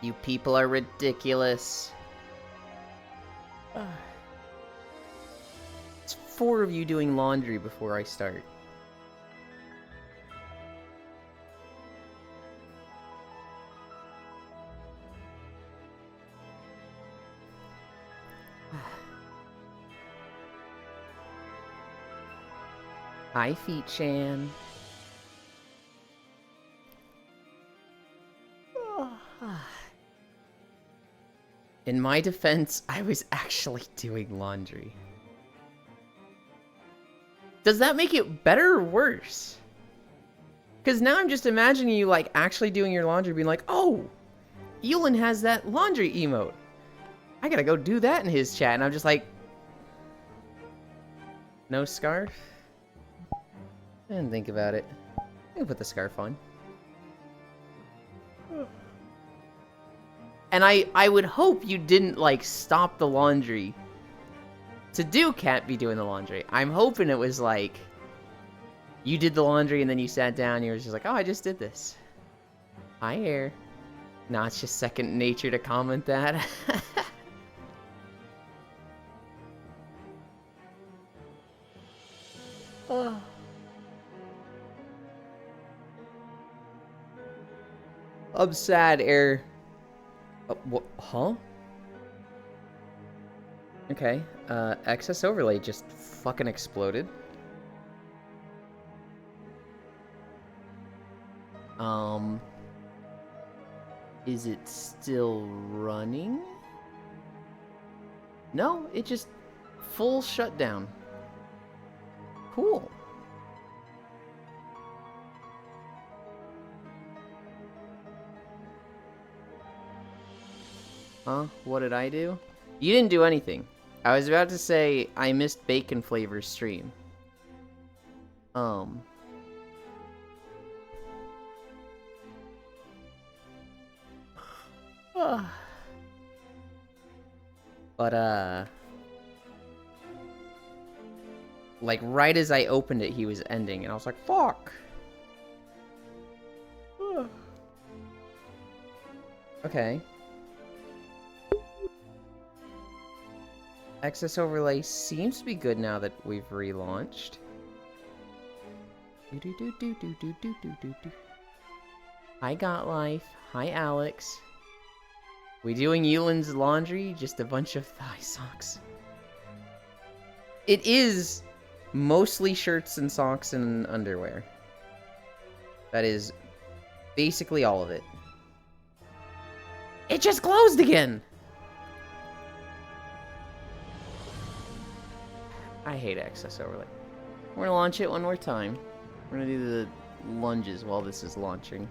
You people are ridiculous. It's 4 of you doing laundry before I start. Hi, Feet-chan. In my defense, I was actually doing laundry. Does that make it better or worse? Because now I'm just imagining you, like, actually doing your laundry, being like, oh, Yulin has that laundry emote. I gotta go do that in his chat. And I'm just like, no scarf? I didn't think about it. I can put the scarf on. And I would hope you didn't, like, stop the laundry to do Cat be doing the laundry. I'm hoping it was, like, you did the laundry and then you sat down and you were just like, oh, I just did this. Hi, Air. Nah, it's just second nature to comment that. Oh. I'm sad, Air. What? Huh? Okay. Excess overlay just fucking exploded. Is it still running? No, it just full shutdown. Cool. Huh? What did I do? You didn't do anything. I was about to say I missed Bacon Flavor's stream. But, like, right as I opened it, he was ending, and I was like, fuck! Okay. Excess overlay seems to be good now that we've relaunched. Hi, Got Life. Hi, Alex. We doing Yulin's laundry? Just a bunch of thigh socks. It is mostly shirts and socks and underwear. That is basically all of it. It just closed again! I hate excess overlay. We're gonna launch it one more time. We're gonna do the lunges while this is launching.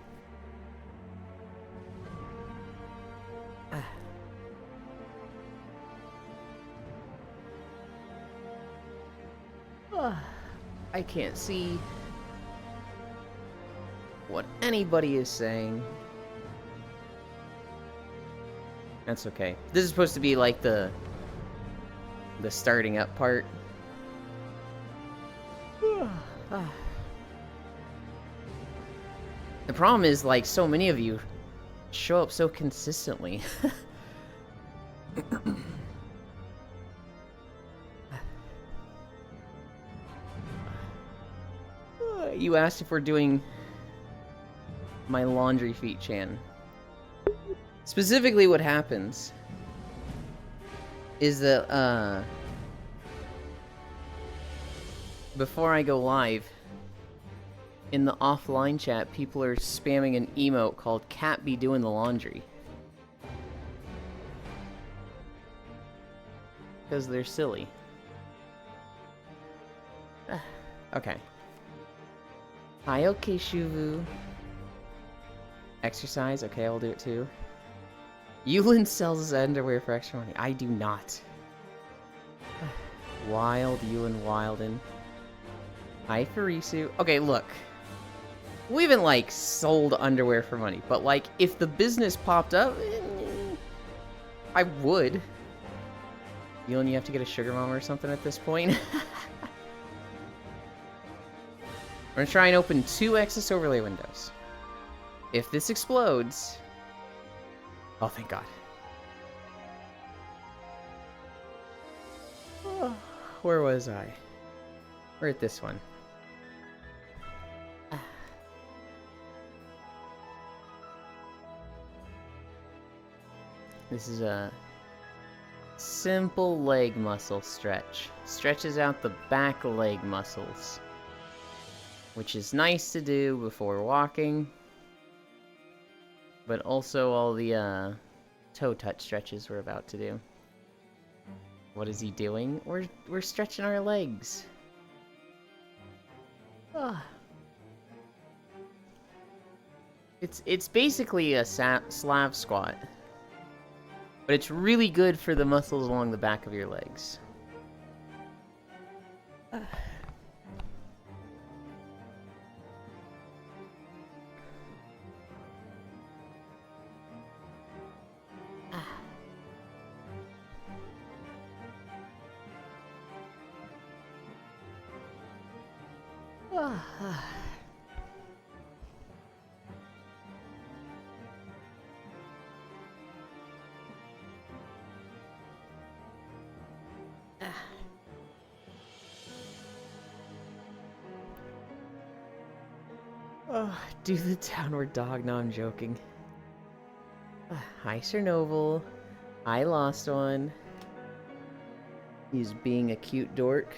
I can't see what anybody is saying. That's okay. This is supposed to be like the starting up part. The problem is, like, so many of you show up so consistently. You asked if we're doing my laundry feat, Chan. Specifically, what happens is that, before I go live, in the offline chat, people are spamming an emote called Cat Be Doing the Laundry. Because they're silly. Okay. Hi, okay, Shuvu. Exercise? Okay, I'll do it too. Yulin sells his underwear for extra money. I do not. Wild, Yulin Wilden. Hi, Farisu. Okay, look. We haven't, like, sold underwear for money, but, like, if the business popped up, I would. You only have to get a sugar mama or something at this point. We're gonna try and open 2 Exodus overlay windows. If this explodes... Oh, thank God. Oh, where was I? We're at this one. This is a simple leg muscle stretch. Stretches out the back leg muscles, which is nice to do before walking, but also all the toe touch stretches we're about to do. What is he doing? We're stretching our legs. Ah. It's basically a Slav squat. But it's really good for the muscles along the back of your legs. Oh, do the downward dog. No, I'm joking. Hi, Chernobyl. I lost one. He's being a cute dork.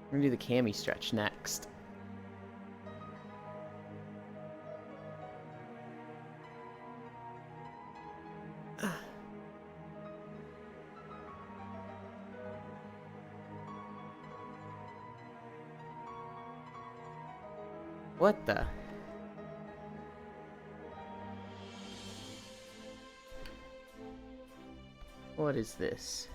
We're gonna do the cami stretch next. What the? What is this?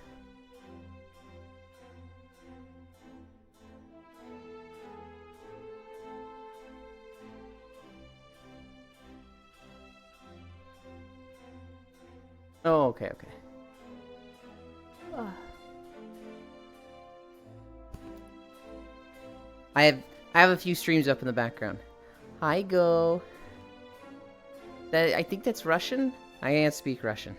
Oh, okay, okay. I have a few streams up in the background. Hi, Go. I think that's Russian? I can't speak Russian.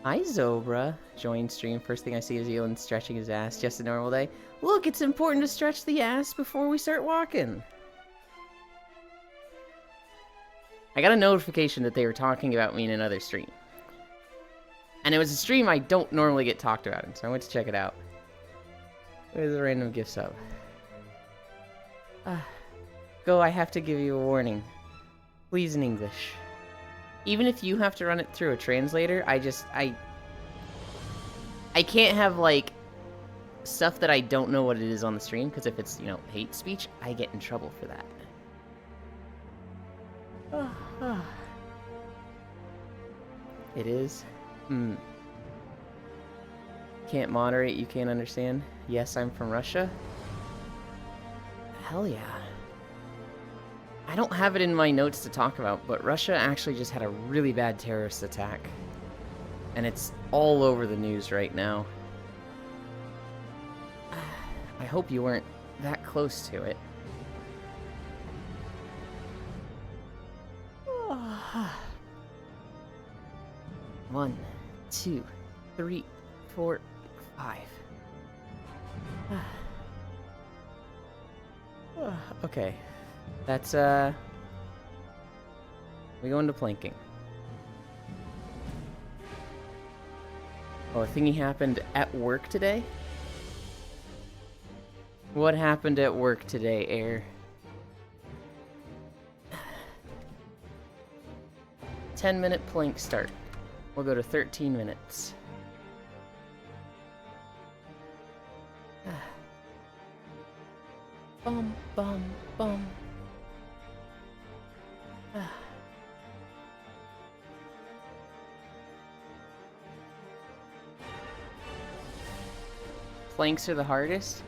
Hi, Zobra. Join stream. First thing I see is Elon stretching his ass. Just a normal day. Look, it's important to stretch the ass before we start walking. I got a notification that they were talking about me in another stream. And it was a stream I don't normally get talked about in, so I went to check it out. There's a random gift sub. Go, I have to give you a warning. Please in English. Even if you have to run it through a translator, I can't have, like, stuff that I don't know what it is on the stream, because if it's, you know, hate speech, I get in trouble for that. It is? Can't moderate, you can't understand? Yes, I'm from Russia? Hell yeah. I don't have it in my notes to talk about, but Russia actually just had a really bad terrorist attack. And it's all over the news right now. I hope you weren't that close to it. One, 2, 3, 4, 5. Okay. That's, we go into planking. Oh, a thingy happened at work today? What happened at work today, Air? 10-minute plank start. We'll go to 13 minutes. Bum, bum, bum. Planks are the hardest?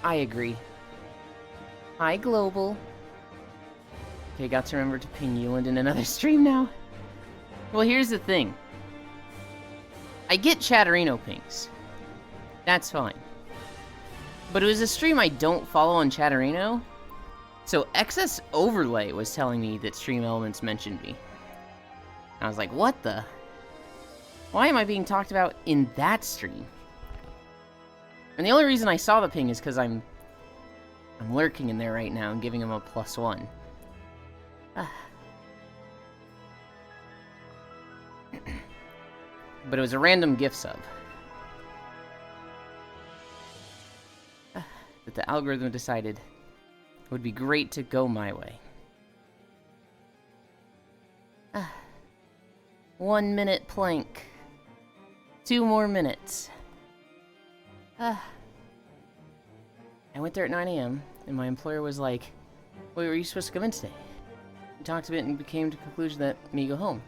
I agree. Hi, Global. Okay, got to remember to ping Euland in another stream now. Well, here's the thing. I get Chatterino pings. That's fine. But it was a stream I don't follow on Chatterino, so XS Overlay was telling me that Stream Elements mentioned me. I was like, what the? Why am I being talked about in that stream? And the only reason I saw the ping is because I'm lurking in there right now and giving him a +1. But it was a random gift sub. That the algorithm decided it would be great to go my way. 1 minute plank. 2 more minutes. I went there at 9 AM, and my employer was like, wait, were you supposed to come in today? We talked a bit and came to the conclusion that me go home.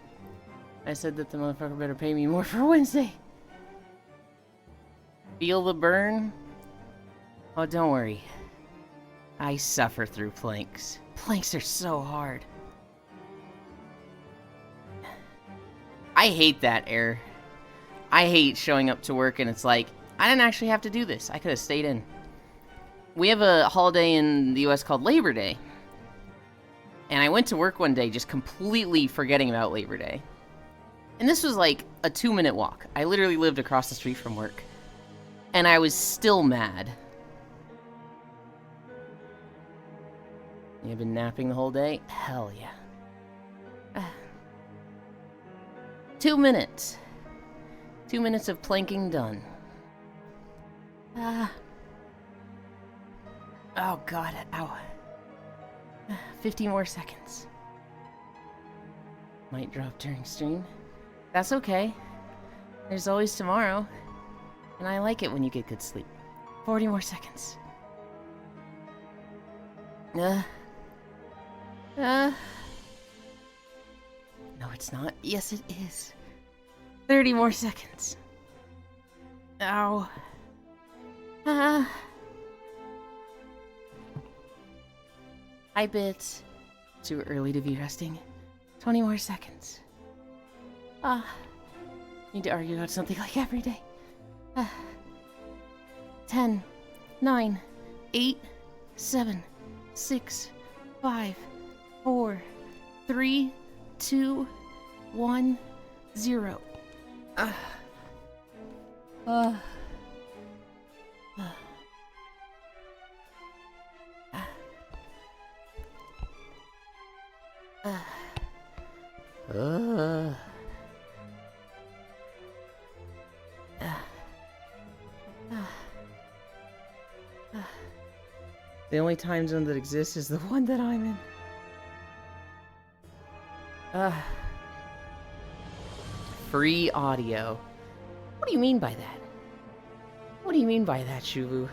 I said that the motherfucker better pay me more for Wednesday. Feel the burn? Oh, don't worry. I suffer through planks. Planks are so hard. I hate that error. I hate showing up to work and it's like, I didn't actually have to do this. I could have stayed in. We have a holiday in the US called Labor Day. And I went to work one day just completely forgetting about Labor Day. And this was like a 2-minute walk. I literally lived across the street from work. And I was still mad. You've been napping the whole day? Hell yeah. 2 minutes. 2 minutes of planking done. Oh god, ow. 50 more seconds. Might drop during stream. That's okay. There's always tomorrow. And I like it when you get good sleep. 40 more seconds. No, it's not. Yes, it is. 30 more seconds. Ow. I bit. Too early to be resting. 20 more seconds. Need to argue about something like every day. 10, 9, 8, 7, 6, 5, 4, 3, 2, 1, 0. The only time zone that exists is the one that I'm in. Free audio. What do you mean by that? What do you mean by that, Shuvu?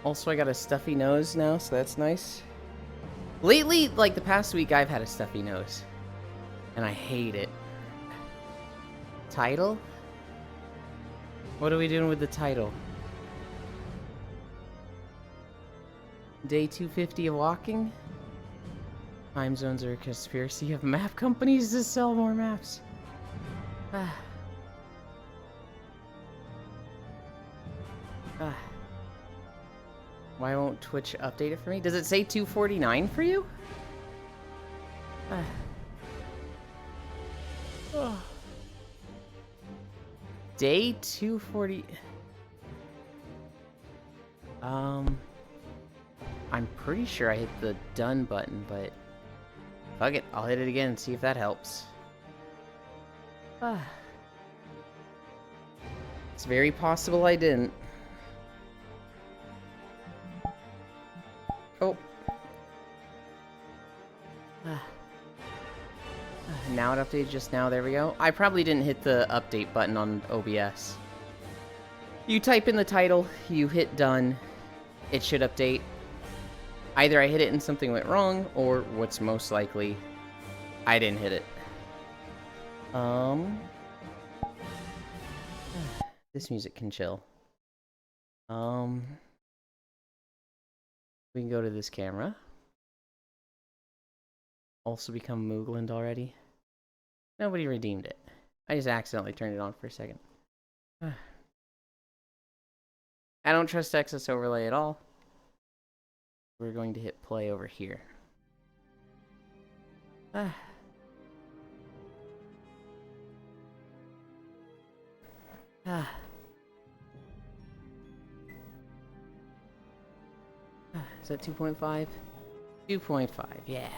Also, I got a stuffy nose now, so that's nice. Lately, like the past week, I've had a stuffy nose. And I hate it. Title? What are we doing with the title? Day 250 of walking? Time zones are a conspiracy of map companies to sell more maps. Why won't Twitch update it for me? Does it say 249 for you? Day 240. I'm pretty sure I hit the done button, but fuck it, I'll hit it again and see if that helps. It's very possible I didn't. Oh. Now it updated just now, there we go. I probably didn't hit the update button on OBS. You type in the title, you hit done, it should update. Either I hit it and something went wrong, or what's most likely, I didn't hit it. This music can chill. We can go to this camera. Also become Moogland already. Nobody redeemed it. I just accidentally turned it on for a second. I don't trust Excess Overlay at all. We're going to hit play over here. Is that 2.5? 2.5, yeah.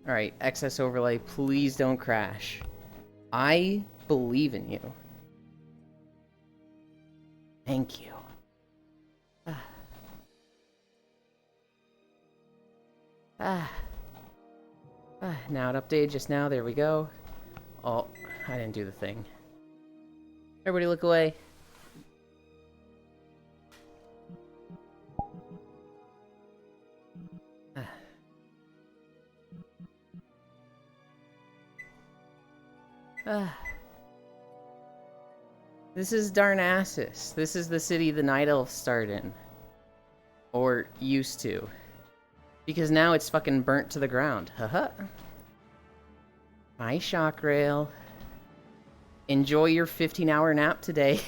Alright, Excess Overlay, please don't crash. I believe in you. Thank you. Now it updated just now. There we go. Oh, I didn't do the thing. Everybody look away. This is Darnassus. This is the city the Night Elves start in. Or used to. Because now it's fucking burnt to the ground. Haha. Hi, Shockrail. Enjoy your 15-hour nap today.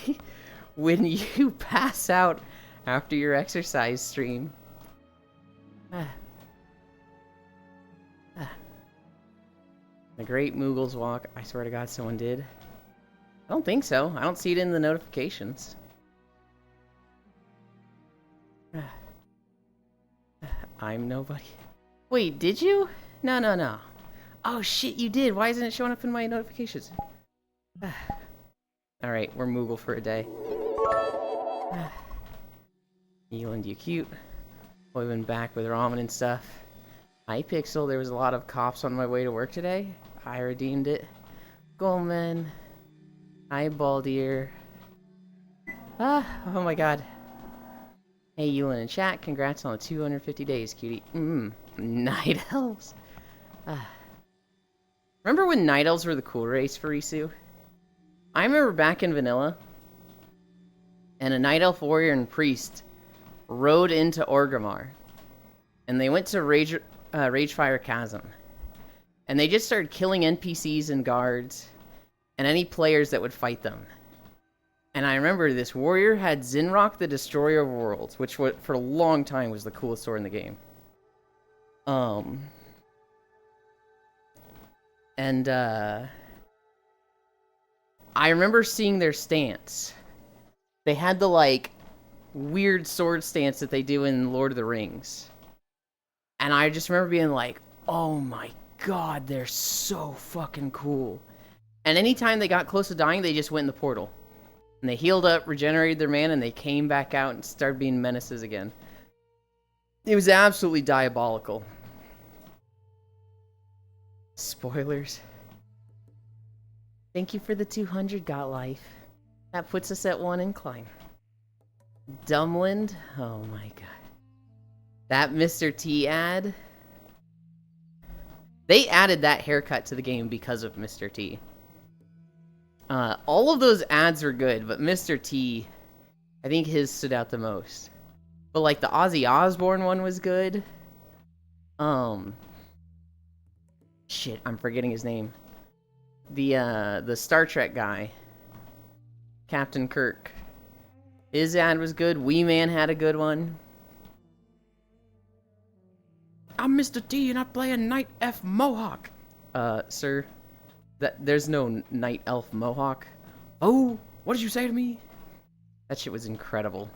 When you pass out after your exercise stream. The Great Moogle's Walk. I swear to God someone did. I don't think so. I don't see it in the notifications. I'm nobody. Wait, did you? No. Oh shit, you did. Why isn't it showing up in my notifications? Alright, we're Moogle for a day. Eland, you cute. We've been back with ramen and stuff. Hi, Pixel. There was a lot of cops on my way to work today. I redeemed it. Goldman. Hi, Baldier. Oh my god. Hey, Ewan in chat. Congrats on the 250 days, cutie. Night Elves. Remember when Night Elves were the cool race for Risu? I remember back in Vanilla, and a Night Elf warrior and priest rode into Orgrimmar, and they went to Ragefire Chasm, and they just started killing NPCs and guards, and any players that would fight them. And I remember this warrior had Zinrock the Destroyer of Worlds, which for a long time was the coolest sword in the game. I remember seeing their stance. They had the, like, weird sword stance that they do in Lord of the Rings. And I just remember being like, oh my god, they're so fucking cool. And anytime they got close to dying, they just went in the portal. And they healed up, regenerated their mana, and they came back out and started being menaces again. It was absolutely diabolical. Spoilers. Thank you for the 200, Got Life. That puts us at 1 incline. Dumbland? Oh my god. That Mr. T ad? They added that haircut to the game because of Mr. T. All of those ads were good, but Mr. T, I think his stood out the most. But like the Ozzy Osbourne one was good. Shit, I'm forgetting his name. The Star Trek guy. Captain Kirk. His ad was good. Wee Man had a good one. I'm Mr. T and I play a Night Elf Mohawk. Sir, there's no Night Elf Mohawk. Oh, what did you say to me? That shit was incredible.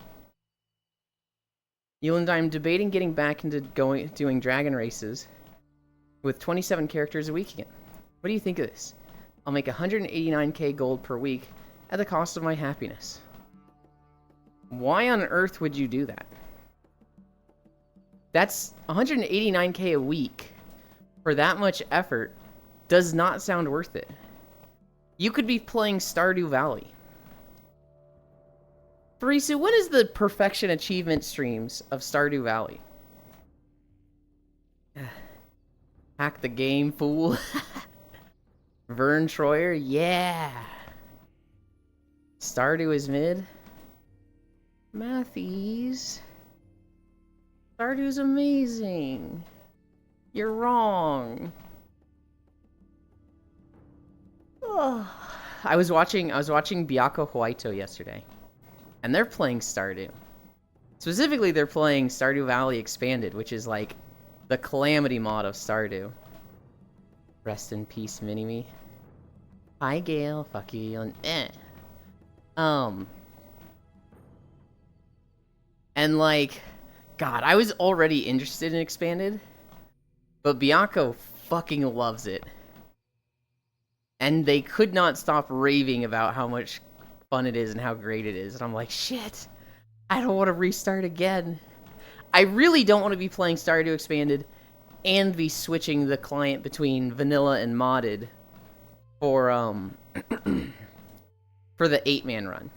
Euland, I'm debating getting back into doing dragon races with 27 characters a week again. What do you think of this? I'll make 189k gold per week at the cost of my happiness. Why on earth would you do that? That's 189k a week for that much effort does not sound worth it. You could be playing Stardew Valley. Farisu, when is the perfection achievement streams of Stardew Valley? Hack the game, fool. Vern Troyer, yeah. Stardew is mid. Matthews. Stardew's amazing. You're wrong. Oh. I was watching Byakko Huayto yesterday, and they're playing Stardew. Specifically, they're playing Stardew Valley Expanded, which is like the Calamity mod of Stardew. Rest in peace, Mini-Me. Hi, Gale. Fuck you. And like, God, I was already interested in Expanded, but Byakko fucking loves it. And they could not stop raving about how much fun it is and how great it is. And I'm like, shit, I don't want to restart again. I really don't want to be playing Stardew Expanded and be switching the client between vanilla and modded for for the 8-man run.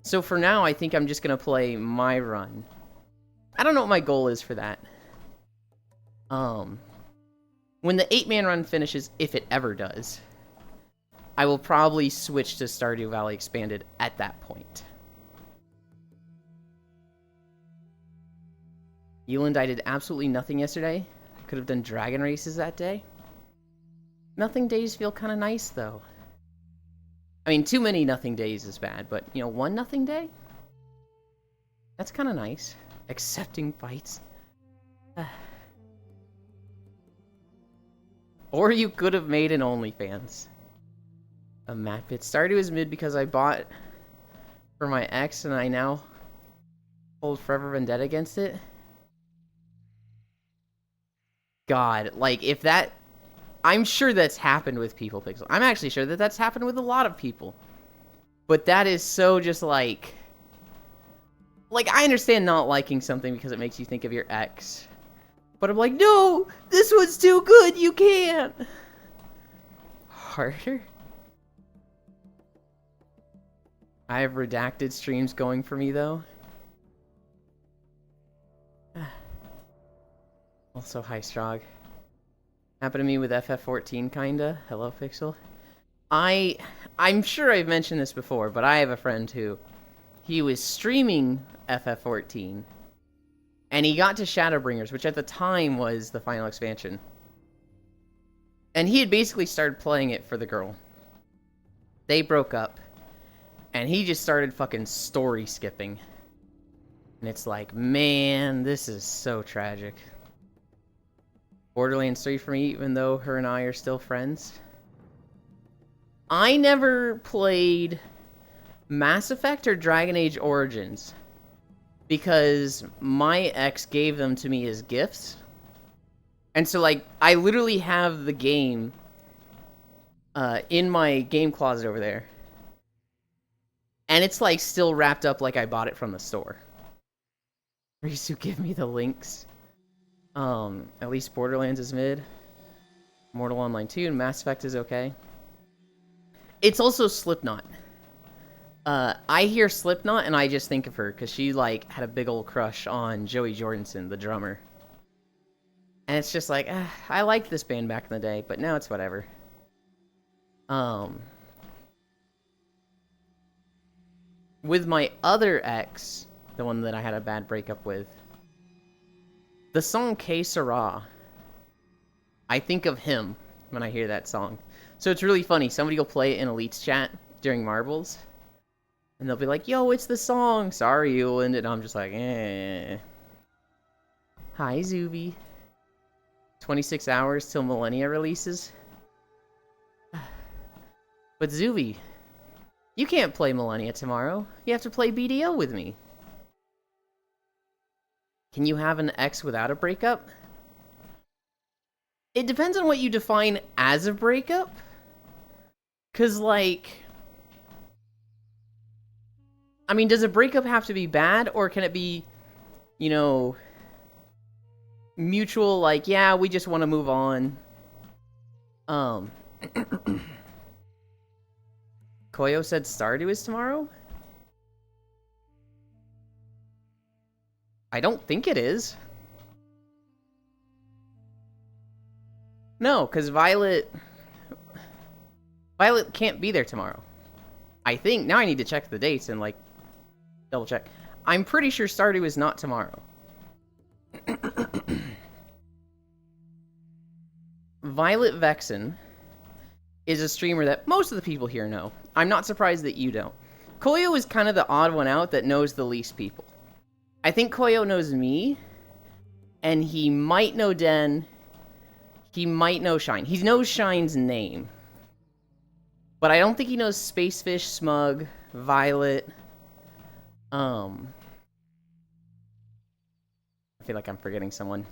So for now, I think I'm just going to play my run. I don't know what my goal is for that. When the 8-man run finishes, if it ever does, I will probably switch to Stardew Valley Expanded at that point. Euland, I did absolutely nothing yesterday. I could have done dragon races that day. Nothing days feel kind of nice, though. I mean, too many nothing days is bad, but, you know, one nothing day? That's kind of nice. Accepting fights. Or you could have made an OnlyFans. A Matt Pit. Stardew is mid because I bought for my ex and I now hold Forever Vendetta against it. God, like, if that... I'm sure that's happened with people, Pixel. I'm actually sure that that's happened with a lot of people. But that is so just like... Like, I understand not liking something because it makes you think of your ex. But I'm like, no! This one's too good! You can't! Harder? I have redacted streams going for me, though. Also, hi, Strog. Happened to me with FF14, kinda. Hello, Pixel. I'm sure I've mentioned this before, but I have a friend who... He was streaming FF14, and he got to Shadowbringers, which at the time was the final expansion. And he had basically started playing it for the girl. They broke up, and he just started fucking story skipping. And it's like, man, this is so tragic. Borderlands 3 for me, even though her and I are still friends. I never played Mass Effect or Dragon Age Origins because my ex gave them to me as gifts. And so, like, I literally have the game in my game closet over there. And it's, like, still wrapped up like I bought it from the store. Risu, give me the links. At least Borderlands is mid. Mortal Online 2 and Mass Effect is okay. It's also Slipknot. I hear Slipknot and I just think of her because she, like, had a big old crush on Joey Jordison, the drummer. And it's just like, I liked this band back in the day, but now it's whatever. With my other ex, the one that I had a bad breakup with, the song Que Sera, I think of him when I hear that song. So it's really funny. Somebody will play it in Elite's chat during Marbles, and they'll be like, yo, it's the song. Sorry, Euland. And I'm just like, eh. Hi, Zuby. 26 hours till Millennia releases. But Zuby, you can't play Millennia tomorrow. You have to play BDO with me. Can you have an ex without a breakup? It depends on what you define as a breakup. 'Cause, like... I mean, does a breakup have to be bad? Or can it be, you know... mutual, like, yeah, we just want to move on. Koyo said Stardew is tomorrow? I don't think it is. No, because Violet can't be there tomorrow. I think. Now I need to check the dates and, like, double check. I'm pretty sure Stardew is not tomorrow. Violet Vexen is a streamer that most of the people here know. I'm not surprised that you don't. Koyo is kind of the odd one out that knows the least people. I think Koyo knows me, and he might know Den. He might know Shine. He knows Shine's name. But I don't think he knows Spacefish, Smug, Violet. I feel like I'm forgetting someone.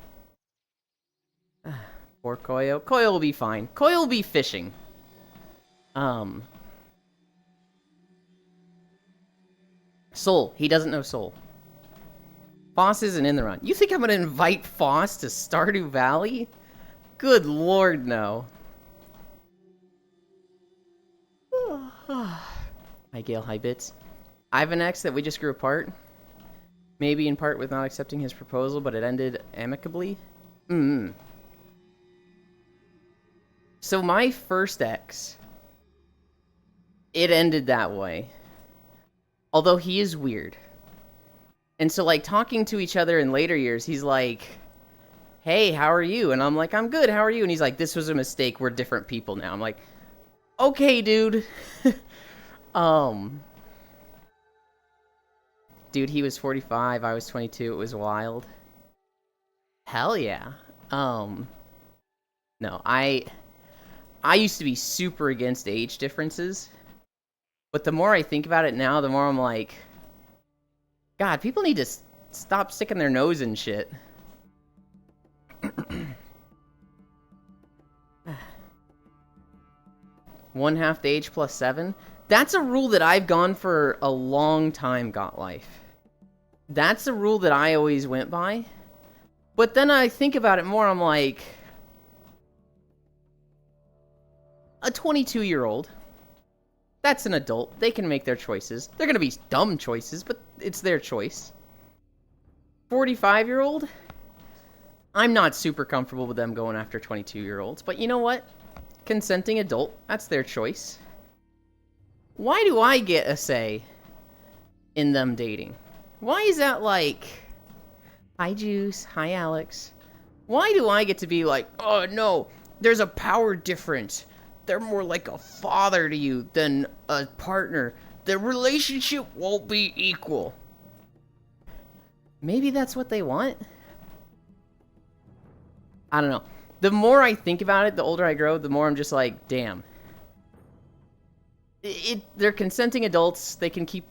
Poor Koyo. Koyo will be fine. Koyo will be fishing. Soul. He doesn't know Soul. Foss isn't in the run. You think I'm gonna invite Foss to Stardew Valley? Good lord, no. Hi, Gale. Hi, Bits. I have an ex that we just grew apart. Maybe in part with not accepting his proposal, but it ended amicably. So my first ex, it ended that way. Although he is weird. And so, like, talking to each other in later years, he's like, hey, how are you? And I'm like, I'm good, how are you? And he's like, this was a mistake, we're different people now. I'm like, okay, dude. Dude, he was 45, I was 22, it was wild. Hell yeah. No, I used to be super against age differences. But the more I think about it now, the more I'm like, God, people need to stop sticking their nose in shit. 1/2 the age plus 7? That's a rule that I've gone for a long time, Got Life. That's a rule that I always went by. But then I think about it more, I'm like, a 22-year-old, that's an adult. They can make their choices. They're going to be dumb choices, but it's their choice. 45-year-old, I'm not super comfortable with them going after 22-year-olds. But you know what? Consenting adult, that's their choice. Why do I get a say in them dating? Why is that like, hi Juice, hi Alex. Why do I get to be like, oh no, there's a power difference. They're more like a father to you than a partner. The relationship won't be equal. Maybe that's what they want? I don't know. The more I think about it, the older I grow, the more I'm just like, damn. They're consenting adults. They can keep...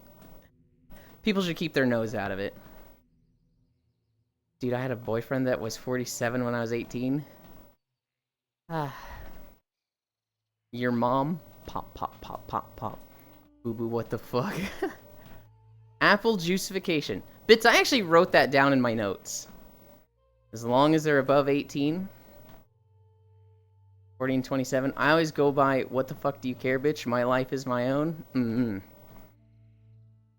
People should keep their nose out of it. Dude, I had a boyfriend that was 47 when I was 18. Your mom? Pop, pop, pop, pop, pop. Boo-boo, what the fuck? Apple juicification. Bits, I actually wrote that down in my notes. As long as they're above 18. 14, 27. I always go by, what the fuck do you care, bitch? My life is my own.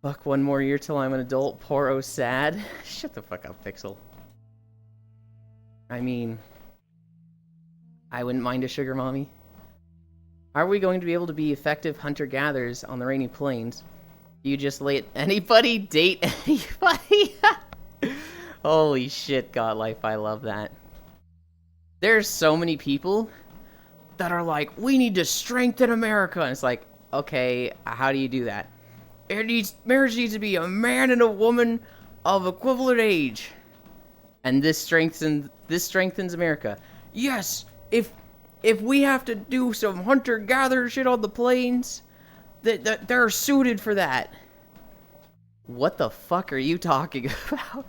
Fuck, one more year till I'm an adult. Poor oh sad. Shut the fuck up, Pixel. I mean, I wouldn't mind a sugar mommy. Are we going to be able to be effective hunter-gatherers on the rainy plains? You just let anybody date anybody? Holy shit, God Life, I love that. There's so many people that are like, we need to strengthen America. And it's like, okay, how do you do that? Marriage needs to be a man and a woman of equivalent age. And this strengthens America. Yes, if we have to do some hunter-gatherer shit on the plains, that they're suited for that. What the fuck are you talking about?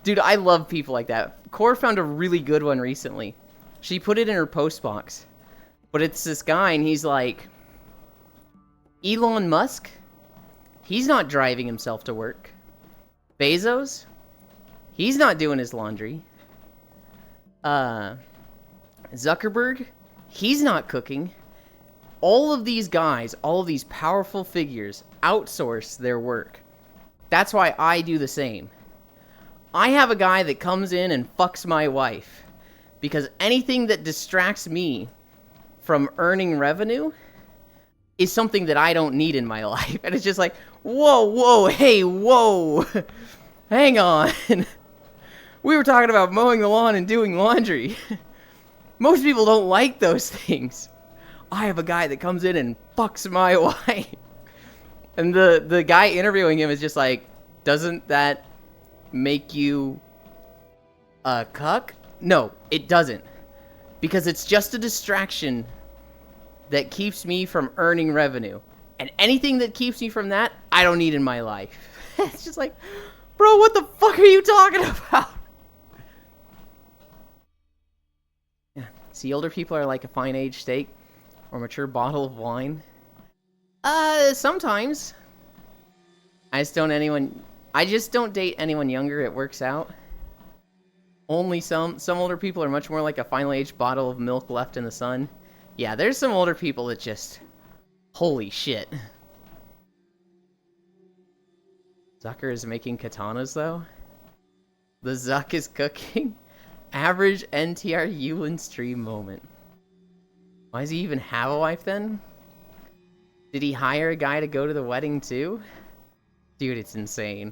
Dude, I love people like that. Core found a really good one recently. She put it in her post box. But it's this guy, and he's like, Elon Musk? He's not driving himself to work. Bezos? He's not doing his laundry. Zuckerberg? He's not cooking. All of these guys, all of these powerful figures outsource their work. That's why I do the same. I have a guy that comes in and fucks my wife because anything that distracts me from earning revenue is something that I don't need in my life. And it's just like, whoa, hey, whoa. Hang on. We were talking about mowing the lawn and doing laundry. Most people don't like those things. I have a guy that comes in and fucks my wife. And the guy interviewing him is just like, doesn't that make you a cuck? No, it doesn't. Because it's just a distraction that keeps me from earning revenue. And anything that keeps me from that, I don't need in my life. It's just like, bro, what the fuck are you talking about? Yeah. See, older people are like a fine aged steak or mature bottle of wine. Sometimes. I just don't date anyone younger. It works out. Only some older people are much more like a finely aged bottle of milk left in the sun. Yeah, there's some older people that just... Holy shit. Zucker is making katanas, though. The Zuck is cooking. Average NTR Yulin stream moment. Why does he even have a wife, then? Did he hire a guy to go to the wedding, too? Dude, it's insane.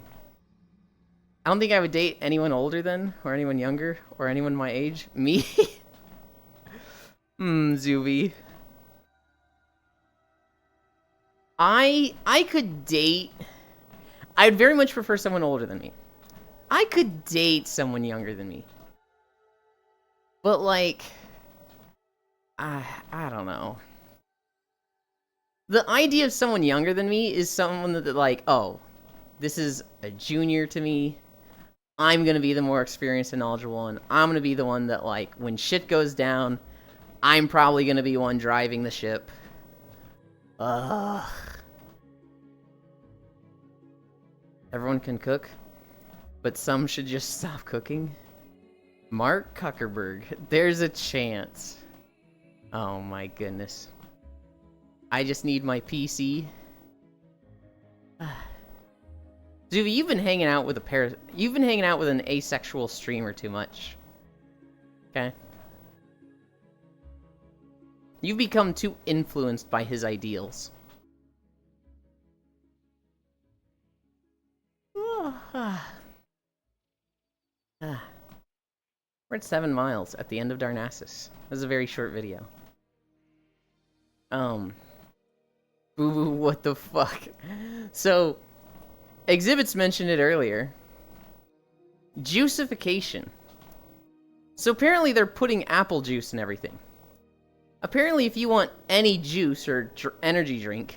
I don't think I would date anyone older than, or anyone younger, or anyone my age. Me? Zuby. I could date... I'd very much prefer someone older than me. I could date someone younger than me. But, like... I don't know. The idea of someone younger than me is someone that, like, oh, this is a junior to me. I'm gonna be the more experienced and knowledgeable one. I'm gonna be the one that, like, when shit goes down, I'm probably gonna be one driving the ship. Ugh. Everyone can cook, but some should just stop cooking. Mark Kuckerberg. There's a chance. Oh my goodness. I just need my PC. Dude, you've been hanging out with you've been hanging out with an asexual streamer too much. Okay? You've become too influenced by his ideals. We're at 7 miles at the end of Darnassus. This is a very short video. Boo-boo, what the fuck? So, Exhibits mentioned it earlier. Juicification. So apparently they're putting apple juice in everything. Apparently if you want any juice or energy drink,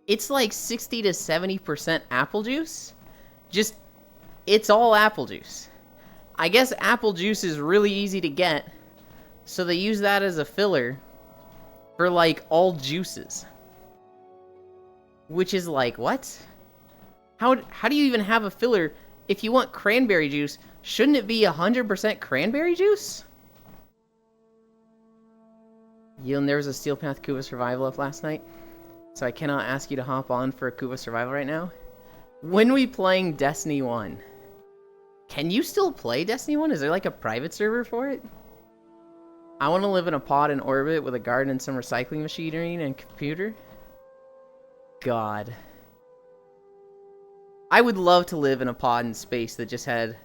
it's like 60 to 70% apple juice. Just, it's all apple juice. I guess apple juice is really easy to get, so they use that as a filler for, like, all juices. Which is like, what? How do you even have a filler? If you want cranberry juice, shouldn't it be 100% cranberry juice? Yield, there was a Steel Path Kuva Survival up last night, so I cannot ask you to hop on for a Kuva Survival right now. When we playing Destiny 1? Can you still play Destiny 1? Is there like a private server for it? I want to live in a pod in orbit with a garden and some recycling machinery and computer. God. I would love to live in a pod in space that just had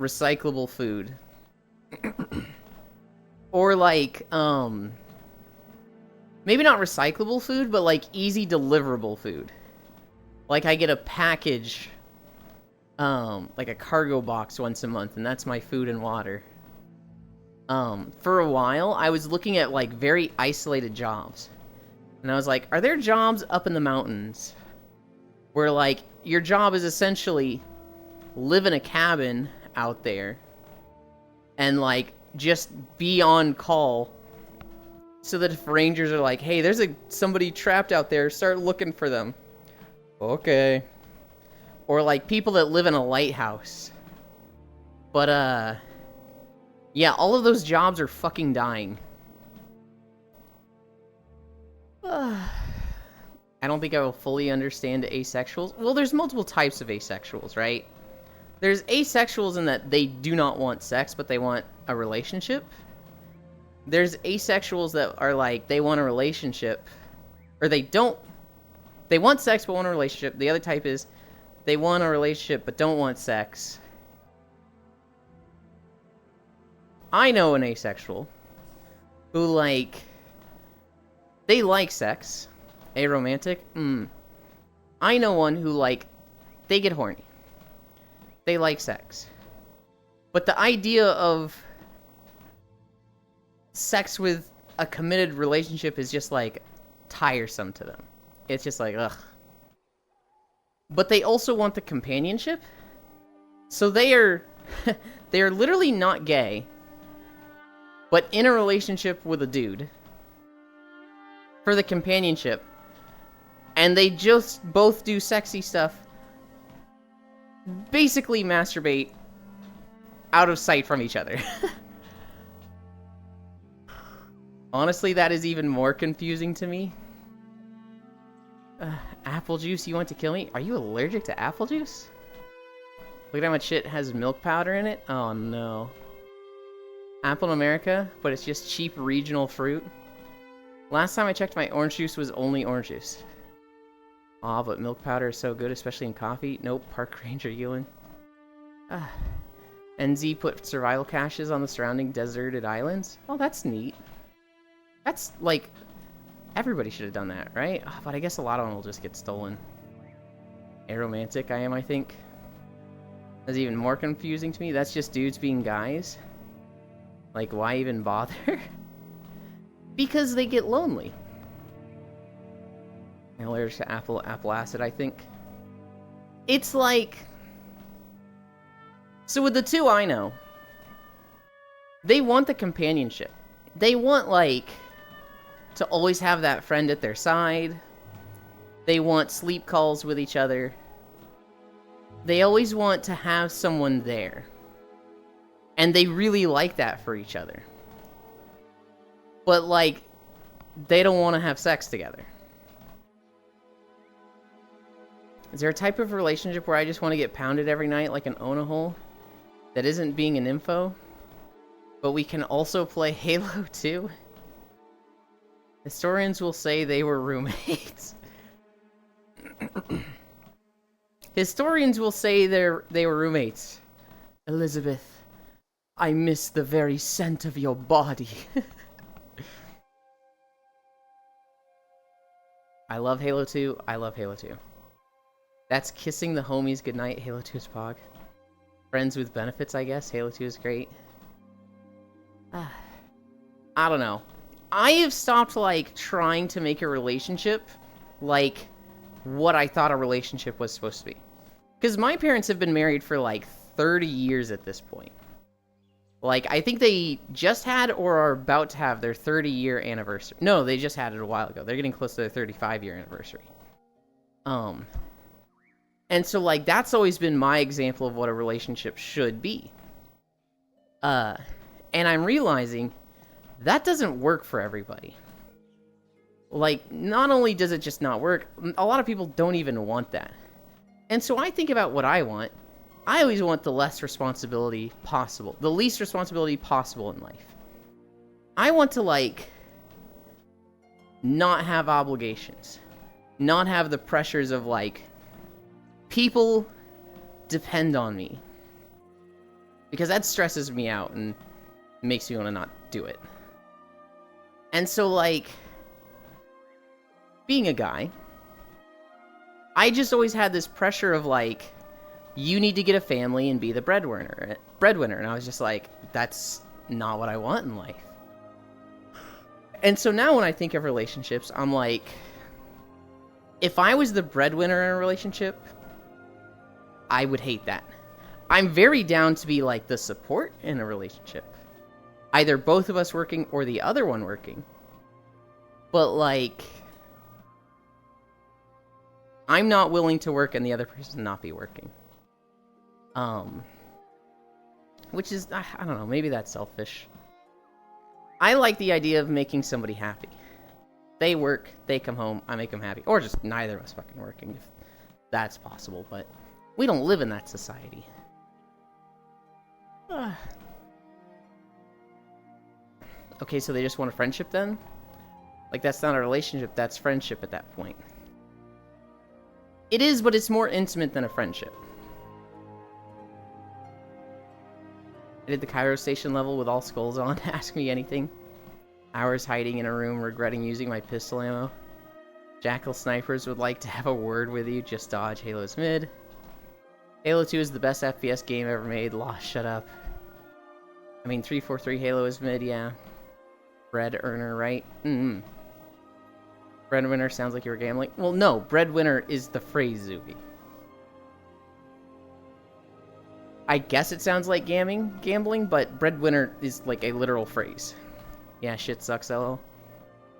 recyclable food. Or like, maybe not recyclable food, but like easy deliverable food. Like I get a package, like a cargo box once a month, and that's my food and water. For a while, I was looking at like very isolated jobs. And I was like, are there jobs up in the mountains where like your job is essentially live in a cabin out there and like just be on call so that if rangers are like, hey, there's somebody trapped out there, start looking for them. Okay. Or like people that live in a lighthouse. But yeah, all of those jobs are fucking dying. I don't think I will fully understand asexuals. Well, there's multiple types of asexuals, right? There's asexuals in that they do not want sex, but they want a relationship. There's asexuals that are like, they want a relationship, or they want sex but want a relationship. The other type is, they want a relationship but don't want sex. I know an asexual who, like, they like sex. Aromantic? I know one who, like, they get horny. They like sex. But the idea of sex with a committed relationship is just, like, tiresome to them. It's just like, ugh. But they also want the companionship. So they are literally not gay, but in a relationship with a dude for the companionship. And they just both do sexy stuff. Basically masturbate out of sight from each other. Honestly, that is even more confusing to me. Apple juice, you want to kill me? Are you allergic to apple juice? Look at how much shit has milk powder in it. Oh no. Apple in America, but it's just cheap regional fruit. Last time I checked, my orange juice was only orange juice. Aw, but milk powder is so good, especially in coffee. Nope, Park Ranger Ewan. NZ put survival caches on the surrounding deserted islands. Oh, that's neat. That's, like, everybody should have done that, right? Oh, but I guess a lot of them will just get stolen. Aromantic I am, I think. That's even more confusing to me. That's just dudes being guys. Like, why even bother? Because they get lonely. I'm allergic to apple acid, I think. It's like... So with the two I know, they want the companionship. They want, like, to always have that friend at their side. They want sleep calls with each other. They always want to have someone there. And they really like that for each other. But, like, they don't want to have sex together. Is there a type of relationship where I just want to get pounded every night like an Onahole that isn't being an info, but we can also play Halo 2? Historians will say they were roommates. Historians will say they were roommates. Elizabeth, I miss the very scent of your body. I love Halo 2. I love Halo 2. That's kissing the homies goodnight. Halo 2 is pog. Friends with benefits, I guess. Halo 2 is great. I don't know. I have stopped, like, trying to make a relationship like what I thought a relationship was supposed to be. Because my parents have been married for, like, 30 years at this point. Like, I think they just had or are about to have their 30-year anniversary. No, they just had it a while ago. They're getting close to their 35-year anniversary. And so, like, that's always been my example of what a relationship should be. And I'm realizing that doesn't work for everybody. Like, not only does it just not work, a lot of people don't even want that. And so I think about what I want. I always want the less responsibility possible. The least responsibility possible in life. I want to, like, not have obligations. Not have the pressures of, like, people depend on me. Because that stresses me out and makes me want to not do it. And so, like, being a guy, I just always had this pressure of, like, you need to get a family and be the breadwinner. And I was just like, that's not what I want in life. And so now when I think of relationships, I'm like, if I was the breadwinner in a relationship, I would hate that. I'm very down to be, like, the support in a relationship. Either both of us working or the other one working. But, like, I'm not willing to work and the other person not be working. Which is, I don't know, maybe that's selfish. I like the idea of making somebody happy. They work, they come home, I make them happy. Or just neither of us fucking working, if that's possible. But we don't live in that society. Okay, so they just want a friendship then? Like, that's not a relationship, that's friendship at that point. It is, but it's more intimate than a friendship. I did the Cairo station level with all skulls on. Ask me anything. Hours hiding in a room, regretting using my pistol ammo. Jackal snipers would like to have a word with you. Just dodge. Halo's mid. Halo 2 is the best FPS game ever made. Lost, shut up. I mean, 343 Halo is mid, yeah. Bread-earner, right? Breadwinner sounds like you were gambling. Well, no. Breadwinner is the phrase, Zuby. I guess it sounds like gambling, but breadwinner is like a literal phrase. Yeah, shit sucks, LOL.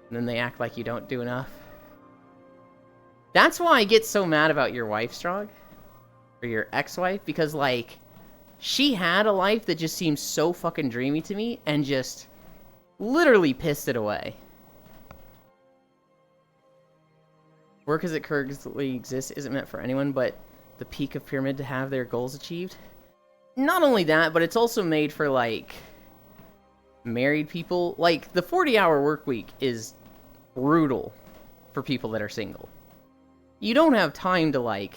And then they act like you don't do enough. That's why I get so mad about your wife, Strog. Or your ex-wife, because, like, she had a life that just seems so fucking dreamy to me, and just literally pissed it away. Work as it currently exists isn't meant for anyone, but the peak of pyramid to have their goals achieved. Not only that, but it's also made for, like, married people. Like, the 40-hour work week is brutal for people that are single. You don't have time to, like,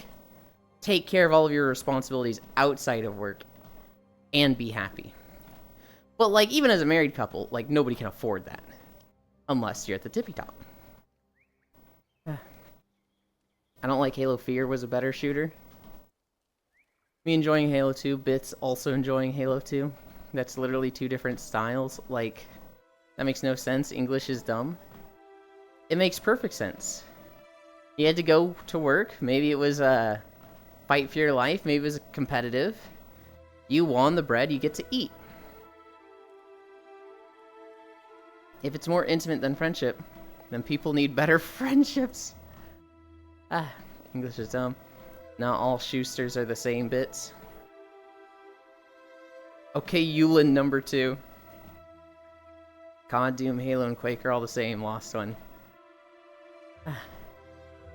take care of all of your responsibilities outside of work and be happy. But, like, even as a married couple, like, nobody can afford that. Unless you're at the tippy top. I don't like Halo Fear was a better shooter. Me enjoying Halo 2, Bits also enjoying Halo 2. That's literally two different styles. Like, that makes no sense. English is dumb. It makes perfect sense. You had to go to work. Maybe it was a fight for your life. Maybe it was competitive. You won the bread, you get to eat. If it's more intimate than friendship, then people need better friendships. English is dumb. Not all Schusters are the same, Bits. Okay, Yulin number 2. COD, Doom, Halo, and Quake are all the same. Lost one.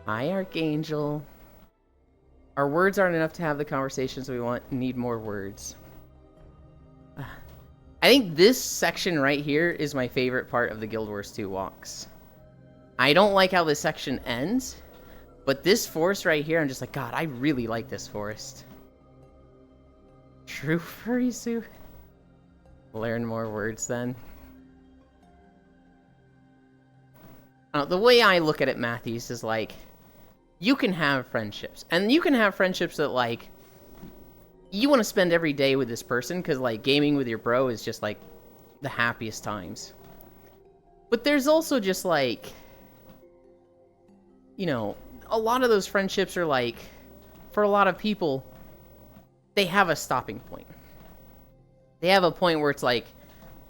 Hi, Archangel. Our words aren't enough to have the conversations we want. Need more words. I think this section right here is my favorite part of the Guild Wars 2 walks. I don't like how this section ends. But this forest right here, I'm just like, God, I really like this forest. True Furisu. Learn more words then. The way I look at it, Matthews, is like, you can have friendships. And you can have friendships that, like, you want to spend every day with this person because, like, gaming with your bro is just, like, the happiest times. But there's also just, like, you know, a lot of those friendships are like, for a lot of people, they have a stopping point. They have a point where it's like,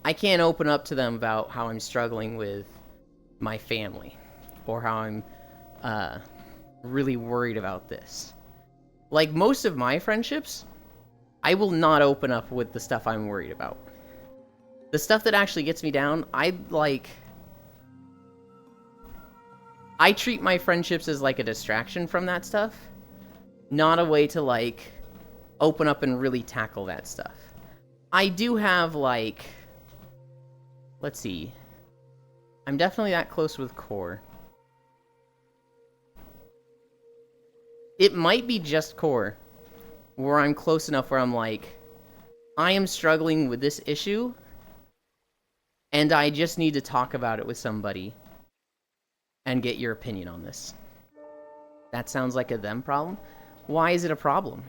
I can't open up to them about how I'm struggling with my family, or how I'm really worried about this. Like, most of my friendships, I will not open up with the stuff I'm worried about. The stuff that actually gets me down, I treat my friendships as, like, a distraction from that stuff. Not a way to, like, open up and really tackle that stuff. I do have, like... Let's see. I'm definitely that close with Core. It might be just Core, where I'm close enough where I'm like, I am struggling with this issue, and I just need to talk about it with somebody. And get your opinion on this. That sounds like a them problem. Why is it a problem?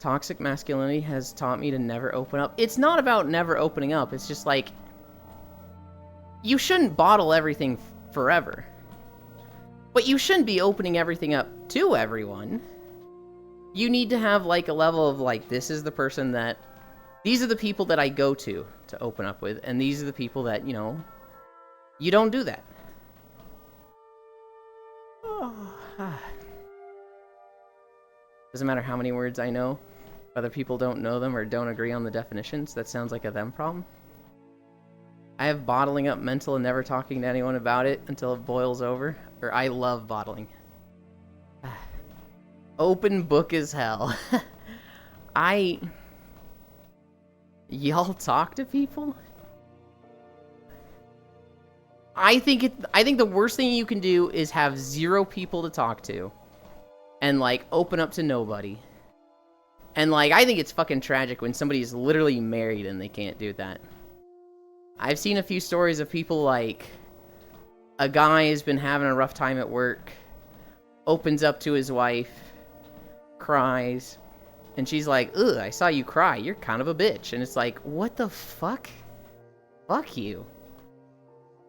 Toxic masculinity has taught me to never open up. It's not about never opening up. It's just like, you shouldn't bottle everything forever. But you shouldn't be opening everything up to everyone. You need to have, like, a level of, like, this is the person that... These are the people that I go to open up with. And these are the people that, you know... You don't do that. Doesn't matter how many words I know. Other people don't know them or don't agree on the definitions. That sounds like a them problem. I have bottling up mental and never talking to anyone about it until it boils over. Or I love bottling. Open book as hell. Y'all talk to people? I think the worst thing you can do is have 0 people to talk to. And, like, open up to nobody. And, like, I think it's fucking tragic when somebody's literally married and they can't do that. I've seen a few stories of people, like, a guy has been having a rough time at work, opens up to his wife, cries, and she's like, ugh, I saw you cry, you're kind of a bitch. And it's like, what the fuck? Fuck you.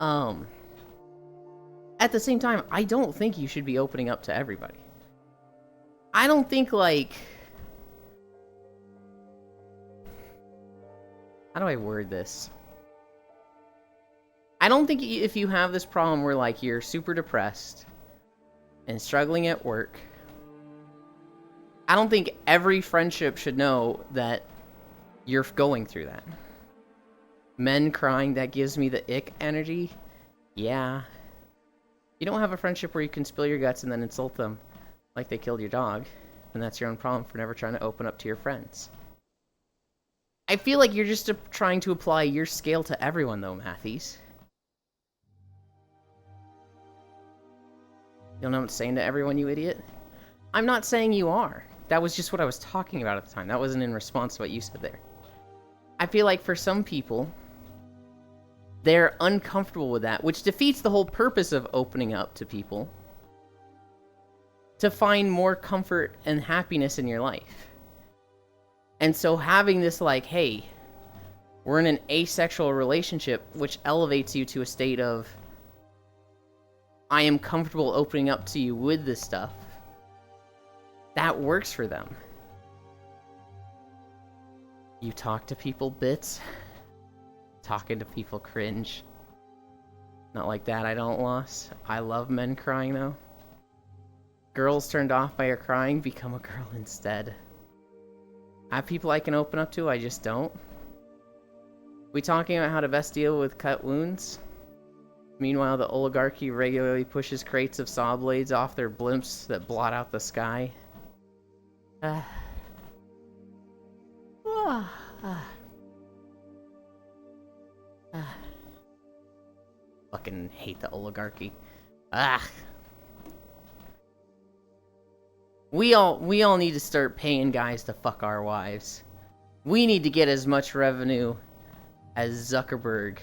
At the same time, I don't think you should be opening up to everybody. I don't think, like... How do I word this? I don't think if you have this problem where, like, you're super depressed and struggling at work, I don't think every friendship should know that you're going through that. Men crying, that gives me the ick energy. Yeah. You don't have a friendship where you can spill your guts and then insult them like they killed your dog, and that's your own problem for never trying to open up to your friends. I feel like you're just trying to apply your scale to everyone, though, Matthews. You don't know what I'm saying to everyone, you idiot? I'm not saying you are. That was just what I was talking about at the time. That wasn't in response to what you said there. I feel like for some people, they're uncomfortable with that, which defeats the whole purpose of opening up to people. To find more comfort and happiness in your life. And so having this, like, hey, we're in an asexual relationship, which elevates you to a state of, I am comfortable opening up to you with this stuff. That works for them. You talk to people, bits. Talking to people, cringe. Not like that, I don't loss. I love men crying, though. Girls turned off by your crying, become a girl instead. I have people I can open up to, I just don't. We talking about how to best deal with cut wounds? Meanwhile, the oligarchy regularly pushes crates of saw blades off their blimps that blot out the sky. Fucking hate the oligarchy. We all need to start paying guys to fuck our wives. We need to get as much revenue as Zuckerberg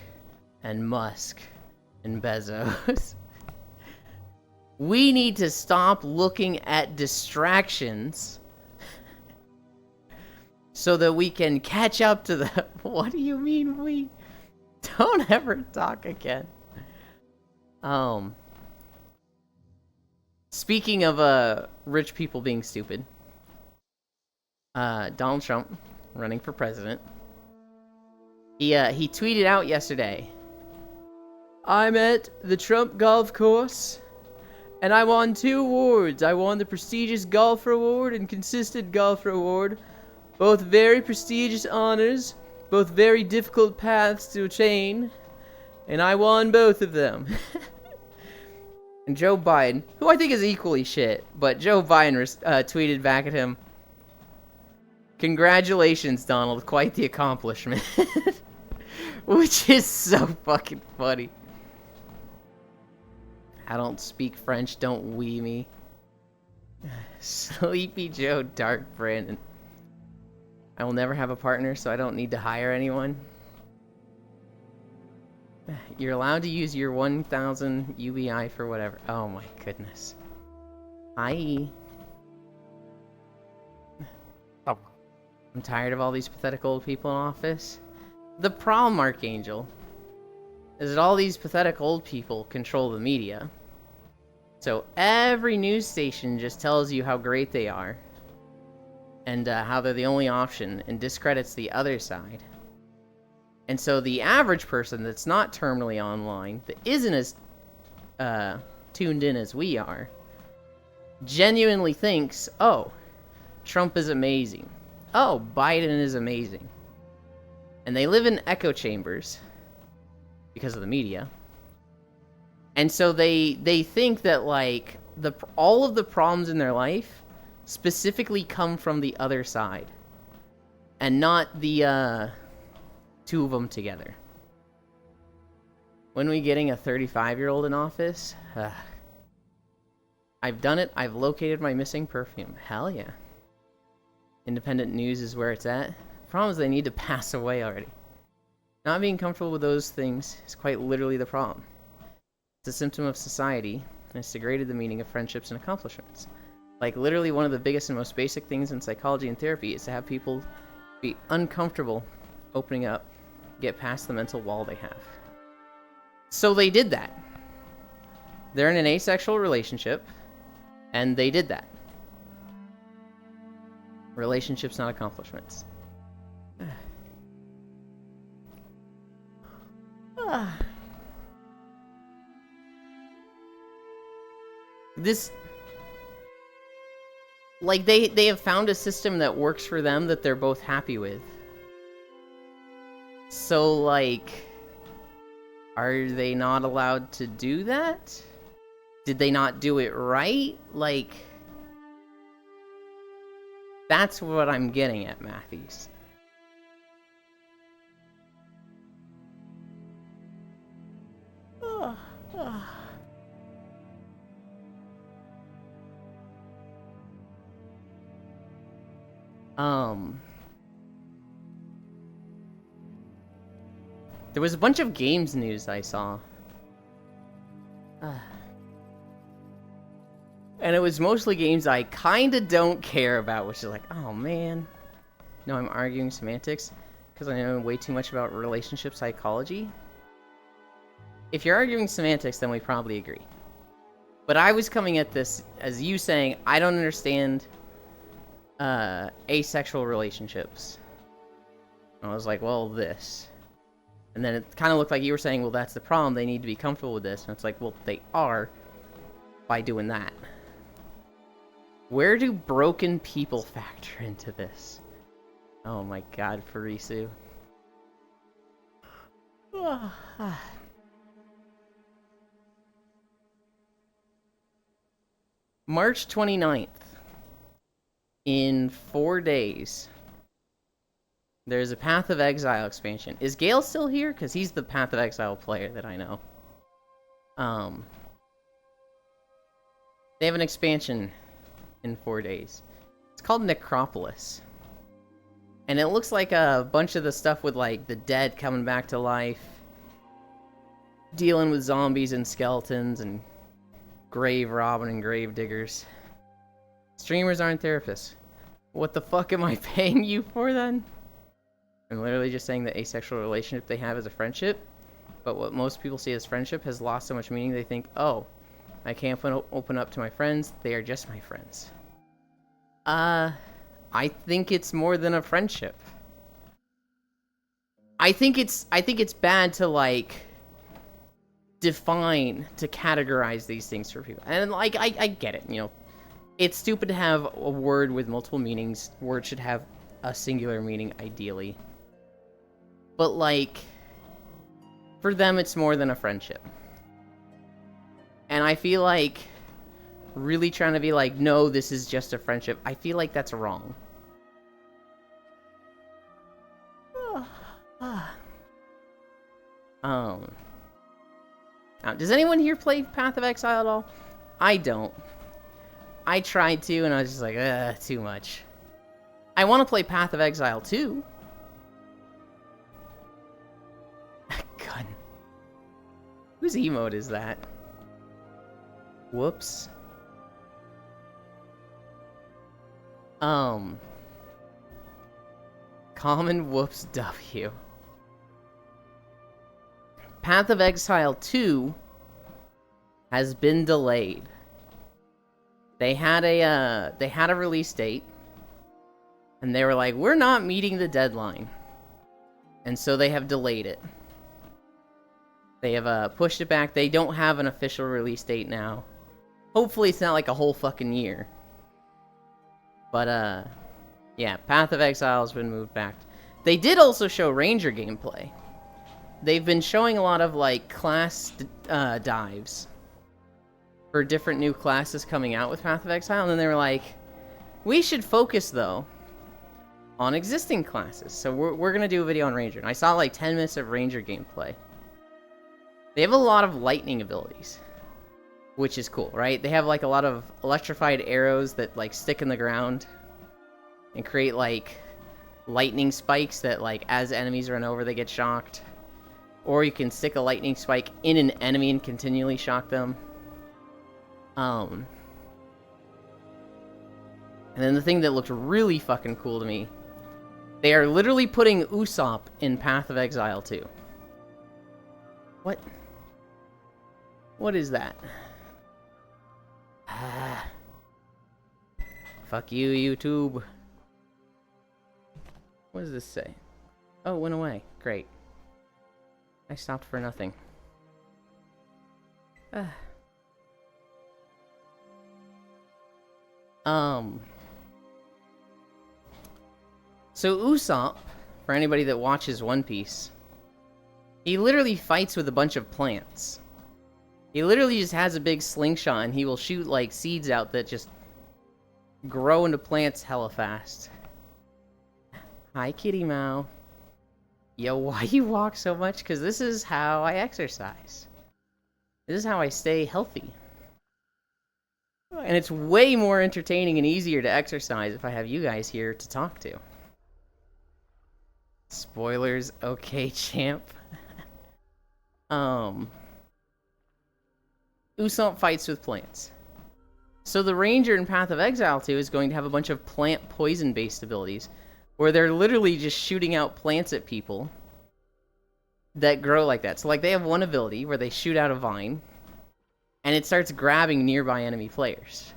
and Musk and Bezos. We need to stop looking at distractions so that we can catch up to the... What do you mean we... Don't ever talk again. Speaking of rich people being stupid, Donald Trump running for president. He tweeted out yesterday, I'm at the Trump Golf Course, and I won 2 awards. I won the prestigious Golfer Award and Consistent Golfer Award. Both very prestigious honors, both very difficult paths to attain, and I won both of them. And Joe Biden, who I think is equally shit, but Joe Biden tweeted back at him, congratulations, Donald, quite the accomplishment. Which is so fucking funny. I don't speak French, don't wee me. Sleepy Joe Dark Brandon. I will never have a partner, so I don't need to hire anyone. You're allowed to use your 1,000 UBI for whatever. Oh my goodness. Hi. Oh. I'm tired of all these pathetic old people in office. The problem, Archangel, is that all these pathetic old people control the media. So every news station just tells you how great they are. And how they're the only option, and discredits the other side. And so the average person that's not terminally online, that isn't as tuned in as we are, genuinely thinks, oh, Trump is amazing. Oh, Biden is amazing. And they live in echo chambers. because of the media. And so they think that, like, all of the problems in their life specifically come from the other side, and not the two of them together. When are we getting a 35-year-old in office? I've done it. I've located my missing perfume. Hell yeah. Independent news is where it's at. The problem is they need to pass away already. Not being comfortable with those things is quite literally the problem. It's a symptom of society, and it's degraded the meaning of friendships and accomplishments. Like, literally one of the biggest and most basic things in psychology and therapy is to have people be uncomfortable opening up, get past the mental wall they have. So they did that. They're in an asexual relationship, and they did that. Relationships, not accomplishments. This, like, they have found a system that works for them that they're both happy with. So, like, are they not allowed to do that? Did they not do it right? Like, that's what I'm getting at, Matthews. There was a bunch of games news I saw. And it was mostly games I kinda don't care about, which is like, oh man. No, I'm arguing semantics, because I know way too much about relationship psychology. If you're arguing semantics, then we probably agree. But I was coming at this as you saying, I don't understand asexual relationships. And I was like, well, this. And then it kind of looked like you were saying, well, that's the problem. They need to be comfortable with this. And it's like, well, they are by doing that. Where do broken people factor into this? Oh my god, Farisu. March 29th. In 4 days, there's a Path of Exile expansion. Is Gale still here? Because he's the Path of Exile player that I know. They have an expansion in 4 days. It's called Necropolis. And it looks like a bunch of the stuff with, like, the dead coming back to life, dealing with zombies and skeletons and grave robbing and grave diggers. Streamers aren't therapists. What the fuck am I paying you for then? I'm literally just saying the asexual relationship they have is a friendship, but what most people see as friendship has lost so much meaning they think, oh, I can't open up to my friends, they are just my friends. I think it's more than a friendship. I think it's bad to, like, define, to categorize these things for people. And, like, I get it, you know. It's stupid to have a word with multiple meanings. Words should have a singular meaning, ideally. But, like, for them, it's more than a friendship. And I feel like really trying to be like, no, this is just a friendship, I feel like that's wrong. Now, does anyone here play Path of Exile at all? I don't. I tried to, and I was just like, too much. I want to play Path of Exile too. Gun. Whose emote is that? Whoops. Common whoops W. Path of Exile 2 has been delayed. They had a release date, and they were like, we're not meeting the deadline. And so they have delayed it. They have pushed it back. They don't have an official release date now. Hopefully it's not like a whole fucking year. But yeah, Path of Exile has been moved back. They did also show Ranger gameplay. they've been showing a lot of like class dives for different new classes coming out with Path of Exile, and then they were like, we should focus though on existing classes. So we're gonna do a video on Ranger, and I saw like 10 minutes of Ranger gameplay. They have a lot of lightning abilities, which is cool, right? They have like a lot of electrified arrows that like stick in the ground and create like lightning spikes that like as enemies run over they get shocked. Or you can stick a lightning spike in an enemy and continually shock them. And then the thing that looked really fucking cool to me, they are literally putting Usopp in Path of Exile 2. What? What is that? Fuck you, YouTube. What does this say? Oh, it went away. Great. I stopped for nothing. So Usopp, for anybody that watches One Piece, he literally fights with a bunch of plants. He literally just has a big slingshot and he will shoot like seeds out that just grow into plants hella fast. Hi, Kitty Mao. Yo, why you walk so much? Because this is how I exercise. This is how I stay healthy. And it's way more entertaining and easier to exercise if I have you guys here to talk to. Spoilers, okay, champ. Usopp fights with plants. So the Ranger in Path of Exile 2 is going to have a bunch of plant poison-based abilities, where they're literally just shooting out plants at people that grow like that. So like they have one ability where they shoot out a vine, and it starts grabbing nearby enemy players.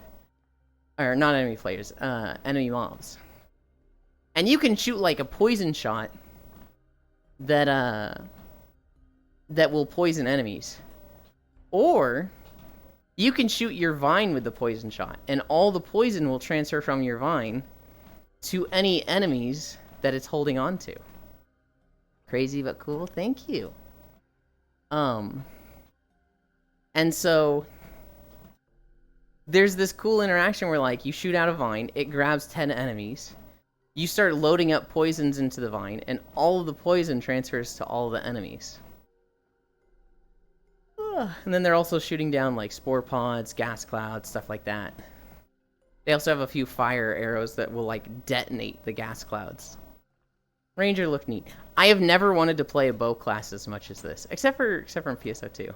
Or not enemy players, enemy mobs. And you can shoot like a poison shot that will poison enemies. Or you can shoot your vine with the poison shot, and all the poison will transfer from your vine to any enemies that it's holding on to. Crazy but cool, thank you. And so there's this cool interaction where like you shoot out a vine, it grabs 10 enemies, you start loading up poisons into the vine, and all of the poison transfers to all the enemies. And then they're also shooting down like spore pods, gas clouds, stuff like that. They also have a few fire arrows that will like detonate the gas clouds. Ranger looked neat. I have never wanted to play a bow class as much as this, except for in PSO2.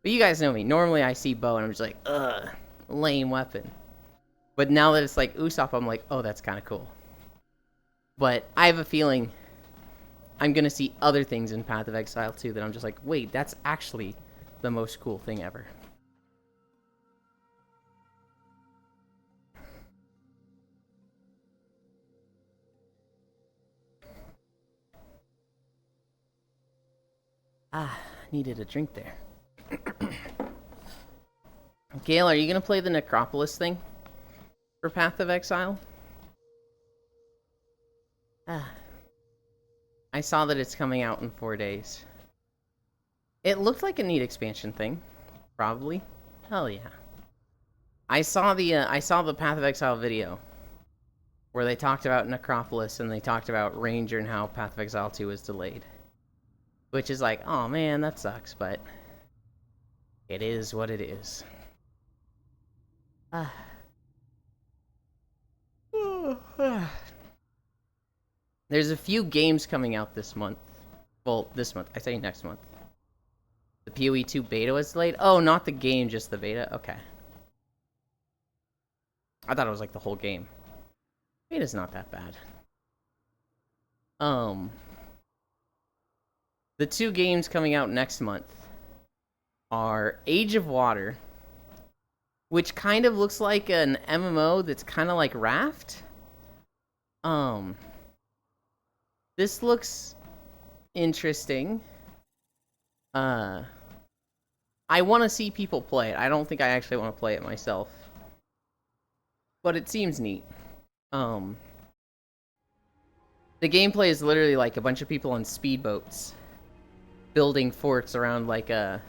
But you guys know me. Normally I see bow and I'm just like, ugh, lame weapon. But now that it's like Usopp, I'm like, oh, that's kind of cool. But I have a feeling I'm gonna see other things in Path of Exile 2 that I'm just like, wait, that's actually the most cool thing ever. Needed a drink there. Gale, are you gonna play the Necropolis thing for Path of Exile? I saw that it's coming out in 4 days. It looked like a neat expansion thing. Probably. Hell yeah. I saw the Path of Exile video where they talked about Necropolis and they talked about Ranger and how Path of Exile 2 was delayed. Which is like, oh man, that sucks, but it is what it is. There's a few games coming out this month. Well, this month. I say next month. The PoE 2 beta was delayed? Oh, not the game, just the beta? Okay. I thought it was like the whole game. Beta's not that bad. The two games coming out next month are Age of Water, which kind of looks like an MMO that's kind of like Raft. This looks interesting. I want to see people play it. I don't think I actually want to play it myself. But it seems neat. The gameplay is literally like a bunch of people on speedboats building forts around like a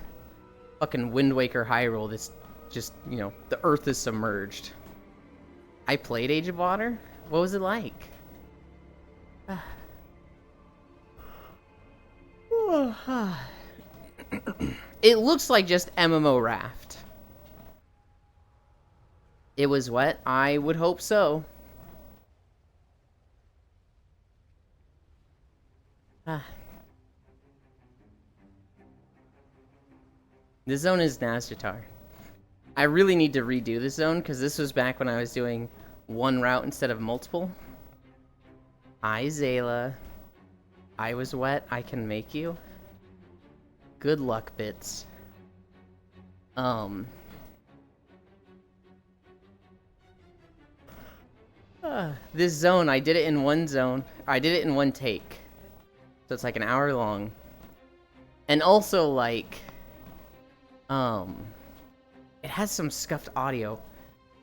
fucking Wind Waker Hyrule that's just, you know, the earth is submerged. I played Age of Water. What was it like? It looks like just MMO Raft. It was what? I would hope so. This zone is Nazjatar. I really need to redo this zone, because this was back when I was doing one route instead of multiple. Hi, Zayla. I was wet. I can make you. Good luck, Bits. This zone, I did it in one zone. I did it in one take. So it's like an hour long. And also, like, it has some scuffed audio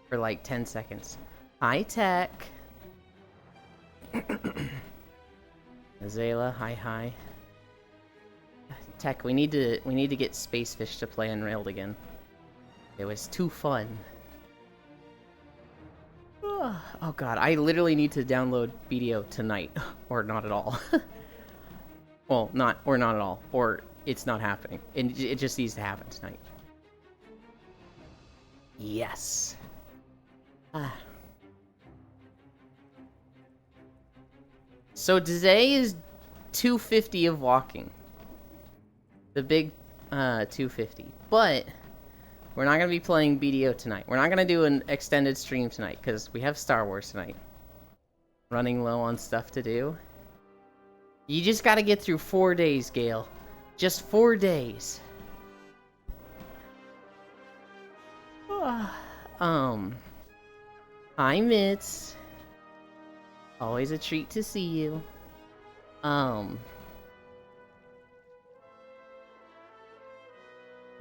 for like 10 seconds. Hi, Tech. Azalea, hi. Tech, we need to get Spacefish to play Unrailed again. It was too fun. Oh god, I literally need to download BDO tonight, or not at all. Well, not at all, or it's not happening. It just needs to happen tonight. Yes. So today is 250 of walking. The big 250. But we're not going to be playing BDO tonight. We're not going to do an extended stream tonight because we have Star Wars tonight. Running low on stuff to do. You just got to get through 4 days, Gale. Just 4 days. Hi, Mitz. Always a treat to see you. What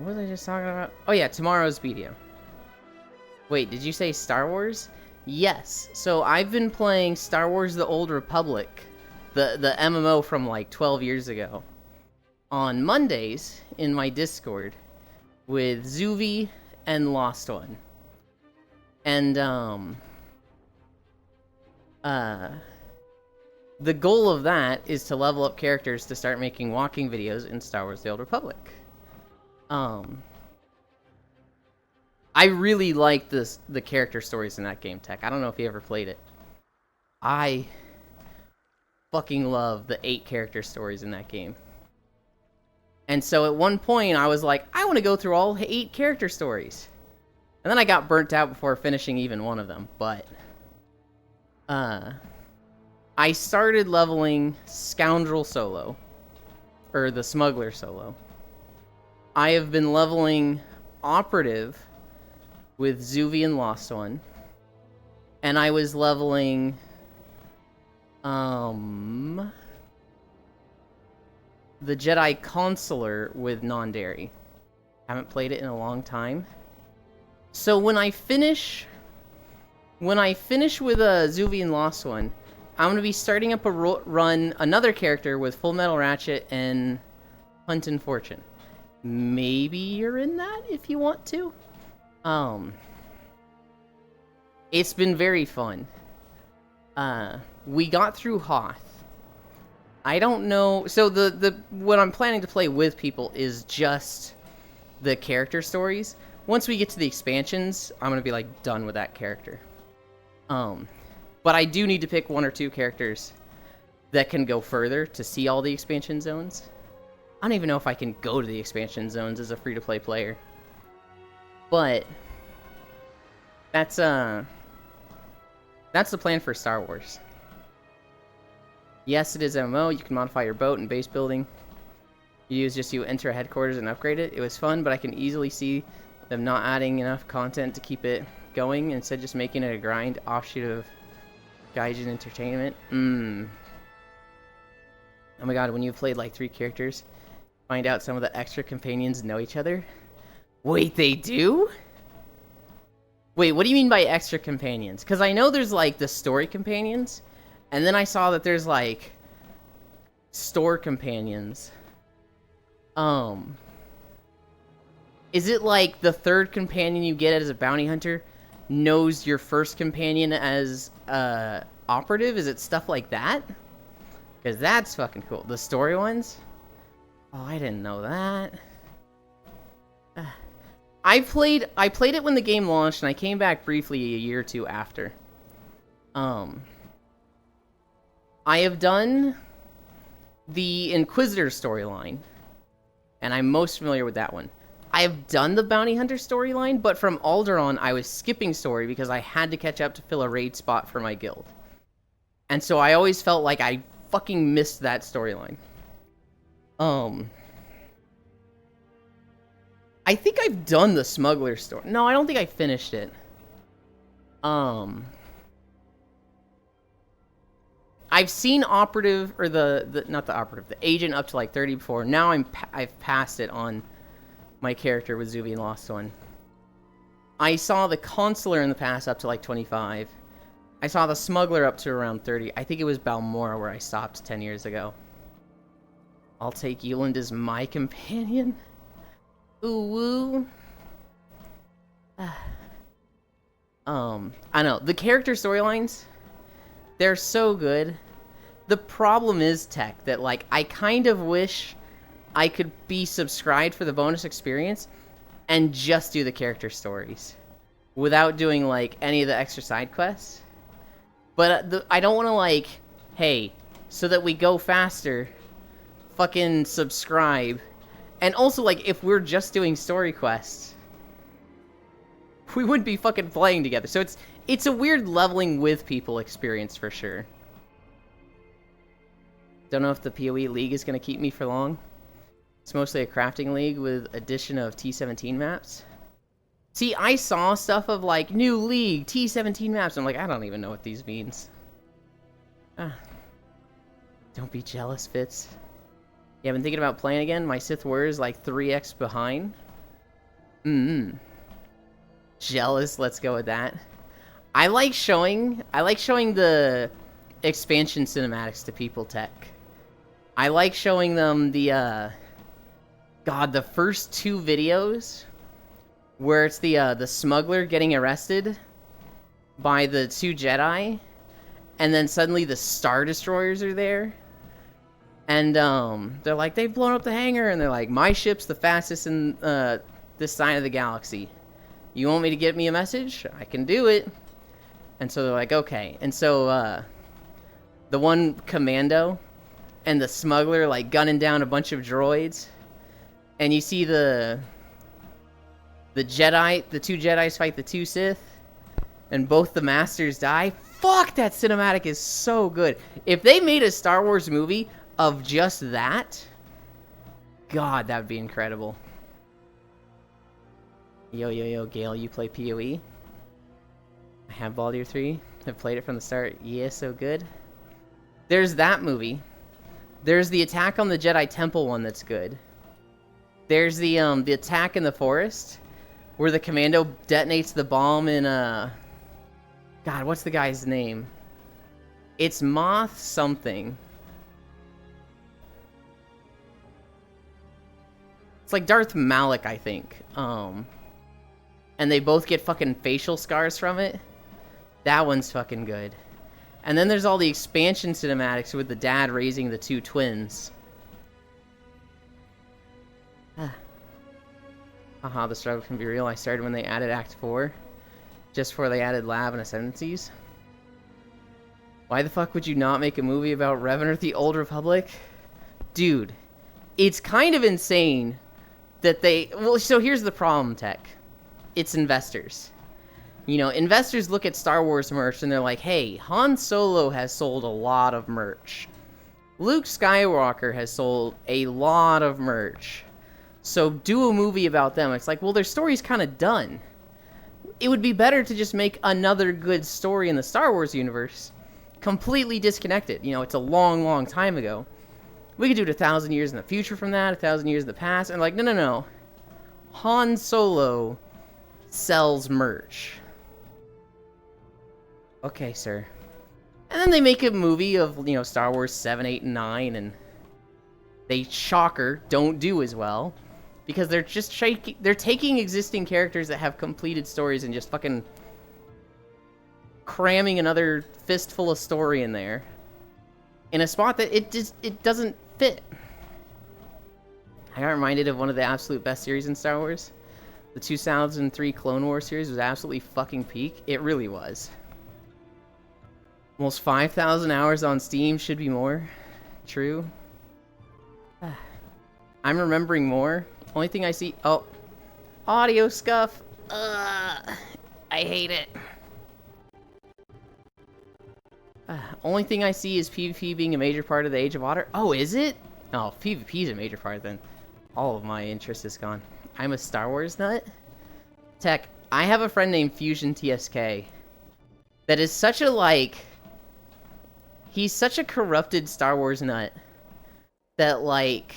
was I just talking about? Oh yeah, tomorrow's video. Wait, did you say Star Wars? Yes. So I've been playing Star Wars The Old Republic, the MMO from like 12 years ago, on Mondays in my Discord with Zuvi and Lost One. And the goal of that is to level up characters to start making walking videos in Star Wars The Old Republic. I really like the character stories in that game, Tech. I don't know if you ever played it. I fucking love the 8 character stories in that game. And so at one point I was like, I want to go through all 8 character stories. And then I got burnt out before finishing even one of them, but I started leveling Scoundrel solo, or the Smuggler solo. I have been leveling Operative with Zuvi and Lost One, and I was leveling the Jedi Consular with Nondary. Haven't played it in a long time. So when I finish with Zuvi and Lost One, I'm gonna be starting up a run another character with Full Metal Ratchet and Hunt and Fortune. Maybe you're in that if you want to. It's been very fun. We got through Hoth. I don't know. So what I'm planning to play with people is just the character stories. Once we get to the expansions, I'm gonna be like done with that character. But I do need to pick 1 or 2 characters that can go further to see all the expansion zones. I don't even know if I can go to the expansion zones as a free-to-play player. But that's the plan for Star Wars. Yes, it is MMO. You can modify your boat and base building. You enter a headquarters and upgrade it. It was fun, but I can easily see them not adding enough content to keep it going, instead just making it a grind offshoot of Gaijin Entertainment. Oh my god, when you've played like 3 characters, find out some of the extra companions know each other. Wait, they do? Wait, what do you mean by extra companions? Because I know there's like the story companions, and then I saw that there's like store companions. Is it like the third companion you get as a bounty hunter knows your first companion as operative? Is it stuff like that? Because that's fucking cool. The story ones? Oh, I didn't know that. I played it when the game launched, and I came back briefly a year or two after. I have done the Inquisitor storyline, and I'm most familiar with that one. I have done the Bounty Hunter storyline, but from Alderaan, I was skipping story because I had to catch up to fill a raid spot for my guild. And so I always felt like I fucking missed that storyline. I think I've done the Smuggler story. No, I don't think I finished it. I've seen Operative, or not the Operative, the Agent up to like 30 before. Now I've passed it on my character with Zuvian Lost One. I saw the Consular in the past up to like 25. I saw the Smuggler up to around 30. I think it was Balmora where I stopped 10 years ago. I'll take Yuland as my companion. Ooh woo. I know, the character storylines, they're so good. The problem is, Tech, that like I kind of wish I could be subscribed for the bonus experience and just do the character stories without doing like any of the extra side quests. But I don't want to like, hey, so that we go faster, fucking subscribe. And also, like, if we're just doing story quests, we wouldn't be fucking playing together. So it's a weird leveling with people experience for sure. Don't know if the PoE League is going to keep me for long. It's mostly a crafting league with addition of T17 maps. See, I saw stuff of, like, new league, T17 maps. I'm like, I don't even know what these means. Don't be jealous, Fitz. Yeah, I've been thinking about playing again. My Sith Warrior's like 3x behind. Jealous, let's go with that. I like showing the expansion cinematics to people, Tech. I like showing them the the first 2 videos where it's the smuggler getting arrested by the 2 Jedi, and then suddenly the Star Destroyers are there. And they're like, they've blown up the hangar, and they're like, my ship's the fastest in this side of the galaxy. You want me to get me a message? I can do it. And so they're like, okay. And so the one commando and the smuggler like gunning down a bunch of droids, and you see the Jedi, the 2 Jedis fight the 2 Sith, and both the masters die. Fuck, that cinematic is so good. If they made a Star Wars movie of just that, God, that would be incredible. Yo, Gale, you play PoE? I have Baldur 3. I've played it from the start. Yeah, so good. There's that movie. There's the Attack on the Jedi Temple one that's good. There's the Attack in the Forest, where the commando detonates the bomb in, God, what's the guy's name? It's Moth something. It's like Darth Malak, I think. And they both get fucking facial scars from it. That one's fucking good. And then there's all the expansion cinematics with the dad raising the 2 twins. Haha, the struggle can be real. I started when they added Act 4. Just before they added Lab and Ascendancies. Why the fuck would you not make a movie about Revenant the Old Republic? Dude, it's kind of insane that they... Well, so here's the problem, Tech. It's investors. You know, investors look at Star Wars merch and they're like, hey, Han Solo has sold a lot of merch. Luke Skywalker has sold a lot of merch. So do a movie about them. It's like, well, their story's kind of done. It would be better to just make another good story in the Star Wars universe. Completely disconnected. You know, it's a long, long time ago. We could do it 1,000 years in the future from that, 1,000 years in the past. And like, no. Han Solo sells merch. Okay, sir. And then they make a movie of, you know, Star Wars 7, 8, and 9, and they, shocker, don't do as well. Because they're just they're taking existing characters that have completed stories and just fucking cramming another fistful of story in there. In a spot that it doesn't fit. I got reminded of one of the absolute best series in Star Wars. The 2003 Clone Wars series was absolutely fucking peak. It really was. Almost 5,000 hours on Steam, should be more. True. I'm remembering more. Only thing I see... Oh. Audio scuff. I hate it. Only thing I see is PvP being a major part of the Age of Water. Oh, is it? Oh, PvP is a major part then. All of my interest is gone. I'm a Star Wars nut? Tech, I have a friend named Fusion TSK. That is such a, like... He's such a corrupted Star Wars nut. That, like...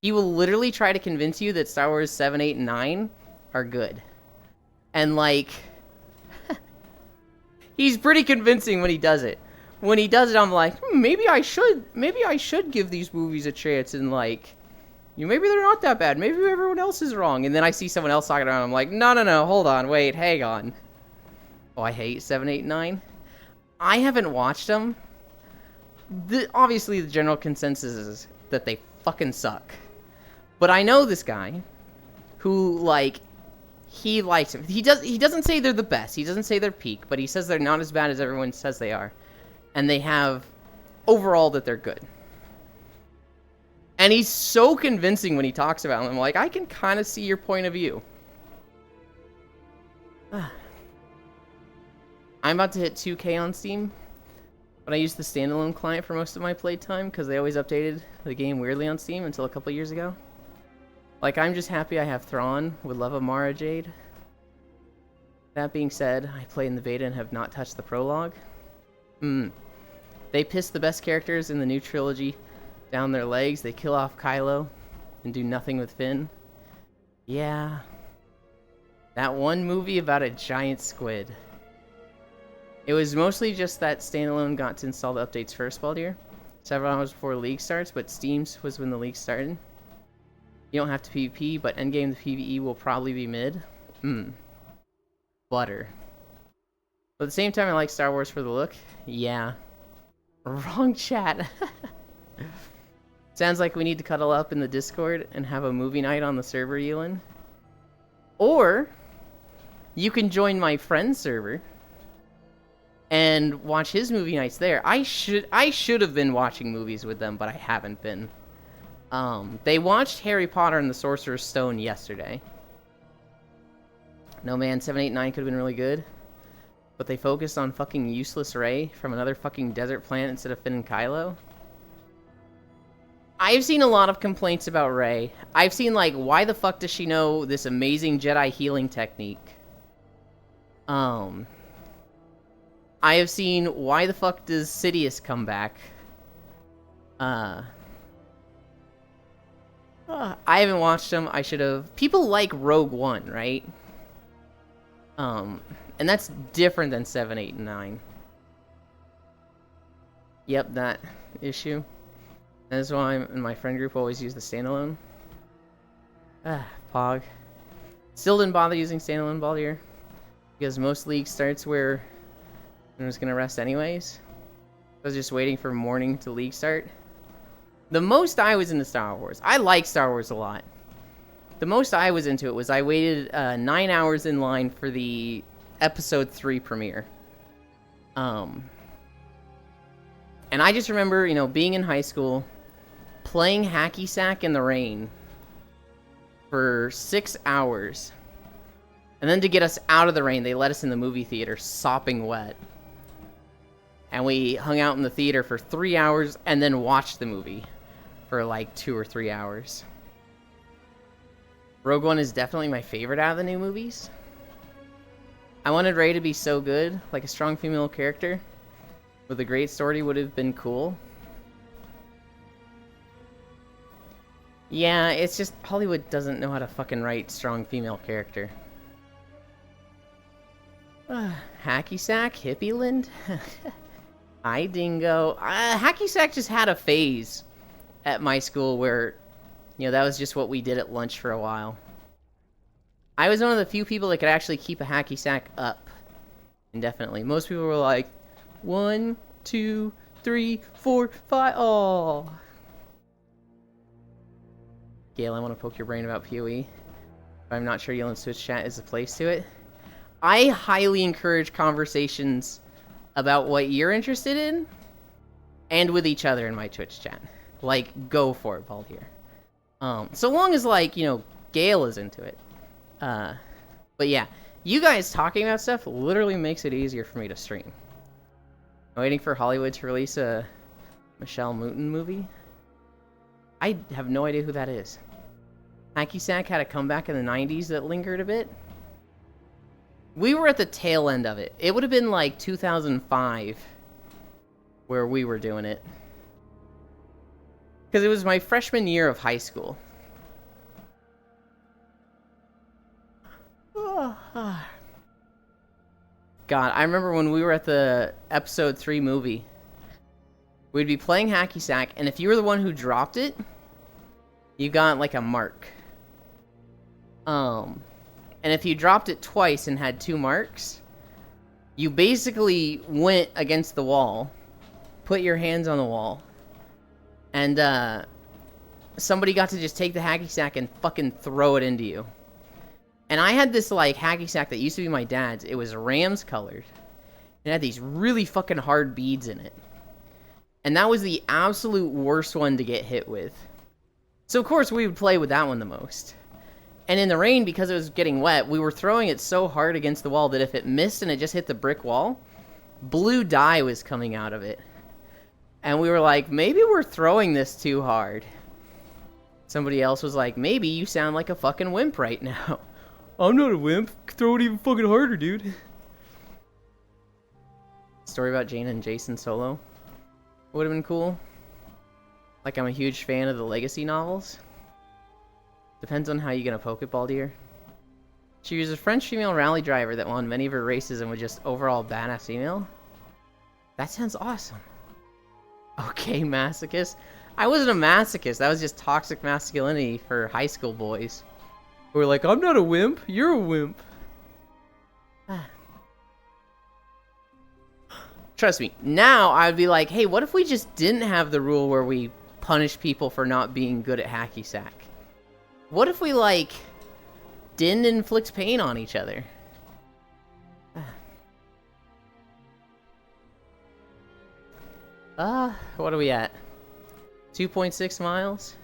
He will literally try to convince you that Star Wars 7, 8, and 9 are good. And, like... He's pretty convincing when he does it. When he does it, I'm like, maybe I should give these movies a chance, and, like... maybe they're not that bad. Maybe everyone else is wrong. And then I see someone else talking around. I'm like, no, hold on. Wait, hang on. Oh, I hate 7, 8, 9. I haven't watched them. Obviously, the general consensus is that they fucking suck. But I know this guy who, like, he likes them. He doesn't say they're the best. He doesn't say they're peak. But he says they're not as bad as everyone says they are. And they have, overall, that they're good. And he's so convincing when he talks about them. I'm like, I can kind of see your point of view. I'm about to hit 2K on Steam. But I used the standalone client for most of my playtime because they always updated the game weirdly on Steam until a couple years ago. Like, I'm just happy I have Thrawn with Love of Mara Jade. That being said, I played in the beta and have not touched the prologue. They piss the best characters in the new trilogy down their legs. They kill off Kylo and do nothing with Finn. Yeah. That one movie about a giant squid. It was mostly just that standalone got to install the updates first, Baldir. Several hours before League starts, but Steam's was when the League started. You don't have to PvP, but endgame the PvE will probably be mid. Butter. But at the same time, I like Star Wars for the look. Yeah. Wrong chat. Sounds like we need to cuddle up in the Discord and have a movie night on the server, Ewan. Or, you can join my friend's server and watch his movie nights there. I should have been watching movies with them, but I haven't been. They watched Harry Potter and the Sorcerer's Stone yesterday. No man, 7, 8, 9 could have been really good. But they focused on fucking useless Rey from another fucking desert planet instead of Finn and Kylo. I've seen a lot of complaints about Rey. I've seen, like, why the fuck does she know this amazing Jedi healing technique? I have seen, why the fuck does Sidious come back? I haven't watched them. I should have. People like Rogue One, right? And that's different than 7, 8, and 9. Yep, that issue. That is why in my friend group always use the standalone. Pog. Still didn't bother using standalone Baldir. Because most League starts where I was gonna rest anyways. I was just waiting for morning to League start. The most I was into Star Wars. I like Star Wars a lot. The most I was into it was I waited 9 hours in line for the Episode 3 premiere. And I just remember, you know, being in high school, playing hacky sack in the rain for 6 hours. And then to get us out of the rain, they let us in the movie theater sopping wet. And we hung out in the theater for 3 hours and then watched the movie for like 2 or 3 hours. Rogue One is definitely my favorite out of the new movies. I wanted Rey to be so good, like a strong female character with a great story would have been cool. Yeah, it's just Hollywood doesn't know how to fucking write strong female character. Hacky Sack, Hippieland? Hi, Dingo. Hacky Sack just had a phase at my school where, that was just what we did at lunch for a while. I was one of the few people that could actually keep a hacky sack up indefinitely. Most people were like, 1, 2, 3, 4, 5. Oh. Gail, I want to poke your brain about PoE. But I'm not sure Yelling Switch chat is the place to it. I highly encourage conversations about what you're interested in and with each other in my Twitch chat. Like, go for it, Baldir. So long as, like, Gail is into it. But yeah, you guys talking about stuff literally makes it easier for me to stream. I'm waiting for Hollywood to release a Michelle Mouton movie. I have no idea who that is. Hacky Sack had a comeback in the 90s that lingered a bit. We were at the tail end of it. It would have been like 2005 where we were doing it. Because it was my freshman year of high school. God, I remember when we were at the episode 3 movie. We'd be playing Hacky Sack, and if you were the one who dropped it, you got like a mark. And if you dropped it twice and had 2 marks, you basically went against the wall, put your hands on the wall, and somebody got to just take the hacky sack and fucking throw it into you. And I had this like hacky sack that used to be my dad's. It was Rams colored. It had these really fucking hard beads in it. And that was the absolute worst one to get hit with. So of course we would play with that one the most. And in the rain, because it was getting wet, we were throwing it so hard against the wall that if it missed and it just hit the brick wall, blue dye was coming out of it. And we were like, maybe we're throwing this too hard. Somebody else was like, maybe you sound like a fucking wimp right now. I'm not a wimp. Throw it even fucking harder, dude. Story about Jane and Jason Solo would have been cool. Like, I'm a huge fan of the Legacy novels. Depends on how you're gonna poke it, Baldir. She was a French female rally driver that won many of her races and was just overall badass female. That sounds awesome. Okay, masochist. I wasn't a masochist. That was just toxic masculinity for high school boys. Who were like, I'm not a wimp. You're a wimp. Trust me. Now I'd be like, hey, what if we just didn't have the rule where we punish people for not being good at hacky sack? What if we, like, didn't inflict pain on each other? What are we at? 2.6 miles?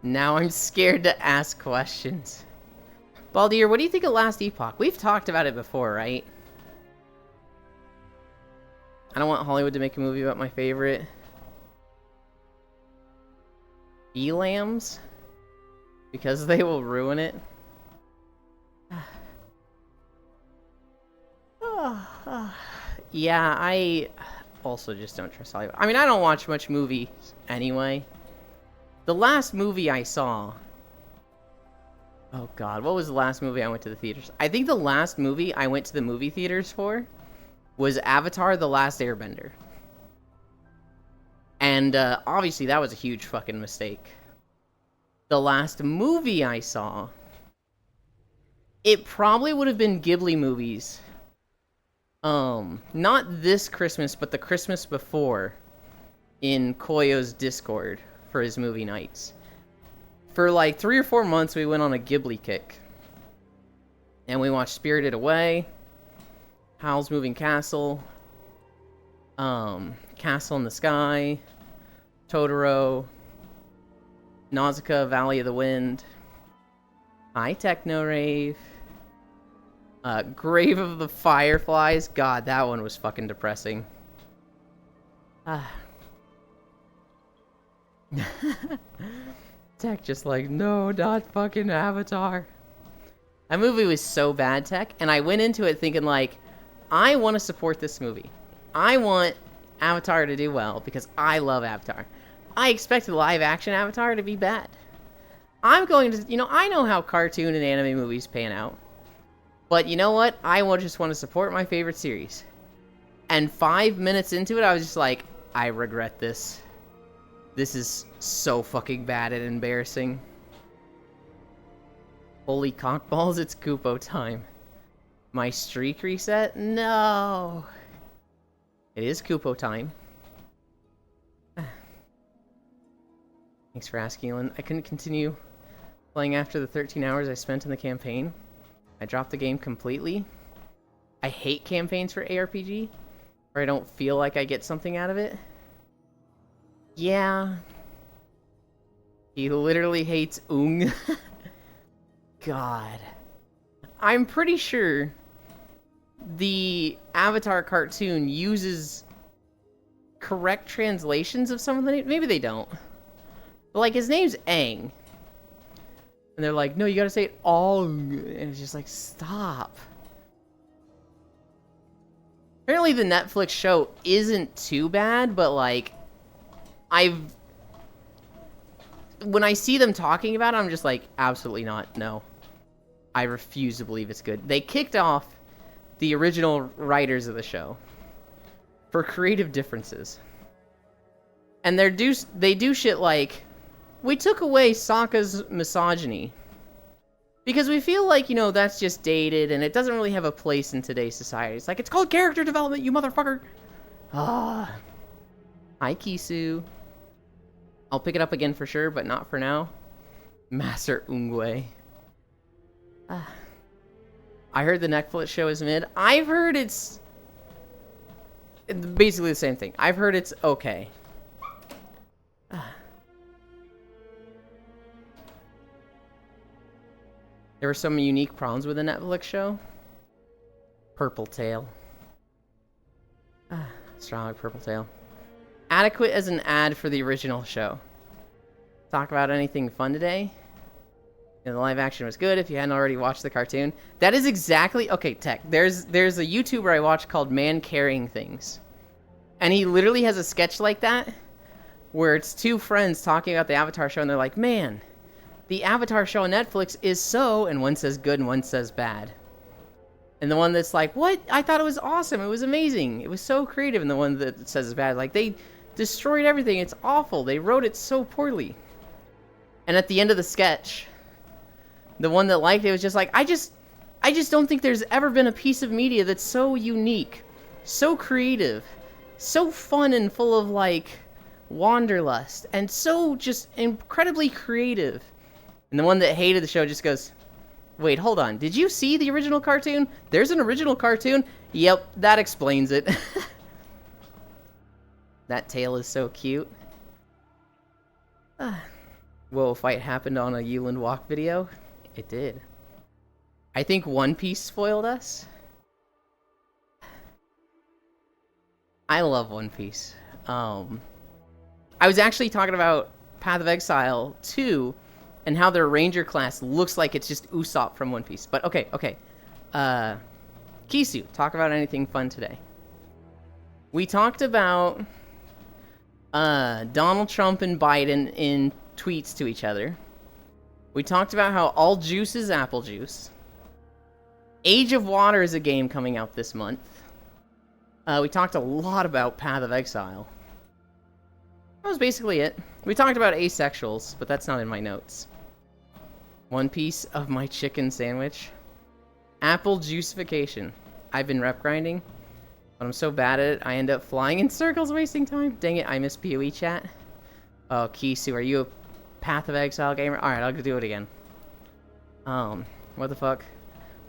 Now I'm scared to ask questions. Baldir, what do you think of Last Epoch? We've talked about it before, right? I don't want Hollywood to make a movie about my favorite. Elams? Because they will ruin it. Yeah, I also just don't trust Hollywood. I mean, I don't watch much movies anyway. The last movie I saw... Oh god, what was the last movie I went to the theaters? I think the last movie I went to the movie theaters for was Avatar: The Last Airbender. And obviously that was a huge fucking mistake. The last movie I saw, it probably would have been Ghibli movies. Not this Christmas, but the Christmas before, in Koyo's Discord for his movie nights. For like 3 or 4 months, we went on a Ghibli kick. And we watched Spirited Away, Howl's Moving Castle, Castle in the Sky, Totoro, Nausicaa, Valley of the Wind, High Techno Rave, Grave of the Fireflies. God, that one was fucking depressing. Tech just like, no, not fucking Avatar. That movie was so bad, Tech, and I went into it thinking like, I want to support this movie. I want Avatar to do well because I love Avatar. I expected live action Avatar to be bad. I'm going to, I know how cartoon and anime movies pan out. But you know what? I just want to support my favorite series. And 5 minutes into it, I was just like, I regret this. This is so fucking bad and embarrassing. Holy cockballs, it's Kupo time. My streak reset? No! It is Kupo time. Thanks for asking, Elin. I couldn't continue playing after the 13 hours I spent in the campaign. I dropped the game completely. I hate campaigns for ARPG, where I don't feel like I get something out of it. Yeah. He literally hates Ung. God. I'm pretty sure the Avatar cartoon uses correct translations of some of the names. Maybe they don't. But, like, his name's Aang. And they're like, no, you gotta say it Aang. And it's just like, stop. Apparently the Netflix show isn't too bad, but, like, when I see them talking about it, I'm just like, absolutely not, no. I refuse to believe it's good. They kicked off the original writers of the show for creative differences. And they do shit like, we took away Sokka's misogyny. Because we feel like, you know, that's just dated and it doesn't really have a place in today's society. It's like, it's called character development, you motherfucker! Ah. Hi, Kisu. I'll pick it up again for sure, but not for now. Master Ungwe. I heard the Netflix show is mid. I've heard it's basically the same thing. I've heard it's okay. There were some unique problems with the Netflix show. Purple Tail. Strong Purple Tail. Adequate as an ad for the original show. Talk about anything fun today? And the live action was good if you hadn't already watched the cartoon. That is exactly... Okay, Tech. There's a YouTuber I watch called Man Carrying Things. And he literally has a sketch like that, where it's two friends talking about the Avatar show, and they're like, man, the Avatar show on Netflix is so... And one says good and one says bad. And the one that's like, what? I thought it was awesome. It was amazing. It was so creative. And the one that says it's bad, like, they destroyed everything. It's awful. They wrote it so poorly. And at the end of the sketch, the one that liked it was just like, I just don't think there's ever been a piece of media that's so unique, so creative, so fun and full of, like, wanderlust, and so just incredibly creative. And the one that hated the show just goes, wait, hold on. Did you see the original cartoon? There's an original cartoon? Yep, that explains it. That tail is so cute. Whoa, fight happened on a Yuland Walk video? It did. I think One Piece spoiled us. I love One Piece. I was actually talking about Path of Exile 2 and how their Ranger class looks like it's just Usopp from One Piece. But okay. Kisu, talk about anything fun today. We talked about Donald Trump and Biden in tweets to each other. We talked about how all juice is apple juice. Age of Water is a game coming out this month. We talked a lot about Path of Exile. That was basically it. We talked about asexuals, but that's not in my notes. One piece of my chicken sandwich. Apple juicification. I've been rep grinding, but I'm so bad at it, I end up flying in circles, wasting time. Dang it, I miss PoE chat. Oh, Kisu, are you a Path of Exile gamer? Alright, I'll do it again. What the fuck?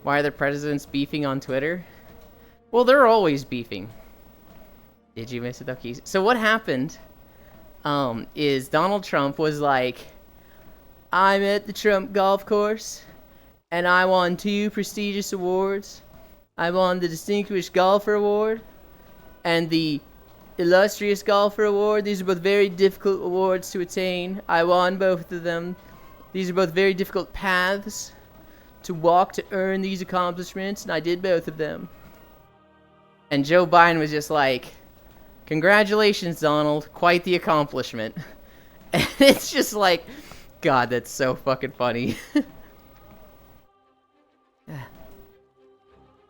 Why are the presidents beefing on Twitter? Well, they're always beefing. Did you miss it though, Kisu? So what happened, is Donald Trump was like, I'm at the Trump golf course, and I won 2 prestigious awards. I won the Distinguished Golfer Award, and the Illustrious Golfer Award. These are both very difficult awards to attain. I won both of them. These are both very difficult paths to walk to earn these accomplishments, and I did both of them. And Joe Biden was just like, congratulations, Donald. Quite the accomplishment. And it's just like, God, that's so fucking funny.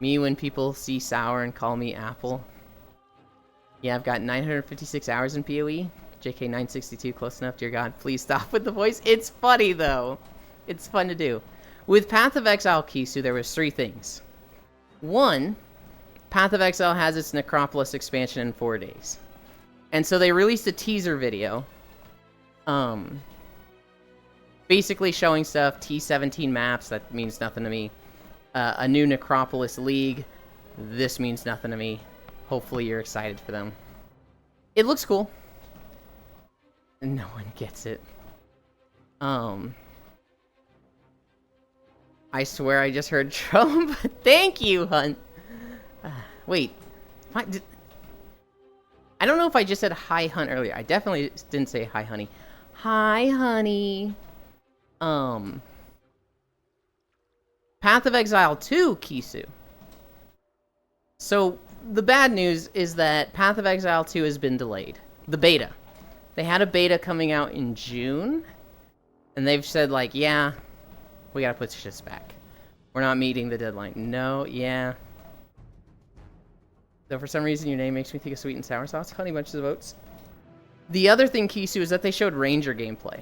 Me when people see sour and call me apple. Yeah, I've got 956 hours in PoE. JK962, close enough, dear God, please stop with the voice. It's funny, though. It's fun to do. With Path of Exile Kisu, there was 3 things. 1, Path of Exile has its Necropolis expansion in 4 days. And so they released a teaser video, basically showing stuff, T17 maps, that means nothing to me. A new Necropolis League, this means nothing to me. Hopefully you're excited for them. It looks cool. No one gets it. I swear I just heard Trump. Thank you, Hunt. Wait. I don't know if I just said hi, Hunt, earlier. I definitely didn't say hi, honey. Hi, honey. Path of Exile 2, Kisu. So, the bad news is that Path of Exile 2 has been delayed. The beta. They had a beta coming out in June, and they've said, like, yeah, we gotta put shit back. We're not meeting the deadline. No, yeah. Though for some reason your name makes me think of sweet and sour sauce. Honey bunches of oats. The other thing, Kisu, is that they showed Ranger gameplay.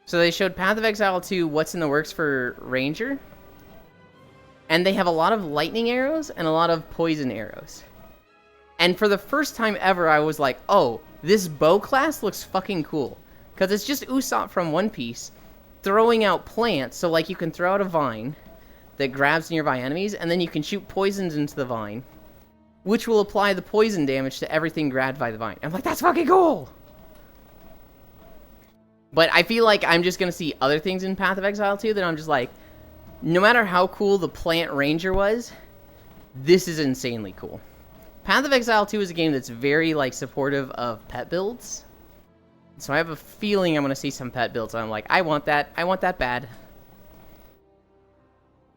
So they showed Path of Exile 2, what's in the works for Ranger. And they have a lot of lightning arrows and a lot of poison arrows. And for the first time ever, I was like, oh, this bow class looks fucking cool. Because it's just Usopp from One Piece throwing out plants. So, like, you can throw out a vine that grabs nearby enemies, and then you can shoot poisons into the vine, which will apply the poison damage to everything grabbed by the vine. I'm like, that's fucking cool! But I feel like I'm just going to see other things in Path of Exile 2 that I'm just like, no matter how cool the Plant Ranger was, this is insanely cool. Path of Exile 2 is a game that's very, like, supportive of pet builds. So I have a feeling I'm going to see some pet builds. I'm like, I want that. I want that bad.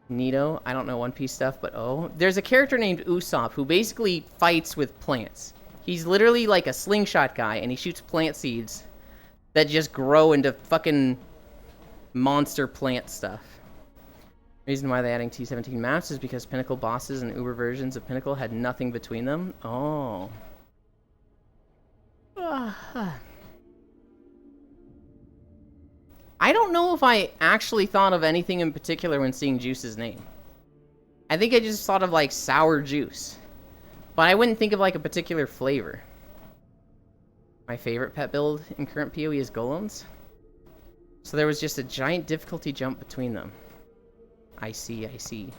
Nito, I don't know One Piece stuff, but oh. There's a character named Usopp who basically fights with plants. He's literally like a slingshot guy, and he shoots plant seeds that just grow into fucking monster plant stuff. Reason why they're adding T17 maps is because Pinnacle bosses and Uber versions of Pinnacle had nothing between them. Oh. I don't know if I actually thought of anything in particular when seeing Juice's name. I think I just thought of, like, sour juice. But I wouldn't think of, like, a particular flavor. My favorite pet build in current PoE is golems. So there was just a giant difficulty jump between them. I see, I see.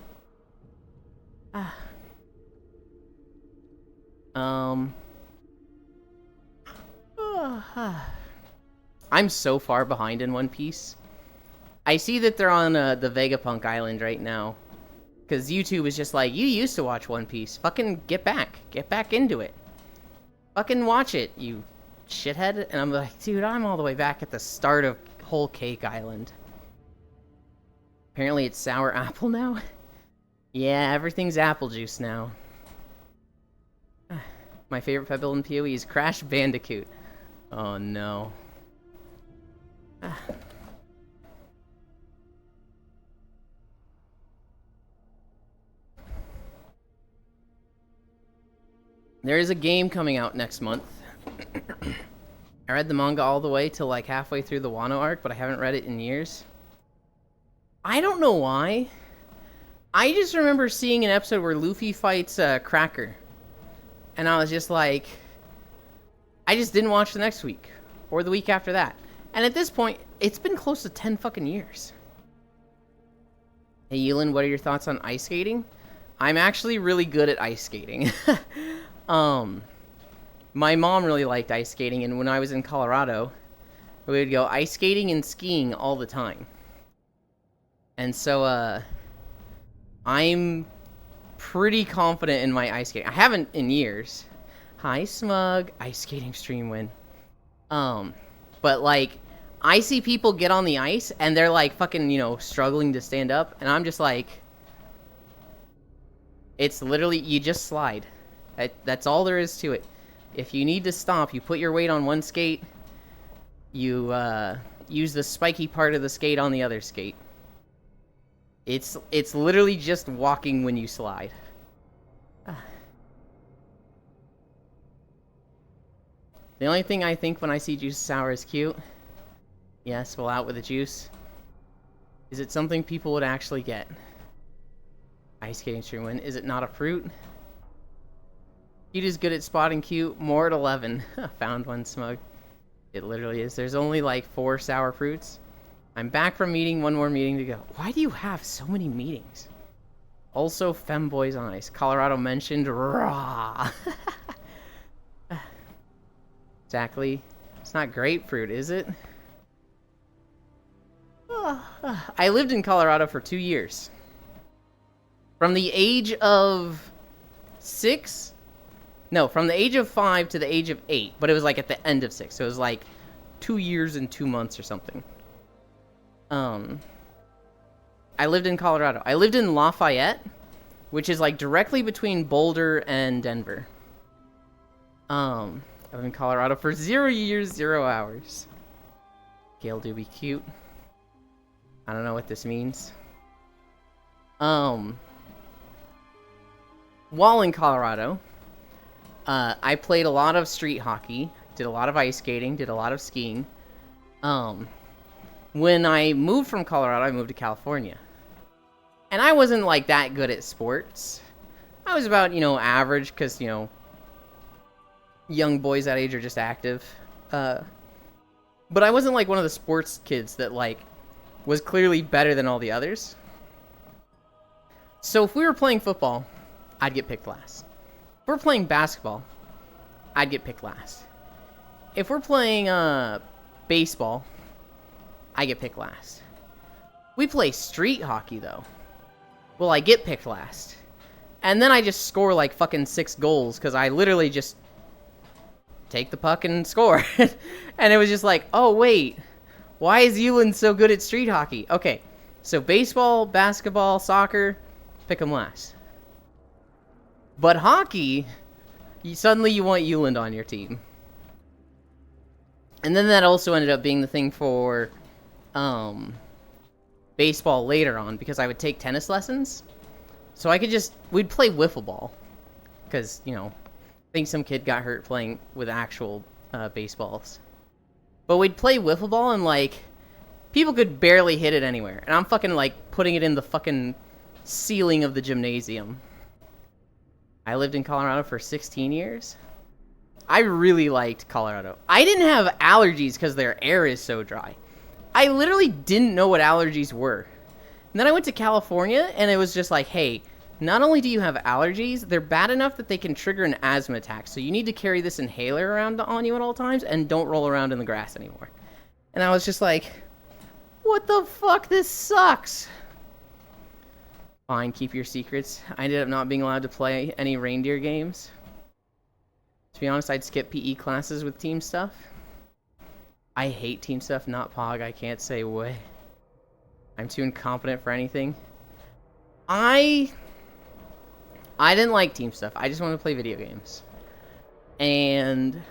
I'm so far behind in One Piece. I see that they're on the Vegapunk Island right now. Because YouTube is just like, you used to watch One Piece. Fucking get back. Get back into it. Fucking watch it, you shithead. And I'm like, dude, I'm all the way back at the start of Whole Cake Island. Apparently it's sour apple now. Yeah, everything's apple juice now. My favorite pet build in PoE is Crash Bandicoot. Oh no. There is a game coming out next month. I read the manga all the way till like halfway through the Wano arc, but I haven't read it in years. I don't know why. I just remember seeing an episode where Luffy fights Cracker. And I was just like, I just didn't watch the next week. Or the week after that. And at this point, it's been close to 10 fucking years. Hey, Yulin, what are your thoughts on ice skating? I'm actually really good at ice skating. My mom really liked ice skating, and when I was in Colorado, we would go ice skating and skiing all the time. And so, I'm pretty confident in my ice skating. I haven't in years. Hi, Smug. Ice skating stream win. But, like, I see people get on the ice, and they're, like, fucking, you know, struggling to stand up, and I'm just like, it's literally, you just slide. That's all there is to it. If you need to stop, you put your weight on one skate, you, use the spiky part of the skate on the other skate. It's literally just walking when you slide. The only thing I think when I see Juice Sour is cute, yes, well, out with the juice, is it something people would actually get? Ice skating stream win. Is it not a fruit? Cute is good at spotting cute. More at 11. Found one, smug. It literally is. There's only like 4 sour fruits. I'm back from meeting. One more meeting to go. Why do you have so many meetings? Also, femboys on ice. Colorado mentioned. Raw. Exactly. It's not grapefruit, is it? I lived in Colorado for 2 years. From the age of 6? No, from the age of 5 to the age of 8. But it was like at the end of 6. So it was like 2 years and 2 months or something. I lived in Colorado. I lived in Lafayette, which is like directly between Boulder and Denver. I lived in Colorado for 0 years, 0 hours. Gale do be cute. I don't know what this means. While in Colorado, I played a lot of street hockey, did a lot of ice skating, did a lot of skiing. When I moved from Colorado, I moved to California. And I wasn't, like, that good at sports. I was about, average, because, young boys that age are just active. But I wasn't, like, one of the sports kids that, like, was clearly better than all the others. So if we were playing football, I'd get picked last. If we're playing basketball, I'd get picked last. If we're playing baseball, I get picked last. We play street hockey, though. Well, I get picked last. And then I just score like fucking 6 goals, because I literally just take the puck and score. And it was just like, oh, wait. Why is Euland so good at street hockey? Okay, so baseball, basketball, soccer, pick them last. But hockey, suddenly you want Euland on your team. And then that also ended up being the thing for baseball later on, because I would take tennis lessons. So we'd play wiffle ball. Because, I think some kid got hurt playing with actual baseballs. But we'd play wiffle ball and, like, people could barely hit it anywhere. And I'm fucking, like, putting it in the fucking ceiling of the gymnasium. I lived in Colorado for 16 years. I really liked Colorado. I didn't have allergies because their air is so dry. I literally didn't know what allergies were. And then I went to California, and it was just like, hey, not only do you have allergies, they're bad enough that they can trigger an asthma attack. So you need to carry this inhaler around on you at all times, and don't roll around in the grass anymore. And I was just like, what the fuck? This sucks. Fine, keep your secrets. I ended up not being allowed to play any reindeer games. To be honest, I'd skip PE classes with team stuff. I hate team stuff, not Pog. I can't say way. I'm too incompetent for anything. I didn't like team stuff. I just wanted to play video games. And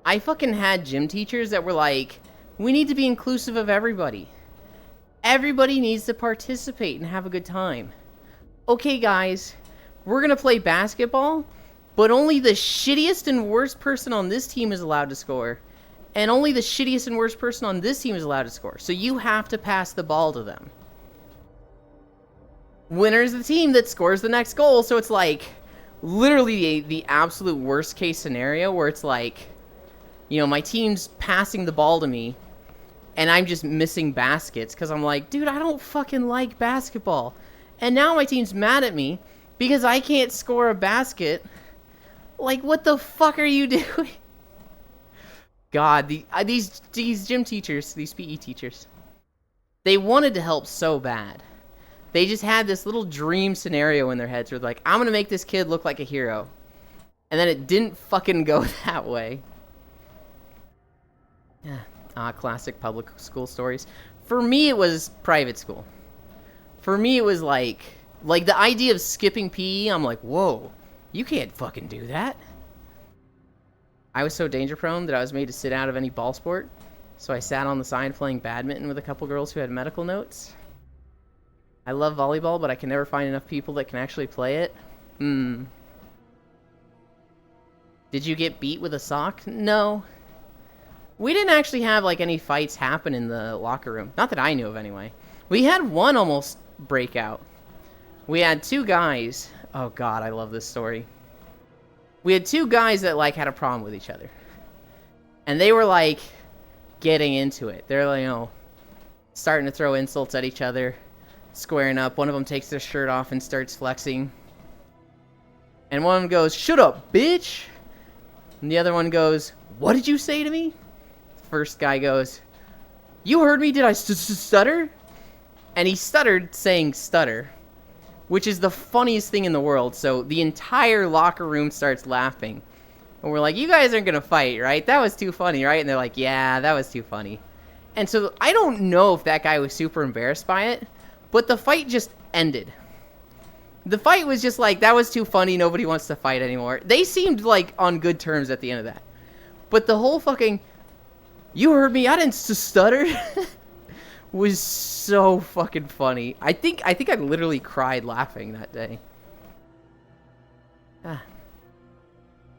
I fucking had gym teachers that were like, we need to be inclusive of everybody. Everybody needs to participate and have a good time. Okay, guys, we're going to play basketball, but only the shittiest and worst person on this team is allowed to score. And only the shittiest and worst person on this team is allowed to score. So you have to pass the ball to them. Winner is the team that scores the next goal. So it's like literally the absolute worst case scenario where it's like, my team's passing the ball to me and I'm just missing baskets because I'm like, dude, I don't fucking like basketball. And now my team's mad at me because I can't score a basket. Like, what the fuck are you doing? God, these gym teachers, these PE teachers, they wanted to help so bad. They just had this little dream scenario in their heads where they're like, I'm going to make this kid look like a hero. And then it didn't fucking go that way. Classic public school stories. For me, it was private school. For me, it was like the idea of skipping PE, I'm like, whoa, you can't fucking do that. I was so danger prone that I was made to sit out of any ball sport. So I sat on the side playing badminton with a couple girls who had medical notes. I love volleyball, but I can never find enough people that can actually play it. Did you get beat with a sock? No. We didn't actually have, like, any fights happen in the locker room. Not that I knew of, anyway. We had one almost breakout. We had two guys. Oh, God, I love this story. We had two guys that, like, had a problem with each other. And they were, like, getting into it. They're, like, you know, starting to throw insults at each other, squaring up. One of them takes their shirt off and starts flexing. And one of them goes, "Shut up, bitch!" And the other one goes, "What did you say to me?" The first guy goes, "You heard me, did I stutter?" And he stuttered saying stutter, which is the funniest thing in the world. So the entire locker room starts laughing. And we're like, "You guys aren't going to fight, right? That was too funny, right?" And they're like, "Yeah, that was too funny." And so I don't know if that guy was super embarrassed by it, but the fight just ended. The fight was just like, that was too funny, nobody wants to fight anymore. They seemed like on good terms at the end of that. But the whole fucking, "You heard me, I didn't stutter," was so fucking funny. I think I literally cried laughing that day.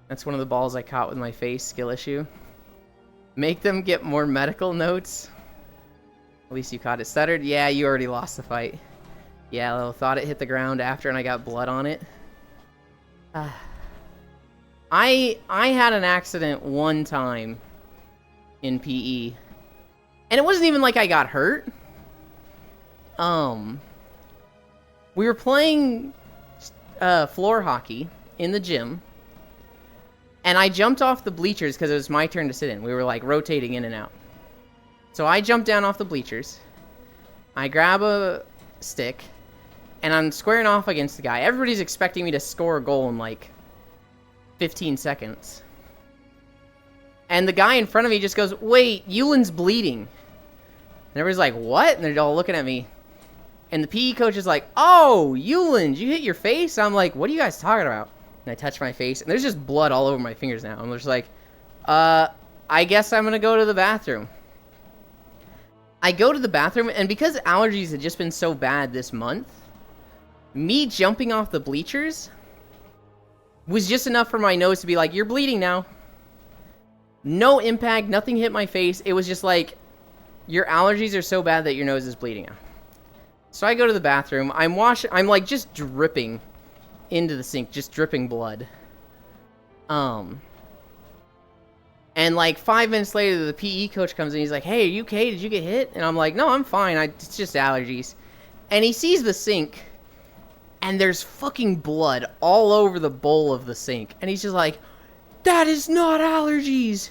That's one of the balls I caught with my face, skill issue. Make them get more medical notes. At least you caught it stuttered. Yeah, you already lost the fight. Yeah, I thought it hit the ground after and I got blood on it. I had an accident one time in PE. And it wasn't even like I got hurt. We were playing floor hockey in the gym. And I jumped off the bleachers because it was my turn to sit in. We were like rotating in and out. So I jumped down off the bleachers. I grab a stick. And I'm squaring off against the guy. Everybody's expecting me to score a goal in like 15 seconds. And the guy in front of me just goes, "Wait, Yulin's bleeding." And everybody's like, "What?" And they're all looking at me. And the PE coach is like, "Oh, Yulin, did you hit your face?" I'm like, "What are you guys talking about?" And I touch my face. And there's just blood all over my fingers now. I'm just like, I guess I'm going to go to the bathroom. I go to the bathroom. And because allergies had just been so bad this month, me jumping off the bleachers was just enough for my nose to be like, "You're bleeding now." No impact, nothing hit my face. It was just like, your allergies are so bad that your nose is bleeding now. So I go to the bathroom. I'm like just dripping into the sink, just dripping blood. And like 5 minutes later, the PE coach comes in. He's like, "Hey, are you okay? Did you get hit?" And I'm like, "No, I'm fine. It's just allergies." And he sees the sink. And there's fucking blood all over the bowl of the sink. And he's just like, "That is not allergies.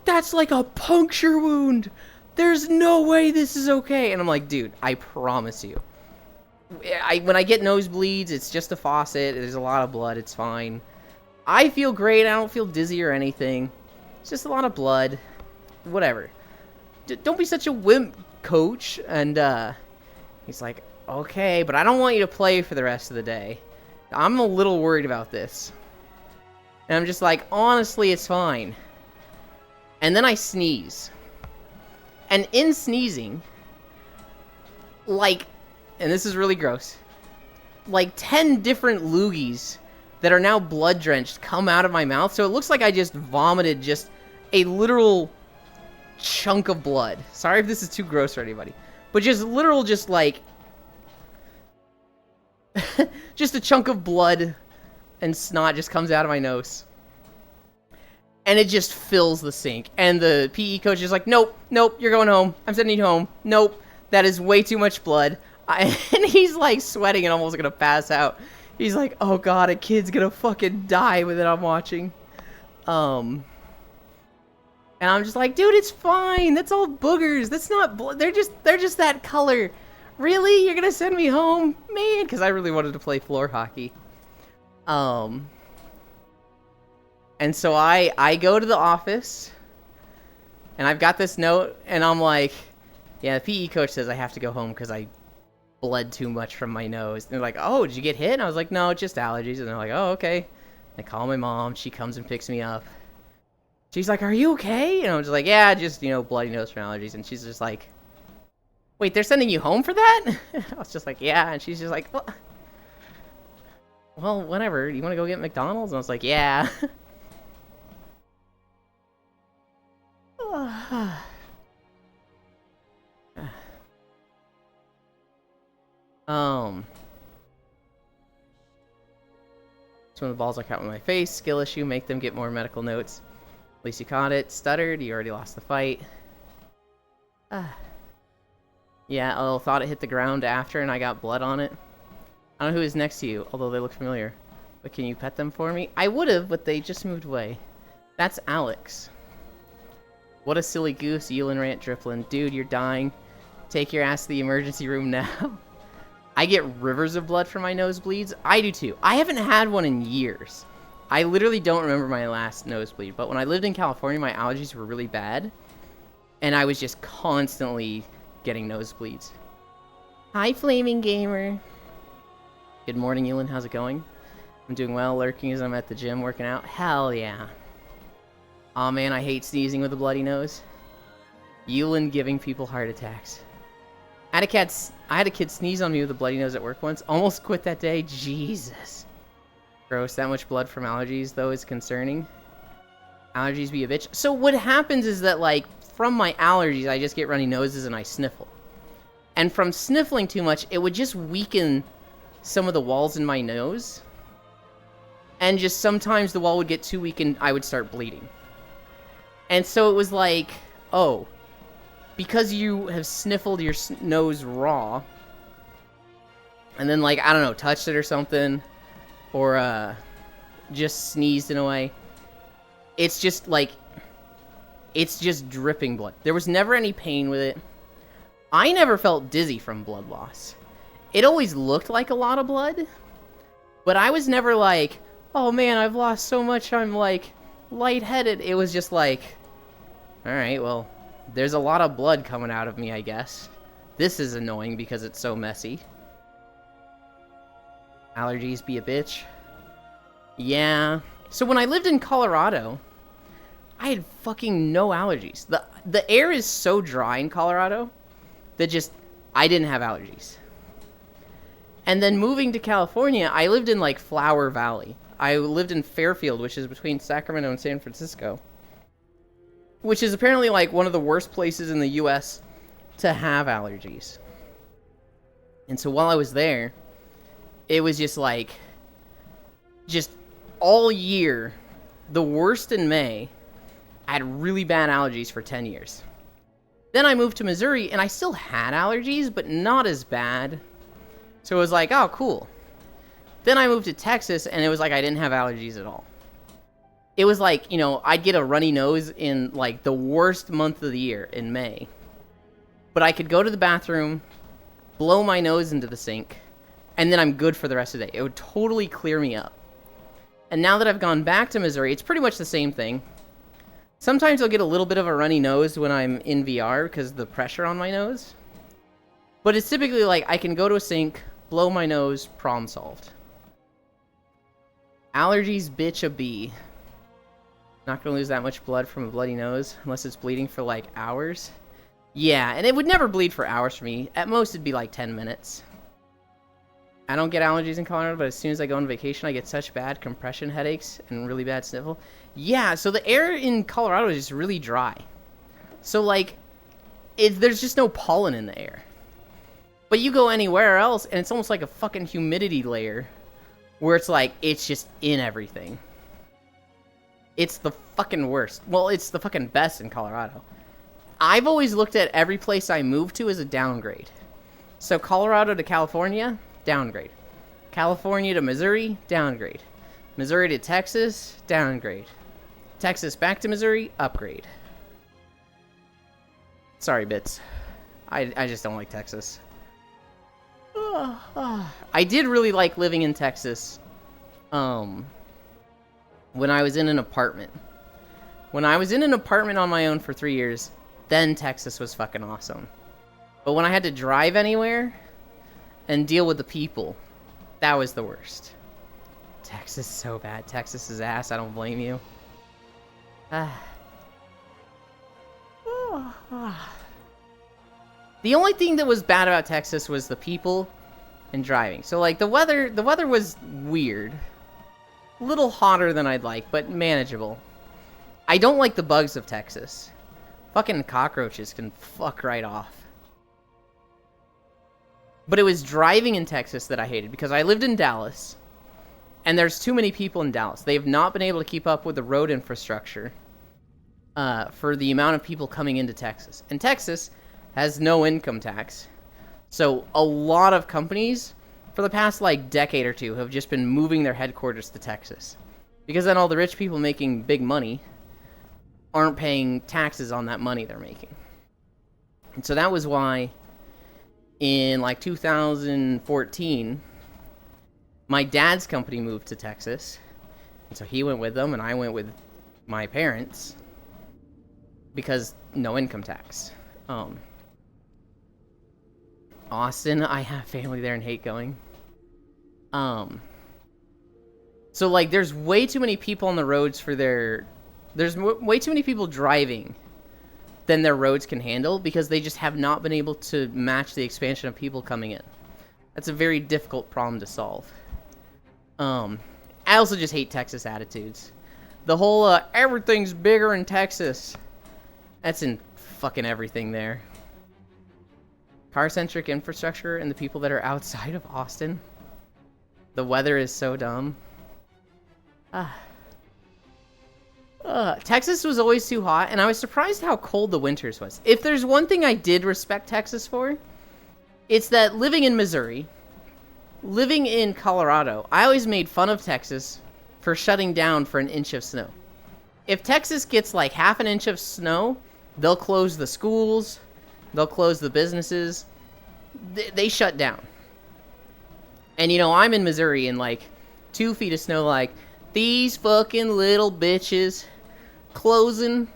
That's like a puncture wound. There's no way this is okay." And I'm like, "Dude, I promise you. When I get nosebleeds, it's just a faucet. There's a lot of blood. It's fine. I feel great. I don't feel dizzy or anything. It's just a lot of blood. Whatever. Don't be such a wimp, coach." And he's like, "Okay, but I don't want you to play for the rest of the day. I'm a little worried about this." And I'm just like, "Honestly, it's fine." And then I sneeze. And in sneezing, like, and this is really gross, like 10 different loogies that are now blood-drenched come out of my mouth. So it looks like I just vomited just a literal chunk of blood. Sorry if this is too gross for anybody. But just literal, just like, just a chunk of blood and snot just comes out of my nose. And it just fills the sink. And the PE coach is like, "Nope, nope, you're going home. I'm sending you home. Nope, that is way too much blood." And he's like sweating and almost gonna pass out. He's like, "Oh God, a kid's gonna fucking die with it I'm watching." And I'm just like, "Dude, it's fine. That's all boogers. That's not blood. They're just that color. Really? You're gonna send me home? Man," because I really wanted to play floor hockey. And so I go to the office, and I've got this note, and I'm like, "Yeah, the PE coach says I have to go home because I bled too much from my nose." And they're like, "Oh, did you get hit?" And I was like, "No, just allergies." And they're like, "Oh, okay." I call my mom. She comes and picks me up. She's like, "Are you okay?" And I'm just like, "Yeah, just, bloody nose from allergies." And she's just like, "Wait, they're sending you home for that?" I was just like, "Yeah." And she's just like, "Well, whatever. You want to go get McDonald's?" And I was like, "Yeah." So when the balls are caught with my face, skill issue, make them get more medical notes. At least you caught it. Stuttered, you already lost the fight. Yeah, I thought it hit the ground after and I got blood on it. I don't know who is next to you, although they look familiar. But can you pet them for me? I would've, but they just moved away. That's Alex. What a silly goose, Yulin Rant Driplin. Dude, you're dying. Take your ass to the emergency room now. I get rivers of blood from my nosebleeds. I do too. I haven't had one in years. I literally don't remember my last nosebleed, but when I lived in California, my allergies were really bad. And I was just constantly getting nosebleeds. Hi, Flaming Gamer. Good morning, Yulin. How's it going? I'm doing well, lurking as I'm at the gym working out. Hell yeah. Aw, man, I hate sneezing with a bloody nose. Yulin giving people heart attacks. I had a kid sneeze on me with a bloody nose at work once. Almost quit that day. Jesus. Gross. That much blood from allergies, though, is concerning. Allergies be a bitch. So what happens is that, like, from my allergies, I just get runny noses and I sniffle. And from sniffling too much, it would just weaken some of the walls in my nose. And just sometimes the wall would get too weak and I would start bleeding. And so it was like, oh, because you have sniffled your nose raw, and then, like, I don't know, touched it or something, or just sneezed in a way, it's just, like, it's just dripping blood. There was never any pain with it. I never felt dizzy from blood loss. It always looked like a lot of blood, but I was never like, oh man, I've lost so much, I'm, like, lightheaded. It was just like, alright, well, there's a lot of blood coming out of me, I guess. This is annoying because it's so messy. Allergies be a bitch. Yeah. So when I lived in Colorado, I had fucking no allergies. The air is so dry in Colorado that just, I didn't have allergies. And then moving to California, I lived in, like, Flower Valley. I lived in Fairfield, which is between Sacramento and San Francisco. Which is apparently, like, one of the worst places in the U.S. to have allergies. And so while I was there, it was just, like, just all year, the worst in May, I had really bad allergies for 10 years. Then I moved to Missouri, and I still had allergies, but not as bad. So it was like, oh, cool. Then I moved to Texas, and it was like I didn't have allergies at all. It was like, you know, I'd get a runny nose in, like, the worst month of the year, in May. But I could go to the bathroom, blow my nose into the sink, and then I'm good for the rest of the day. It would totally clear me up. And now that I've gone back to Missouri, it's pretty much the same thing. Sometimes I'll get a little bit of a runny nose when I'm in VR because of the pressure on my nose. But it's typically like I can go to a sink, blow my nose, problem solved. Allergies, bitch a bee. Not gonna lose that much blood from a bloody nose unless it's bleeding for like hours. Yeah, and it would never bleed for hours for me. At most it'd be like 10 minutes. I don't get allergies in Colorado, but as soon as I go on vacation, I get such bad compression headaches and really bad sniffle. Yeah, so the air in Colorado is just really dry. So, like, there's just no pollen in the air. But you go anywhere else, and it's almost like a fucking humidity layer, where it's like, it's just in everything. It's the fucking worst. Well, it's the fucking best in Colorado. I've always looked at every place I move to as a downgrade. So Colorado to California, downgrade. California to Missouri, downgrade. Missouri to Texas, downgrade. Texas back to Missouri, upgrade. Sorry, Bits. I just don't like Texas. I did really like living in Texas. When I was in an apartment. When I was in an apartment on my own for 3 years, then Texas was fucking awesome. But when I had to drive anywhere and deal with the people, that was the worst. Texas is so bad. Texas is ass. I don't blame you. The only thing that was bad about Texas was the people and driving. So, like, the weather was weird. A little hotter than I'd like, but manageable. I don't like the bugs of Texas. Fucking cockroaches can fuck right off. But it was driving in Texas that I hated, because I lived in Dallas, and there's too many people in Dallas. They have not been able to keep up with the road infrastructure for the amount of people coming into Texas. And Texas has no income tax. So a lot of companies, for the past, like, decade or two, have just been moving their headquarters to Texas. Because then all the rich people making big money aren't paying taxes on that money they're making. And so that was why in like 2014, my dad's company moved to Texas. And so he went with them and I went with my parents because no income tax. Austin, I have family there and hate going. So like there's way too many people on the roads for there's way too many people driving than their roads can handle, because they just have not been able to match the expansion of people coming in. That's a very difficult problem to solve. I also just hate Texas attitudes. The whole everything's bigger in Texas. That's in fucking everything there. Car-centric infrastructure and the people that are outside of Austin. The weather is so dumb. Texas was always too hot, and I was surprised how cold the winters was. If there's one thing I did respect Texas for, it's that living in Missouri, living in Colorado, I always made fun of Texas for shutting down for an inch of snow. If Texas gets like half an inch of snow, they'll close the schools, they'll close the businesses, they shut down. And you know, I'm in Missouri and like 2 feet of snow, like, these fucking little bitches closing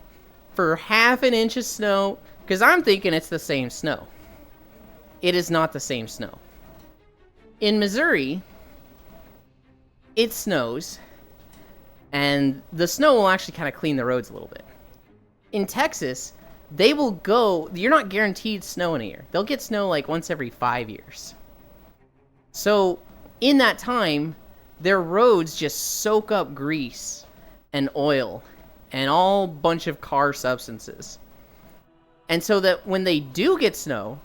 for half an inch of snow, because I'm thinking it's the same snow. It is not the same snow. In Missouri, it snows, and the snow will actually kind of clean the roads a little bit. In Texas, they will go, you're not guaranteed snow in a year. They'll get snow like once every 5 years. So in that time, their roads just soak up grease and oil and all bunch of car substances. And so that when they do get snow,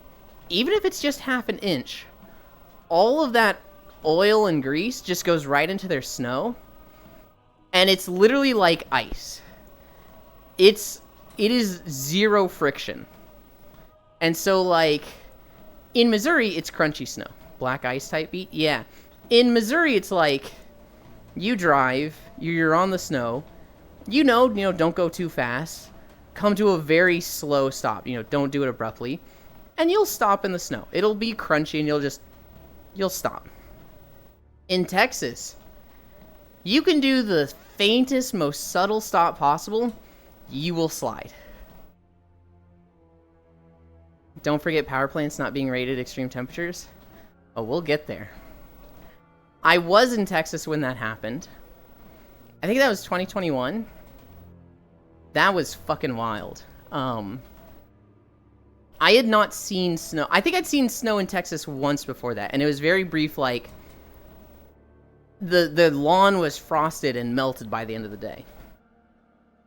even if it's just half an inch, all of that oil and grease just goes right into their snow. And it's literally like ice. It is zero friction. And so like in Missouri, it's crunchy snow. Black ice type beat? Yeah. In Missouri, it's like, you drive, you're on the snow, you know, don't go too fast, come to a very slow stop, don't do it abruptly, and you'll stop in the snow. It'll be crunchy and you'll stop. In Texas, you can do the faintest, most subtle stop possible, you will slide. Don't forget power plants not being rated extreme temperatures. Oh, we'll get there. I was in Texas when that happened. I think that was 2021. That was fucking wild. I had not seen snow. I think I'd seen snow in Texas once before that, and it was very brief, like, the lawn was frosted and melted by the end of the day.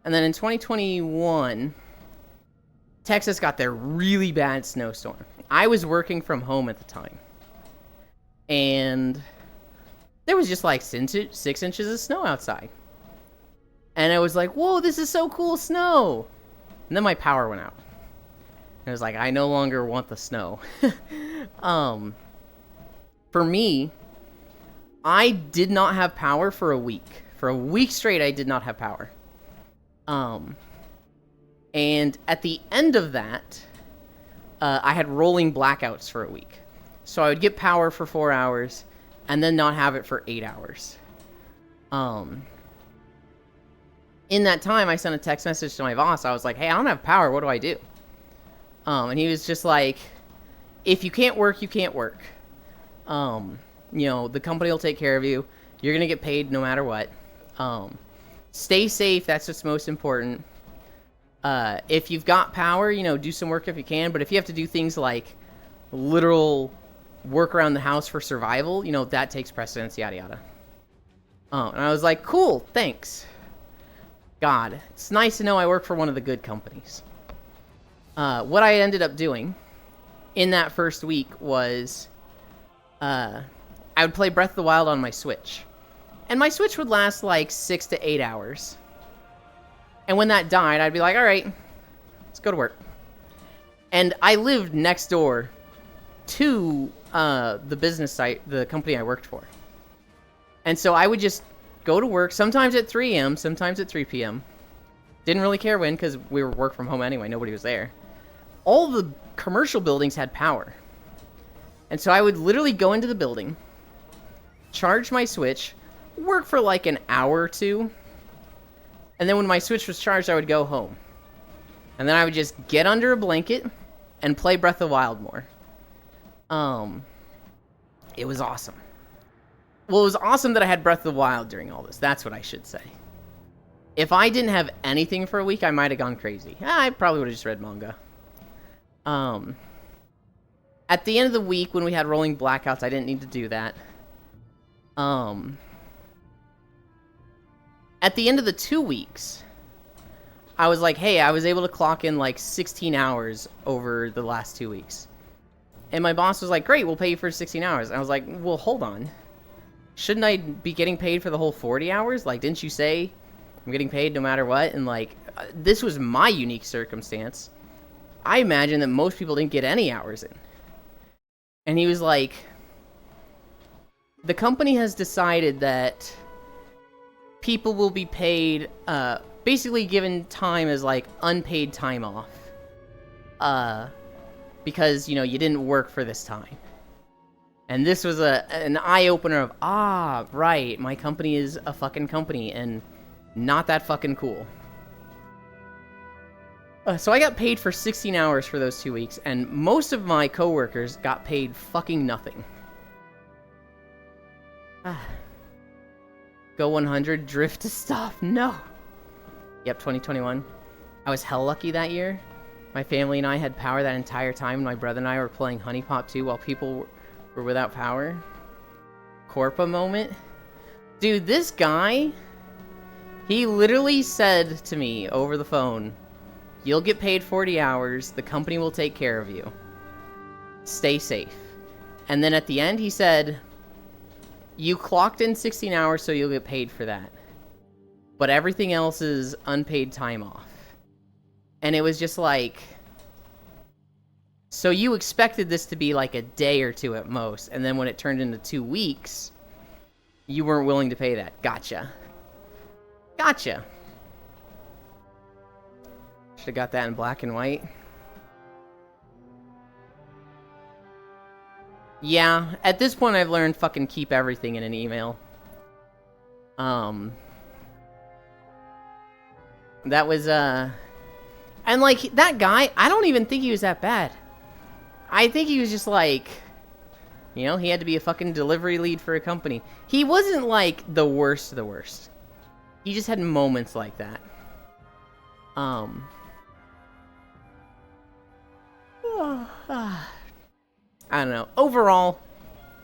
And then in 2021, Texas got their really bad snowstorm. I was working from home at the time. And there was just like 6 inches of snow outside. And I was like, whoa, this is so cool, snow. And then my power went out. And I was like, I no longer want the snow. For me, I did not have power for a week. For a week straight, I did not have power. And at the end of that, I had rolling blackouts for a week. So I would get power for 4 hours, and then not have it for 8 hours. In that time, I sent a text message to my boss. I was like, hey, I don't have power. What do I do? And he was just like, if you can't work, you can't work. The company will take care of you. You're going to get paid no matter what. Stay safe. That's what's most important. If you've got power, do some work if you can. But if you have to do things like literal work around the house for survival, that takes precedence, yada yada. And I was like, cool, thanks. God, it's nice to know I work for one of the good companies. What I ended up doing in that first week was I would play Breath of the Wild on my Switch. And my Switch would last like 6 to 8 hours. And when that died, I'd be like, all right, let's go to work. And I lived next door to the business site, the company I worked for. And so I would just go to work, sometimes at 3 a.m., sometimes at 3 p.m. Didn't really care when, because we were work from home anyway. Nobody was there. All the commercial buildings had power. And so I would literally go into the building, charge my Switch, work for like an hour or two, and then when my Switch was charged, I would go home. And then I would just get under a blanket and play Breath of the Wild more. It was awesome. Well, it was awesome that I had Breath of the Wild during all this. That's what I should say. If I didn't have anything for a week, I might have gone crazy. I probably would have just read manga. At the end of the week, when we had rolling blackouts, I didn't need to do that. At the end of the 2 weeks, I was like, hey, I was able to clock in like 16 hours over the last 2 weeks. And my boss was like, great, we'll pay you for 16 hours. I was like, well, hold on. Shouldn't I be getting paid for the whole 40 hours? Like, didn't you say I'm getting paid no matter what? And like, this was my unique circumstance. I imagine that most people didn't get any hours in. And he was like, the company has decided that people will be paid, basically given time as like unpaid time off. Because, you know, you didn't work for this time. And this was an eye-opener of, right, my company is a fucking company, and not that fucking cool. So I got paid for 16 hours for those 2 weeks, and most of my coworkers got paid fucking nothing. Go 100, drift to stop, no! Yep, 2021. I was hell lucky that year. My family and I had power that entire time, and my brother and I were playing Honey Pop 2 while people were without power. Corpa moment. Dude, this guy, he literally said to me over the phone, you'll get paid 40 hours, the company will take care of you. Stay safe. And then at the end he said, you clocked in 16 hours so you'll get paid for that. But everything else is unpaid time off. And it was just like, so you expected this to be like a day or two at most, and then when it turned into 2 weeks, you weren't willing to pay that. Gotcha. Gotcha. Should have got that in black and white. Yeah, at this point I've learned fucking keep everything in an email. That was, and like, that guy, I don't even think he was that bad. I think he was just like, you know, he had to be a fucking delivery lead for a company. He wasn't like the worst of the worst. He just had moments like that. I don't know. Overall,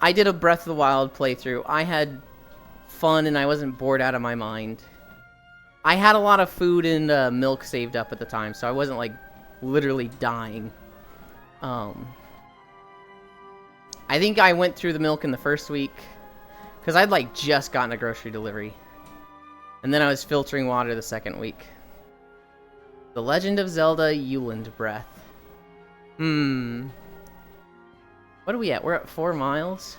I did a Breath of the Wild playthrough. I had fun and I wasn't bored out of my mind. I had a lot of food and milk saved up at the time, so I wasn't like literally dying. I think I went through the milk in the first week because I'd like just gotten a grocery delivery. And then I was filtering water the second week. The Legend of Zelda Euland Breath. What are we at? We're at 4 miles?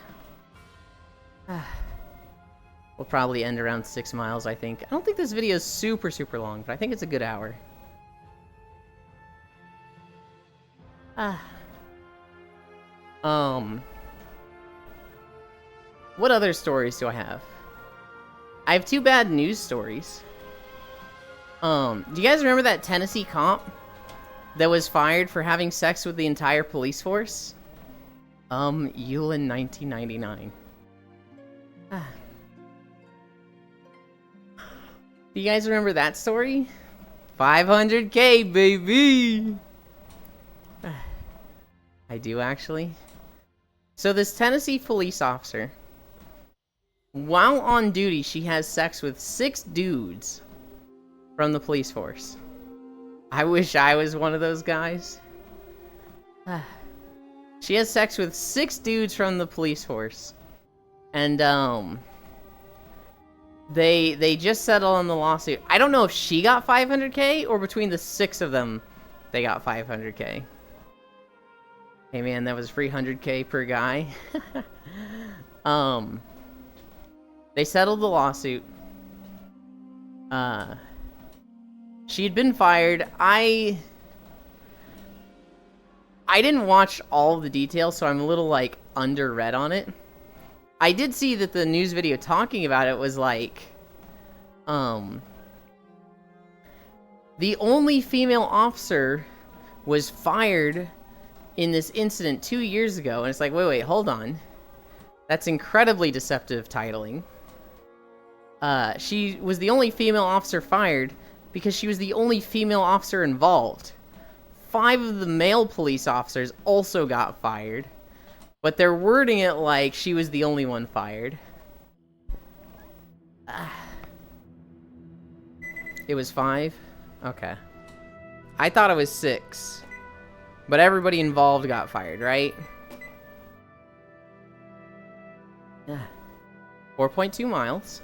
We'll probably end around 6 miles, I think. I don't think this video is super, super long, but I think it's a good hour. What other stories do I have? I have 2 bad news stories. Do you guys remember that Tennessee cop that was fired for having sex with the entire police force? Yulin 1999. Do you guys remember that story? 500K, baby! I do, actually. So this Tennessee police officer, while on duty, she has sex with 6 dudes from the police force. I wish I was one of those guys. She has sex with 6 dudes from the police force. And, They just settled on the lawsuit. I don't know if she got 500k or between the 6 of them, they got 500k. Hey man, that was 300k per guy. They settled the lawsuit. She'd been fired. I didn't watch all of the details, so I'm a little, like, underread on it. I did see that the news video talking about it was, like, the only female officer was fired in this incident 2 years ago, and it's like, wait, hold on. That's incredibly deceptive titling. She was the only female officer fired because she was the only female officer involved. 5 of the male police officers also got fired, but they're wording it like she was the only one fired. It was 5? Okay. I thought it was 6. But everybody involved got fired, right? 4.2 miles.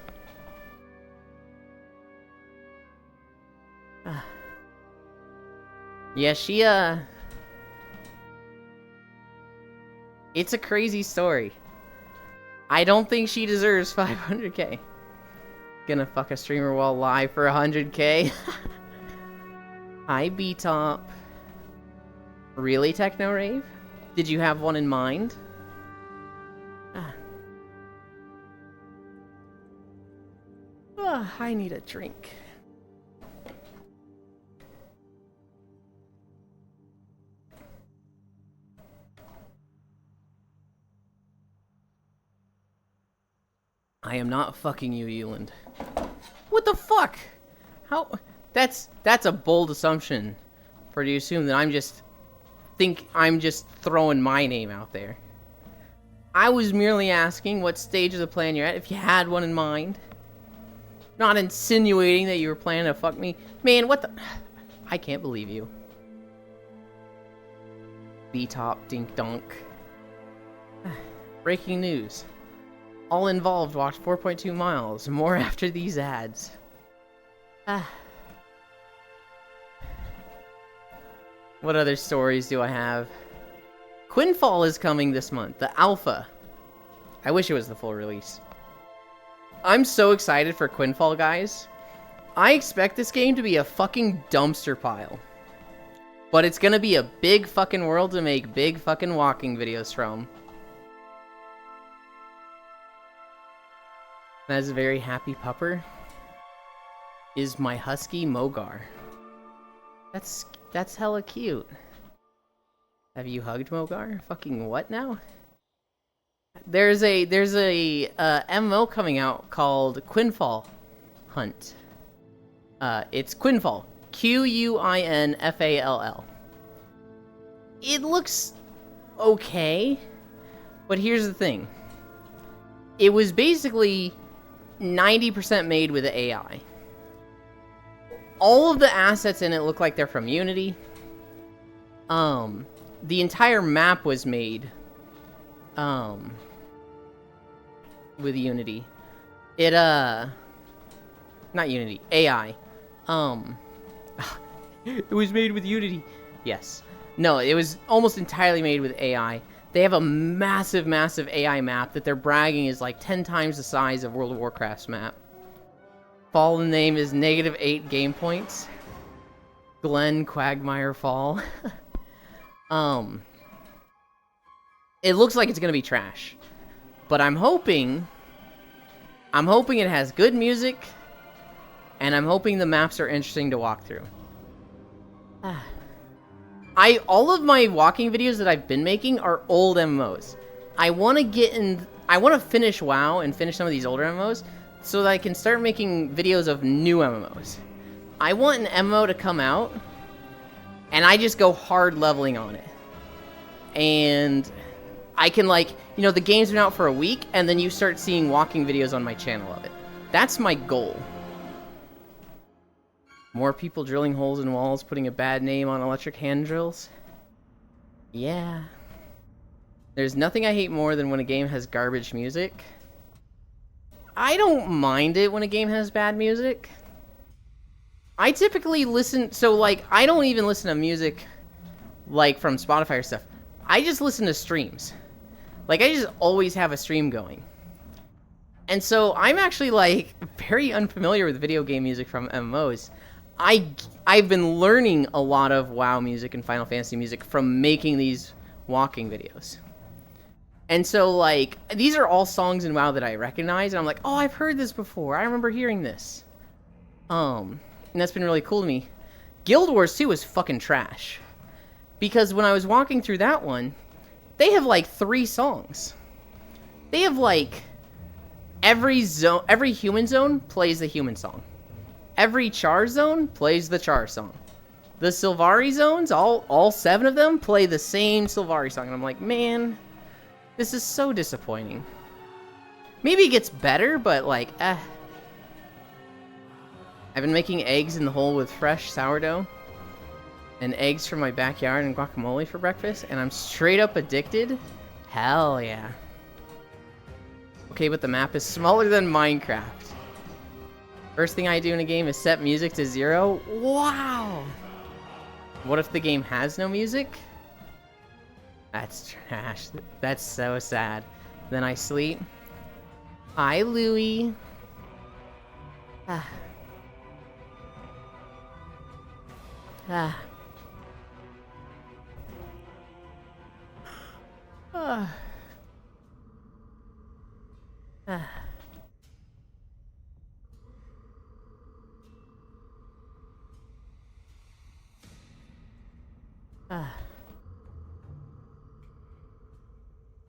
Yeah, she, it's a crazy story. I don't think she deserves 500k. Gonna fuck a streamer while live for 100k. Hi, B-Top. Really, Techno Rave? Did you have one in mind? I need a drink. I am not fucking you, Euland. What the fuck? How? That's a bold assumption for you to assume that I'm just throwing my name out there. I was merely asking what stage of the plan you're at, if you had one in mind. Not insinuating that you were planning to fuck me. Man, what the... I can't believe you. B-Top, dink donk. Breaking news. All involved walked 4.2 miles. More after these ads. What other stories do I have? Quinfall is coming this month. The alpha. I wish it was the full release. I'm so excited for Quinfall, guys. I expect this game to be a fucking dumpster pile. But it's gonna be a big fucking world to make big fucking walking videos from. That's a very happy pupper. Is my husky Mogar. That's hella cute. Have you hugged Mogar? Fucking what now? There's a MMO coming out called Quinfall Hunt. It's Quinfall. Quinfall. It looks okay, but here's the thing. It was basically 90% made with AI. All of the assets in it look like they're from Unity. The entire map was made with Unity. It not Unity, AI. It was made with Unity. Yes. No, it was almost entirely made with AI. They have a massive AI map that they're bragging is like 10 times the size of World of Warcraft's map. Fallen name is -8 game points. Glen Quagmire Fall. It looks like it's gonna be trash, but I'm hoping it has good music, and I'm hoping the maps are interesting to walk through. All of my walking videos that I've been making are old MMOs. I want to finish WoW and finish some of these older MMOs so that I can start making videos of new MMOs. I want an MMO to come out and I just go hard leveling on it. And I can, like, you know, the game's been out for a week and then you start seeing walking videos on my channel of it. That's my goal. More people drilling holes in walls, putting a bad name on electric hand drills. Yeah. There's nothing I hate more than when a game has garbage music. I don't mind it when a game has bad music. I typically listen, so like, I don't even listen to music like from Spotify or stuff. I just listen to streams. Like, I just always have a stream going. And so I'm actually like very unfamiliar with video game music from MMOs. I've been learning a lot of WoW music and Final Fantasy music from making these walking videos. And so, like, these are all songs in WoW that I recognize, and I'm like, oh, I've heard this before. I remember hearing this. And that's been really cool to me. Guild Wars 2 is fucking trash. Because when I was walking through that one, they have, like, 3 songs. They have, like, every human zone plays the human song. Every Char zone plays the Char song. The Sylvari zones, all 7 of them, play the same Sylvari song. And I'm like, man, this is so disappointing. Maybe it gets better, but like, I've been making eggs in the hole with fresh sourdough. And eggs from my backyard and guacamole for breakfast. And I'm straight up addicted. Hell yeah. Okay, but the map is smaller than Minecraft. First thing I do in a game is set music to 0. Wow! What if the game has no music? That's trash. That's so sad. Then I sleep. Hi, Louie. Ah. Ah. Ah. Ah.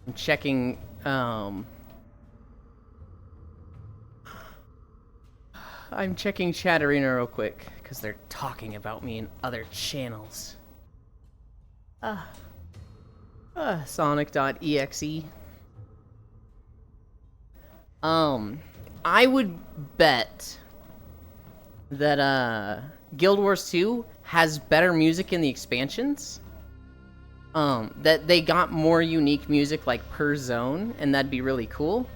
I'm checking, I'm checking Chatterina real quick, because they're talking about me in other channels. Sonic.exe. I would bet that, Guild Wars 2 has better music in the expansions. That they got more unique music, like, per zone, and that'd be really cool.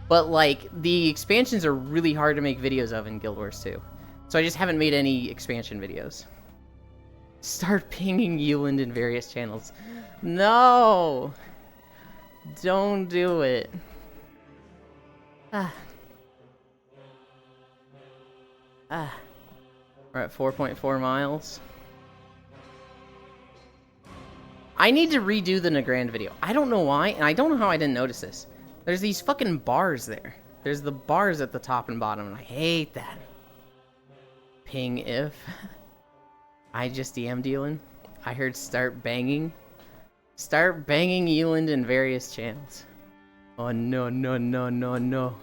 But, like, the expansions are really hard to make videos of in Guild Wars 2. So I just haven't made any expansion videos. Start pinging Euland in various channels. No! Don't do it. We're at 4.4 miles. I need to redo the Nagrand video. I don't know why, and I don't know how I didn't notice this. There's these fucking bars there. There's the bars at the top and bottom, and I hate that. Ping if. I just DM'd Euland. I heard start banging. Start banging Euland in various channels. Oh no, no, no, no, no.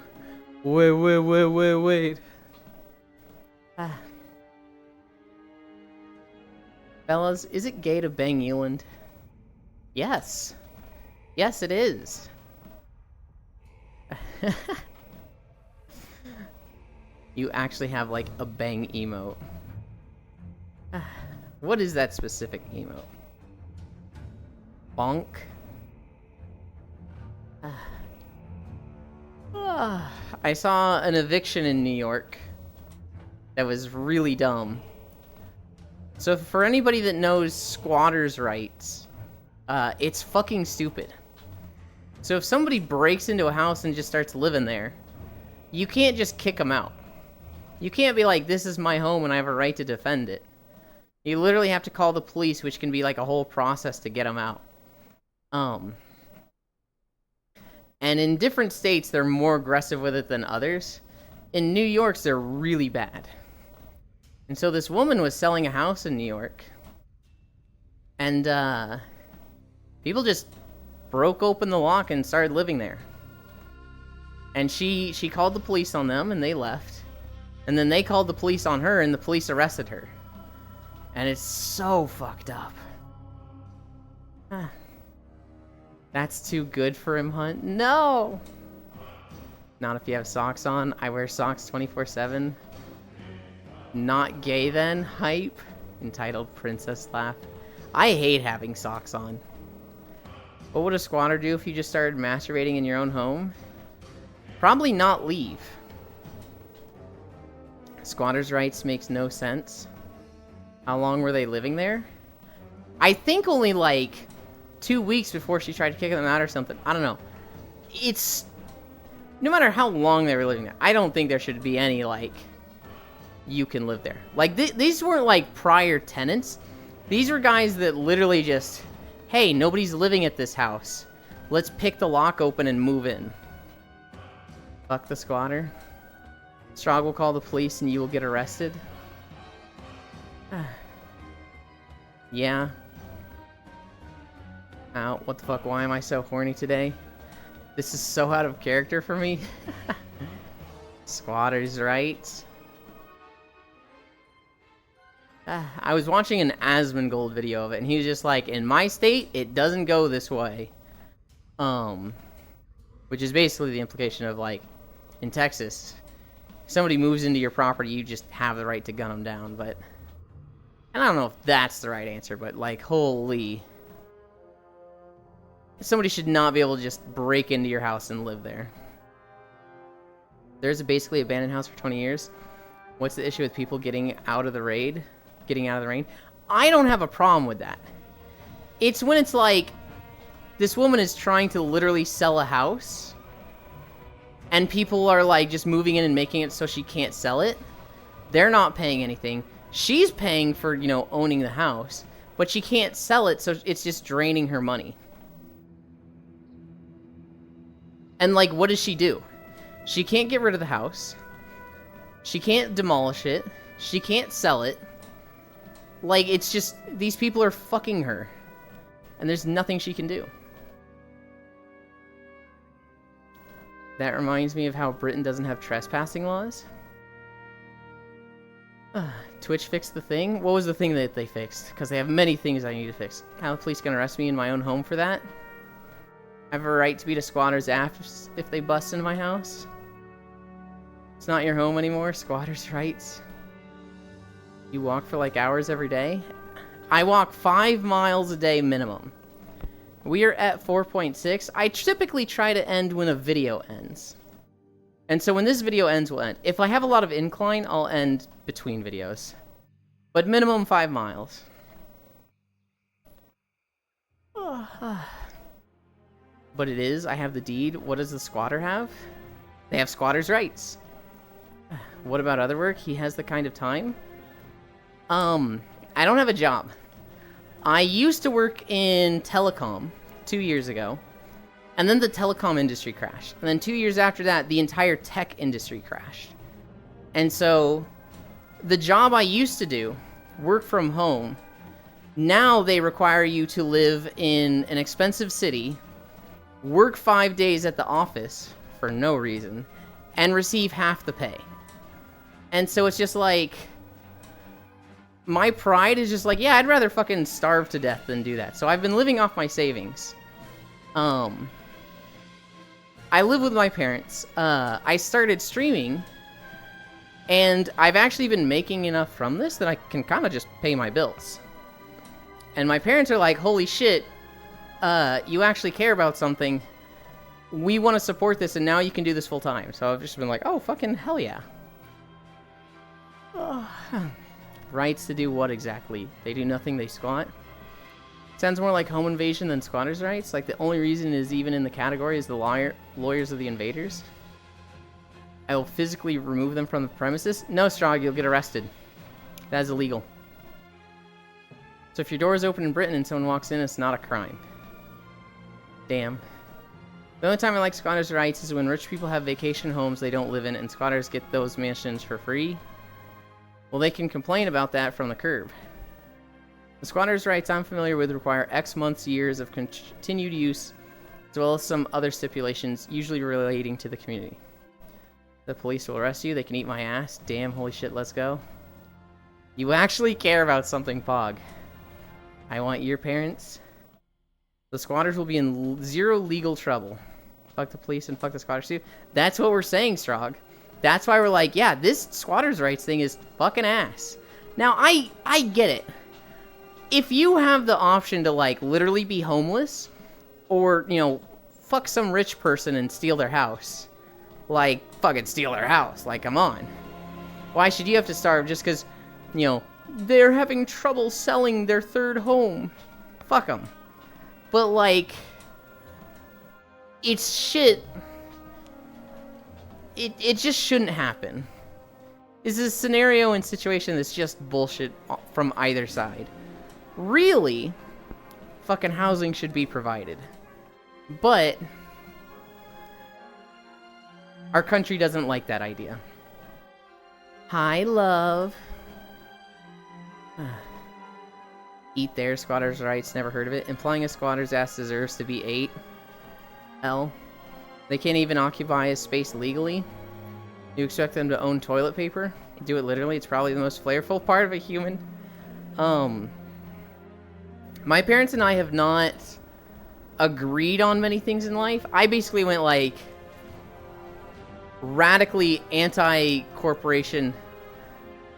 Wait. Fellas, is it gay to bang Euland? Yes. Yes, it is. You actually have, like, a bang emote. What is that specific emote? Bonk? I saw an eviction in New York that was really dumb. So for anybody that knows squatters' rights, it's fucking stupid. So if somebody breaks into a house and just starts living there, you can't just kick them out. You can't be like, this is my home and I have a right to defend it. You literally have to call the police, which can be like a whole process to get them out. And in different states, they're more aggressive with it than others. In New York, they're really bad. And so this woman was selling a house in New York. And, people just broke open the lock and started living there. And she called the police on them, and they left. And then they called the police on her, and the police arrested her. And it's so fucked up. That's too good for him, Hunt. No! Not if you have socks on. I wear socks 24/7. Not gay then? Hype. Entitled Princess Laugh. I hate having socks on. What would a squatter do if you just started masturbating in your own home? Probably not leave. Squatters' rights makes no sense. How long were they living there? I think only like 2 weeks before she tried to kick them out or something. I don't know. It's... No matter how long they were living there, I don't think there should be any, like, you can live there. Like, these weren't, like, prior tenants. These were guys that literally just, hey, nobody's living at this house. Let's pick the lock open and move in. Fuck the squatter. Strog will call the police and you will get arrested. Yeah. Ow, what the fuck, why am I so horny today? This is so out of character for me. Squatters' rights. I was watching an Asmongold video of it, and he was just like, in my state, it doesn't go this way. Which is basically the implication of, like, in Texas, if somebody moves into your property, you just have the right to gun them down, but... And I don't know if that's the right answer, but, like, holy... Somebody should not be able to just break into your house and live there. There's a basically abandoned house for 20 years. What's the issue with people getting out of the raid? Getting out of the rain? I don't have a problem with that. It's when it's like, this woman is trying to literally sell a house, and people are like just moving in and making it so she can't sell it. They're not paying anything. She's paying for, you know, owning the house, but she can't sell it, so it's just draining her money. And, like, what does she do? She can't get rid of the house. She can't demolish it. She can't sell it. Like, it's just, these people are fucking her. And there's nothing she can do. That reminds me of how Britain doesn't have trespassing laws. Twitch fixed the thing? What was the thing that they fixed? Because they have many things I need to fix. How are the police gonna arrest me in my own home for that? I have a right to beat a squatter's ass if they bust into my house. It's not your home anymore. Squatter's rights. You walk for like hours every day? I walk 5 miles a day minimum. We are at 4.6. I typically try to end when a video ends. And so when this video ends, we'll end. If I have a lot of incline, I'll end between videos. But minimum 5 miles. But it is, I have the deed. What does the squatter have? They have squatter's rights. What about other work? He has the kind of time. I don't have a job. I used to work in telecom 2 years ago. And then the telecom industry crashed. And then 2 years after that, the entire tech industry crashed. And so, the job I used to do, work from home, now they require you to live in an expensive city, work 5 days at the office for no reason, and receive half the pay. And so it's just like, my pride is just like, yeah, I'd rather fucking starve to death than do that. So I've been living off my savings. I live with my parents. I started streaming, and I've actually been making enough from this that I can kind of just pay my bills. And my parents are like, holy shit, you actually care about something. We want to support this, and now you can do this full time. So I've just been like, oh, fucking hell yeah. Rights to do what exactly? They do nothing, they squat? Sounds more like home invasion than squatters' rights. Like the only reason it is even in the category is the lawyers of the invaders. I will physically remove them from the premises. No, Strog, you'll get arrested. That is illegal. So if your door is open in Britain and someone walks in, it's not a crime. Damn. The only time I like squatters' rights is when rich people have vacation homes they don't live in and squatters get those mansions for free. Well, they can complain about that from the curb. The squatters' rights I'm familiar with require X months, years of continued use, as well as some other stipulations, usually relating to the community. The police will arrest you, they can eat my ass. Damn, holy shit, let's go. You actually care about something, Pog. I want your parents. The squatters will be in zero legal trouble. Fuck the police and fuck the squatters too. That's what we're saying, Strog. That's why we're like, yeah, this squatters' rights thing is fucking ass. Now, I get it. If you have the option to, like, literally be homeless, or, you know, fuck some rich person and steal their house, like, fucking steal their house, like, come on. Why should you have to starve just because, you know, they're having trouble selling their third home? Fuck them. But, like, it's shit. It just shouldn't happen. This is a scenario and situation that's just bullshit from either side. Really, fucking housing should be provided. But our country doesn't like that idea. Hi, love. Eat there, squatters' rights, never heard of it. Implying a squatter's ass deserves to be ate. L. They can't even occupy a space legally. You expect them to own toilet paper? Do it literally, it's probably the most flavorful part of a human. My parents and I have not agreed on many things in life. I basically went, like, radically anti-corporation,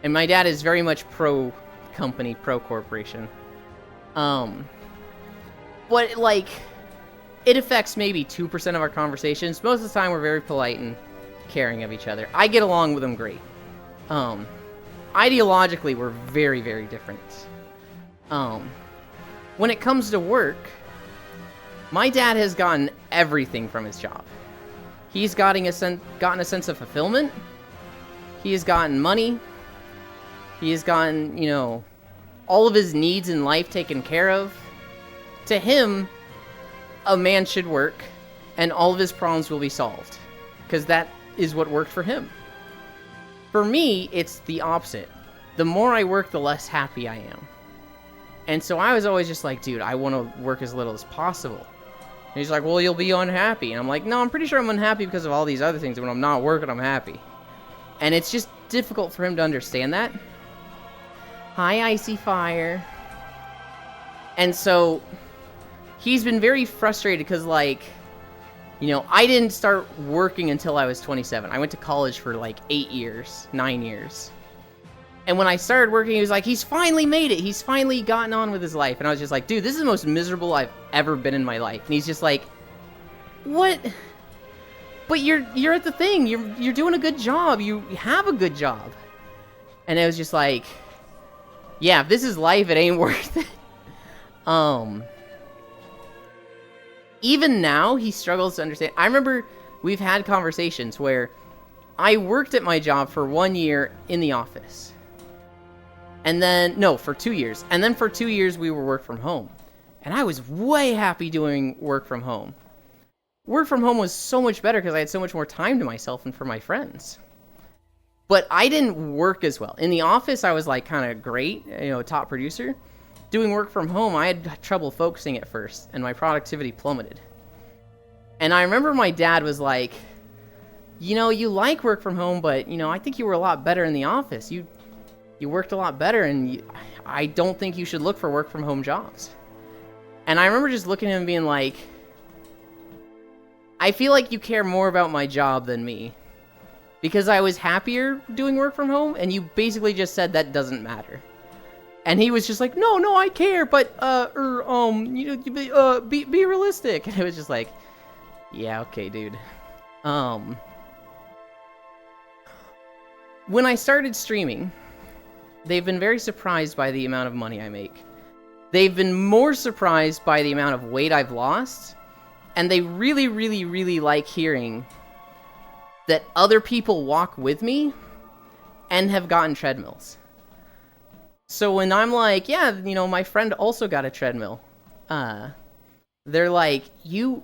and my dad is very much pro-company, pro-corporation. But, like, it affects maybe 2% of our conversations. Most of the time, we're very polite and caring of each other. I get along with them great. Ideologically, we're very, very different. When it comes to work, my dad has gotten everything from his job. He's gotten a sense of fulfillment. He has gotten money. He has gotten, you know, all of his needs in life taken care of. To him, a man should work, and all of his problems will be solved. Because that is what worked for him. For me, it's the opposite. The more I work, the less happy I am. And so I was always just like, dude, I want to work as little as possible. And he's like, well, you'll be unhappy. And I'm like, no, I'm pretty sure I'm unhappy because of all these other things. When I'm not working, I'm happy. And it's just difficult for him to understand that. Hi, Icy Fire. And so he's been very frustrated because, like, you know, I didn't start working until I was 27. I went to college for like 9 years. And when I started working, he was like, he's finally made it. He's finally gotten on with his life. And I was just like, dude, this is the most miserable I've ever been in my life. And he's just like, what? But you're at the thing. You're doing a good job. You have a good job. And it was just like, yeah, if this is life, it ain't worth it. Even now, he struggles to understand. I remember we've had conversations where I worked at my job for 1 year in the office. And then, no, for 2 years. And then for 2 years, we were work from home. And I was way happy doing work from home. Work from home was so much better because I had so much more time to myself and for my friends. But I didn't work as well. In the office, I was like kind of great, you know, top producer. Doing work from home, I had trouble focusing at first, and my productivity plummeted. And I remember my dad was like, you know, you like work from home, but, you know, I think you were a lot better in the office. You worked a lot better, and I don't think you should look for work from home jobs. And I remember just looking at him and being like, I feel like you care more about my job than me. Because I was happier doing work from home, and you basically just said that doesn't matter. And he was just like, no, I care, but, you know, be realistic. And it was just like, yeah, okay, dude. When I started streaming, they've been very surprised by the amount of money I make. They've been more surprised by the amount of weight I've lost. And they really, really, really like hearing that other people walk with me and have gotten treadmills. So when I'm like, yeah, you know, my friend also got a treadmill. They're like, you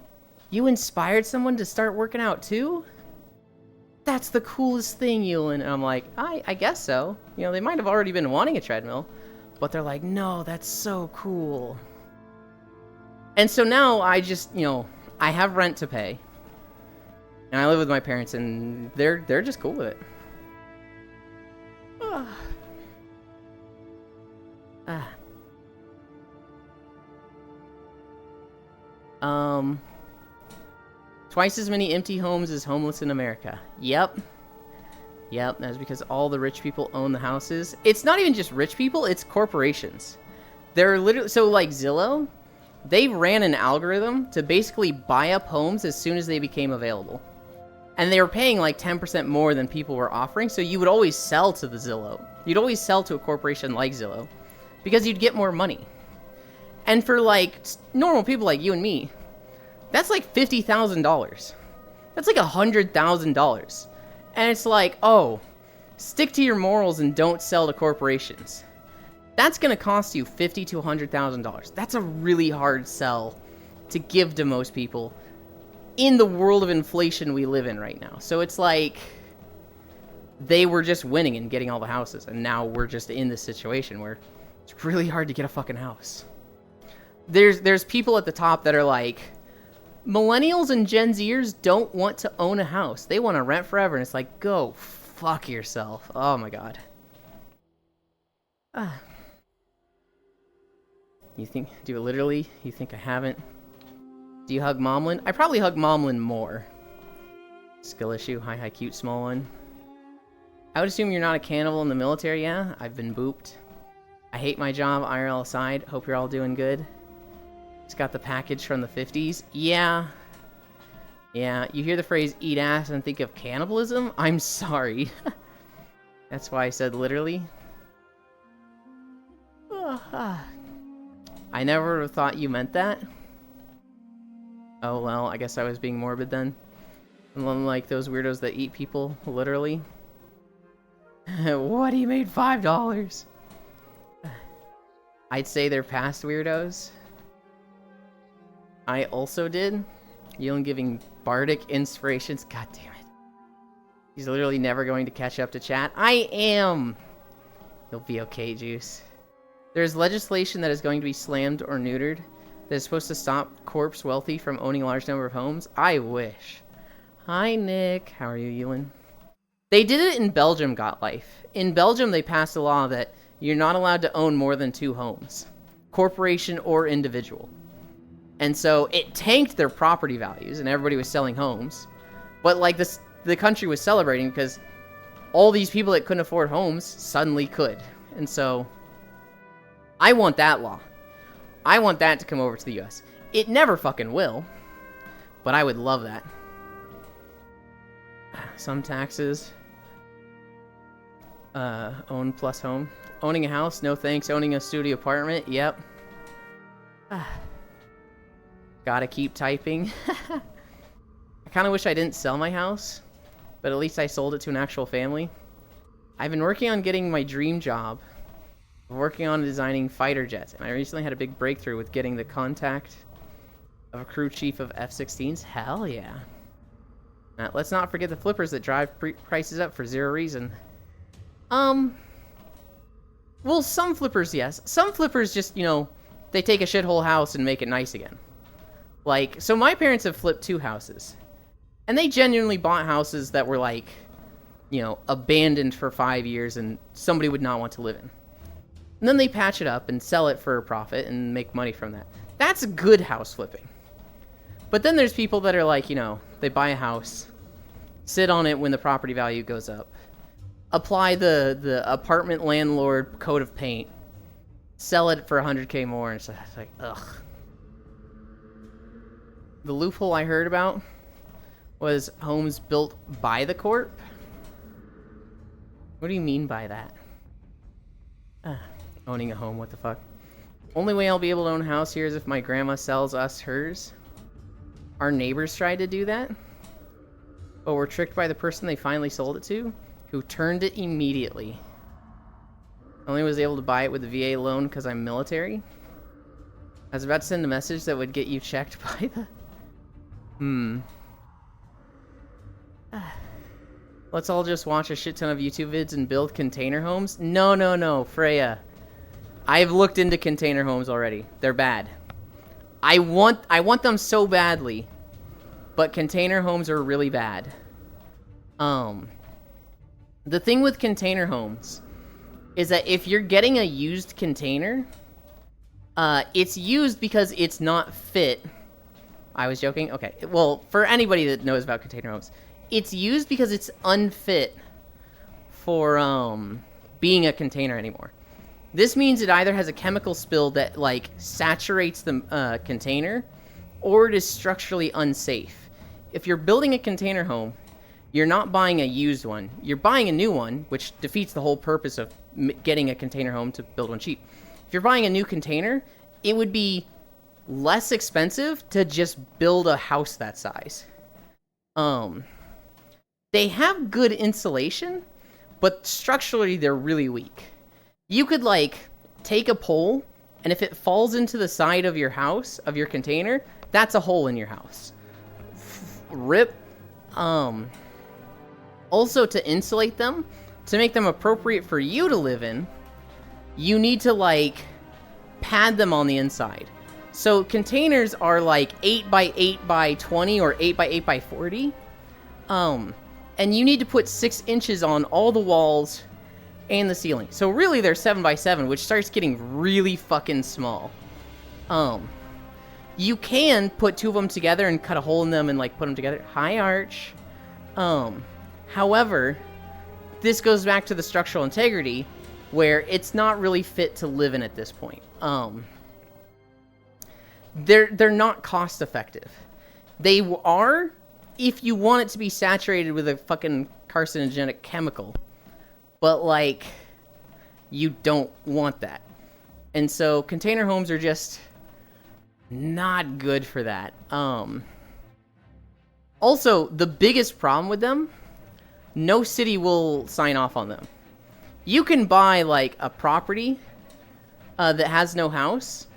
inspired someone to start working out too? That's the coolest thing, Ewan. And I'm like, I guess so. You know, they might have already been wanting a treadmill, but they're like, no, that's so cool. And so now I just, you know, I have rent to pay. And I live with my parents, and they're just cool with it. Twice as many empty homes as homeless in America. Yep. Yep, that's because all the rich people own the houses. It's not even just rich people, it's corporations. They're literally... So, like, Zillow, they ran an algorithm to basically buy up homes as soon as they became available. And they were paying, like, 10% more than people were offering, so you would always sell to the Zillow. You'd always sell to a corporation like Zillow, because you'd get more money. And for, like, normal people like you and me, that's like $50,000. That's like $100,000. And it's like, oh, stick to your morals and don't sell to corporations. That's going to cost you $50,000 to $100,000. That's a really hard sell to give to most people in the world of inflation we live in right now. So it's like they were just winning and getting all the houses, and now we're just in this situation where it's really hard to get a fucking house. There's people at the top that are like, millennials and Gen Zers don't want to own a house. They want to rent forever. And it's like, go fuck yourself. Oh my god. You think, do literally, you think I haven't? Do you hug Momlin? I probably hug Momlin more. Skill issue, hi cute small one. I would assume you're not a cannibal in the military, yeah? I've been booped. I hate my job, IRL aside. Hope you're all doing good. Just got the package from the 50s. Yeah. Yeah, you hear the phrase eat ass and think of cannibalism? I'm sorry. That's why I said literally. I never thought you meant that. Oh, well, I guess I was being morbid then. Unlike those weirdos that eat people, literally. What, he made $5? I'd say they're past weirdos. I also did. Yulin giving bardic inspirations. God damn it. He's literally never going to catch up to chat. I am! You'll be okay, Juice. There's legislation that is going to be slammed or neutered that is supposed to stop corpse wealthy from owning a large number of homes. I wish. Hi, Nick. How are you, Yulin? They did it in Belgium, Got Life. In Belgium, they passed a law that you're not allowed to own more than 2 homes. Corporation or individual. And so it tanked their property values, and everybody was selling homes. But, like, the country was celebrating because all these people that couldn't afford homes suddenly could. And so I want that law. I want that to come over to the US. It never fucking will, but I would love that. Some taxes. Own plus home. Owning a house, no thanks. Owning a studio apartment, yep. Gotta keep typing. I kind of wish I didn't sell my house, but at least I sold it to an actual family. I've been working on getting my dream job. I'm working on designing fighter jets, and I recently had a big breakthrough with getting the contact of a crew chief of F-16s. Hell yeah. Let's not forget the flippers that drive prices up for zero reason. Well, some flippers, yes. Some flippers just, you know, they take a shithole house and make it nice again. Like, so my parents have flipped 2 houses. And they genuinely bought houses that were, like, you know, abandoned for 5 years and somebody would not want to live in. And then they patch it up and sell it for a profit and make money from that. That's good house flipping. But then there's people that are like, you know, they buy a house, sit on it when the property value goes up, apply the apartment landlord coat of paint, sell it for $100K more, and so it's like, ugh. The loophole I heard about was homes built by the corp. What do you mean by that? Owning a home, what the fuck? Only way I'll be able to own a house here is if my grandma sells us hers. Our neighbors tried to do that, but were tricked by the person they finally sold it to, who turned it immediately. Only was able to buy it with a VA loan because I'm military. I was about to send a message that would get you checked by the... Let's all just watch a shit ton of YouTube vids and build container homes? No, Freya. I've looked into container homes already. They're bad. I want them so badly, but container homes are really bad. The thing with container homes is that if you're getting a used container, it's used because it's not fit. I was joking? Okay. Well, for anybody that knows about container homes, it's used because it's unfit for being a container anymore. This means it either has a chemical spill that like saturates the container, or it is structurally unsafe. If you're building a container home, you're not buying a used one. You're buying a new one, which defeats the whole purpose of getting a container home to build one cheap. If you're buying a new container, it would be less expensive to just build a house that size. They have good insulation, but structurally they're really weak. You could like take a pole, and if it falls into the side of your house, of your container, that's a hole in your house. Rip. Also, to insulate them, to make them appropriate for you to live in, you need to like pad them on the inside. So containers are like 8 by 8 by 20 or 8 by 8 by 40. And you need to put 6 inches on all the walls and the ceiling. So really they're 7 by 7, which starts getting really fucking small. You can put 2 of them together and cut a hole in them and like put them together. Hi, Arch. However, this goes back to the structural integrity, where it's not really fit to live in at this point. They're not cost effective. They are if you want it to be saturated with a fucking carcinogenic chemical, but like you don't want that. And so container homes are just not good for that. Also, the biggest problem with them, no city will sign off on them. You can buy like a property that has no house,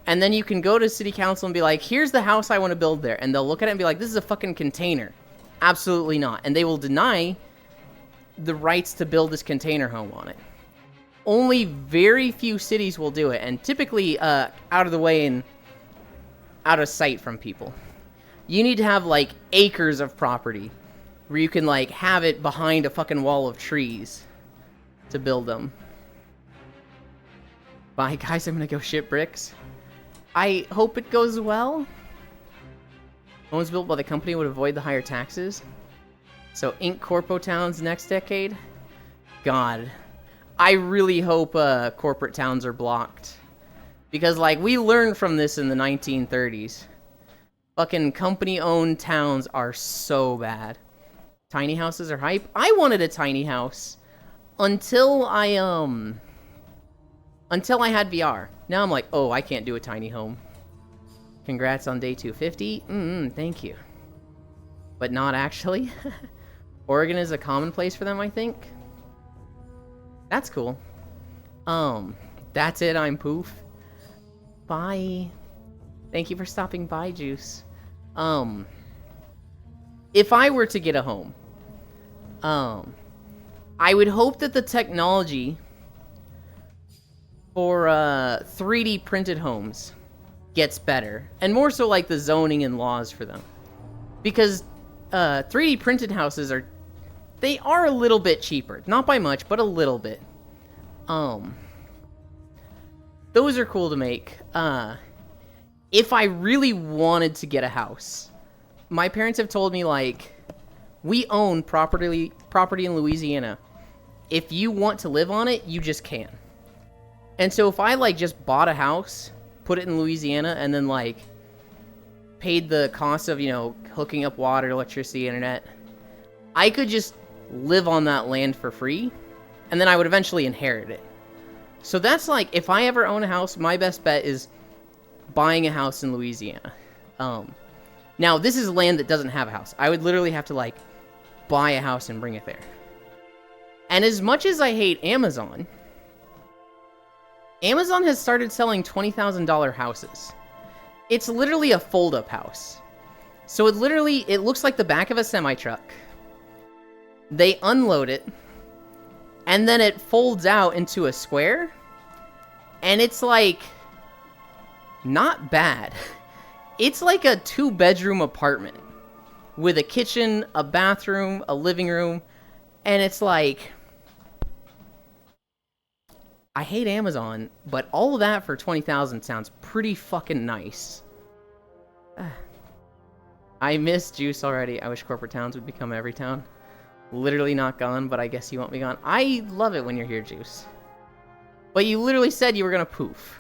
and then you can go to city council and be like, here's the house I want to build there. And they'll look at it and be like, this is a fucking container. Absolutely not. And they will deny the rights to build this container home on it. Only very few cities will do it, and typically out of the way and out of sight from people. You need to have like acres of property where you can like have it behind a fucking wall of trees to build them. Bye guys, I'm gonna go ship bricks. I hope it goes well. Homes built by the company would avoid the higher taxes. So Inc. Corpo towns next decade? God. I really hope corporate towns are blocked. Because like we learned from this in the 1930s. Fucking company-owned towns are so bad. Tiny houses are hype. I wanted a tiny house until I had VR. Now I'm like, oh, I can't do a tiny home. Congrats on day 250. Thank you. But not actually. Oregon is a commonplace for them, I think. That's cool. That's it. I'm Poof. Bye. Thank you for stopping by, Juice. If I were to get a home, I would hope that the technology for 3D printed homes gets better, and more so like the zoning and laws for them, because 3D printed houses are a little bit cheaper, not by much, but a little bit. Those are cool to make. If I really wanted to get a house, my parents have told me like, we own property in Louisiana. If you want to live on it, you just can. And so if I like just bought a house, put it in Louisiana, and then like paid the cost of, you know, hooking up water, electricity, internet, I could just live on that land for free, and then I would eventually inherit it. So that's like, if I ever own a house, my best bet is buying a house in Louisiana. Now this is land that doesn't have a house. I would literally have to like buy a house and bring it there. And as much as I hate Amazon, Amazon has started selling $20,000 houses. It's literally a fold-up house. So it looks like the back of a semi-truck. They unload it, and then it folds out into a square, and it's like not bad. It's like a 2-bedroom apartment with a kitchen, a bathroom, a living room, and it's like, I hate Amazon, but all of that for $20,000 sounds pretty fucking nice. I miss Juice already. I wish corporate towns would become every town. Literally not gone, but I guess you want me gone. I love it when you're here, Juice. But you literally said you were gonna poof.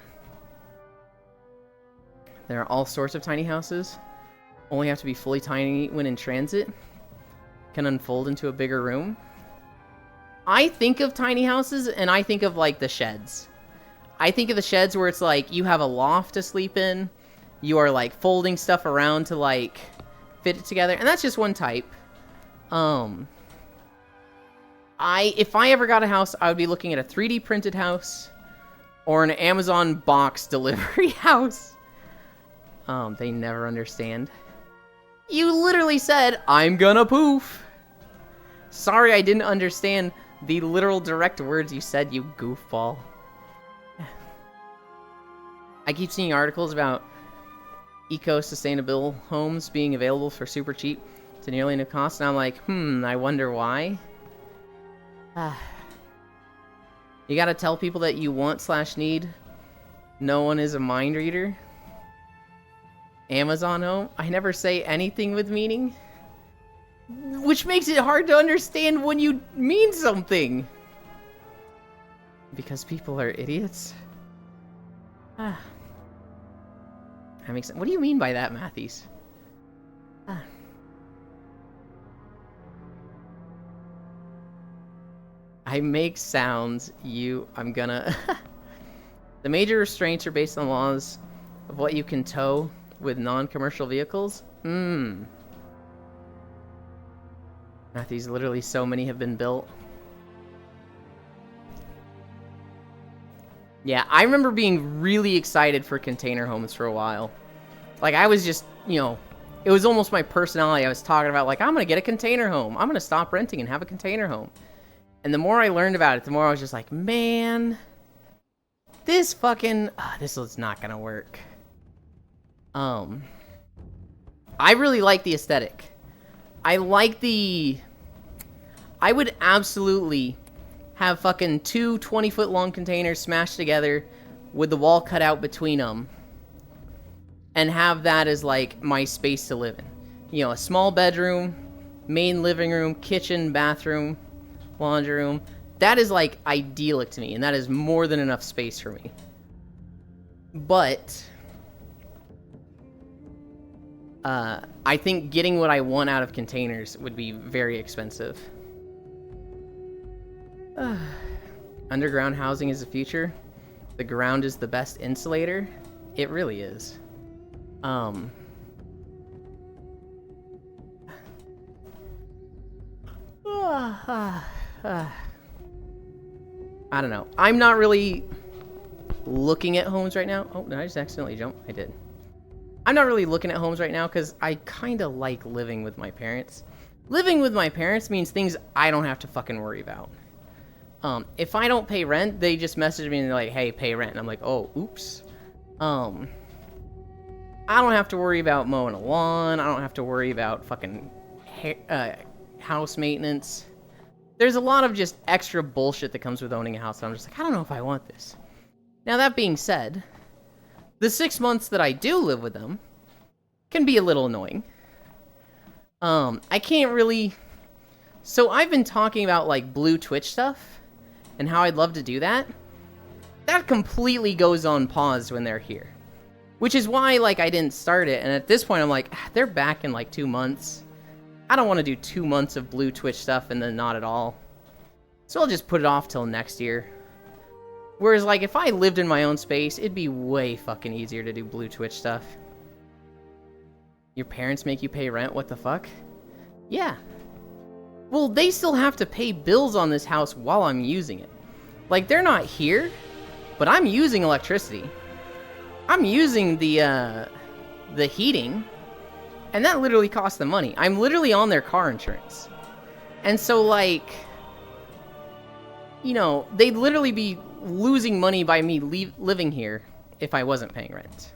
There are all sorts of tiny houses. Only have to be fully tiny when in transit. Can unfold into a bigger room. I think of tiny houses, and I think of, like, the sheds. I think of the sheds where it's, like, you have a loft to sleep in. You are, like, folding stuff around to, like, fit it together. And that's just one type. If I ever got a house, I would be looking at a 3D printed house. Or an Amazon box delivery house. They never understand. You literally said, I'm gonna poof. Sorry I didn't understand the literal direct words you said, you goofball. I keep seeing articles about eco-sustainable homes being available for super cheap to nearly no cost, and I'm like, I wonder why. You gotta tell people that you want/need. No one is a mind reader. Amazon home? I never say anything with meaning. Which makes it hard to understand when you mean something. Because people are idiots? That makes sense. What do you mean by that, Matthews? I make sounds. I'm gonna... The major restraints are based on laws of what you can tow with non-commercial vehicles? Matthews, literally so many have been built. Yeah, I remember being really excited for container homes for a while. Like, I was just, it was almost my personality. I was talking about, like, I'm gonna get a container home. I'm gonna stop renting and have a container home. And the more I learned about it, the more I was just like, man, this fucking... this is not gonna work. I really like the aesthetic. I like the... I would absolutely have fucking two 20-foot long containers smashed together with the wall cut out between them. And have that as, like, my space to live in. A small bedroom, main living room, kitchen, bathroom, laundry room. That is, like, idyllic to me. And that is more than enough space for me. But... I think getting what I want out of containers would be very expensive. Underground housing is the future. The ground is the best insulator. It really is. I don't know. I'm not really looking at homes right now. Oh, did I just accidentally jump? I did. I'm not really looking at homes right now because I kind of like living with my parents. Living with my parents means things I don't have to fucking worry about. If I don't pay rent, they just message me and they're like, hey, pay rent. And I'm like, oh, oops. I don't have to worry about mowing a lawn. I don't have to worry about fucking house maintenance. There's a lot of just extra bullshit that comes with owning a house. I'm just like, I don't know if I want this. Now, that being said, the 6 months that I do live with them can be a little annoying. I can't really... So I've been talking about, like, Blue Twitch stuff and how I'd love to do that. That completely goes on pause when they're here. Which is why, like, I didn't start it. And at this point, I'm like, they're back in, like, 2 months. I don't want to do 2 months of Blue Twitch stuff and then not at all. So I'll just put it off till next year. Whereas, like, if I lived in my own space, it'd be way fucking easier to do Blue Twitch stuff. Your parents make you pay rent? What the fuck? Yeah. Well, they still have to pay bills on this house while I'm using it. Like, they're not here, but I'm using electricity. I'm using the heating, and that literally costs them money. I'm literally on their car insurance. And so, like, they'd literally be losing money by me living here if I wasn't paying rent.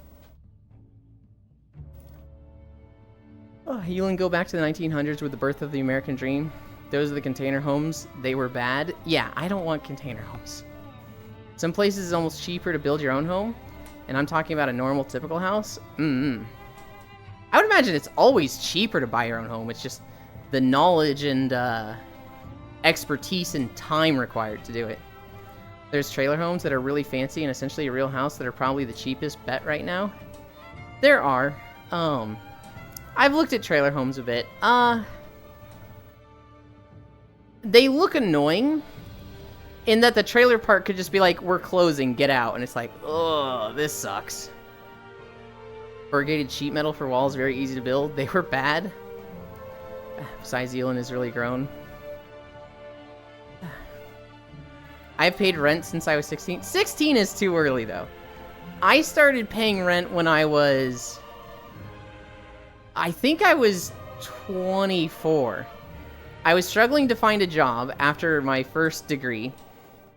Oh, you can go back to the 1900s with the birth of the American dream. Those are the container homes. They were bad. Yeah, I don't want container homes. Some places it's almost cheaper to build your own home. And I'm talking about a normal, typical house. I would imagine it's always cheaper to buy your own home. It's just the knowledge and, expertise and time required to do it. There's trailer homes that are really fancy and essentially a real house that are probably the cheapest bet right now. There are. I've looked at trailer homes a bit. They look annoying in that the trailer park could just be like, we're closing, get out. And it's like, ugh, this sucks. Corrugated sheet metal for walls, very easy to build. They were bad. Besides, Zealand has really grown. I've paid rent since I was 16. 16 is too early, though. I started paying rent when I was... I think I was 24. I was struggling to find a job after my first degree.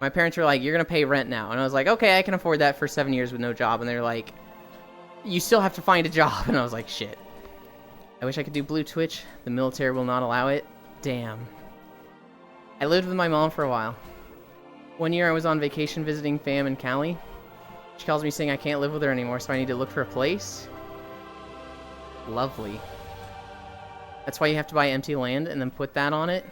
My parents were like, you're going to pay rent now. And I was like, okay, I can afford that for 7 years with no job. And they're like, you still have to find a job. And I was like, shit. I wish I could do Blue Twitch. The military will not allow it. Damn. I lived with my mom for a while. One year I was on vacation visiting fam in Cali. She calls me saying I can't live with her anymore, so I need to look for a place. Lovely. That's why you have to buy empty land and then put that on it?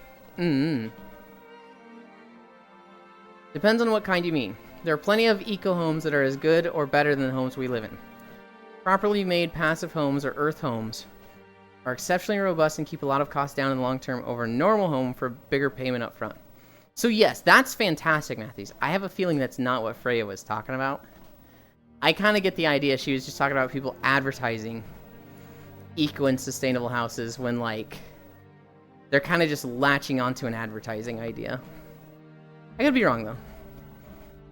Depends on what kind you mean. There are plenty of eco homes that are as good or better than the homes we live in. Properly made passive homes or earth homes are exceptionally robust and keep a lot of costs down in the long term over a normal home for a bigger payment up front. So yes, that's fantastic, Matthews. I have a feeling that's not what Freya was talking about. I kind of get the idea she was just talking about people advertising eco and sustainable houses when, like, they're kind of just latching onto an advertising idea. I could be wrong, though.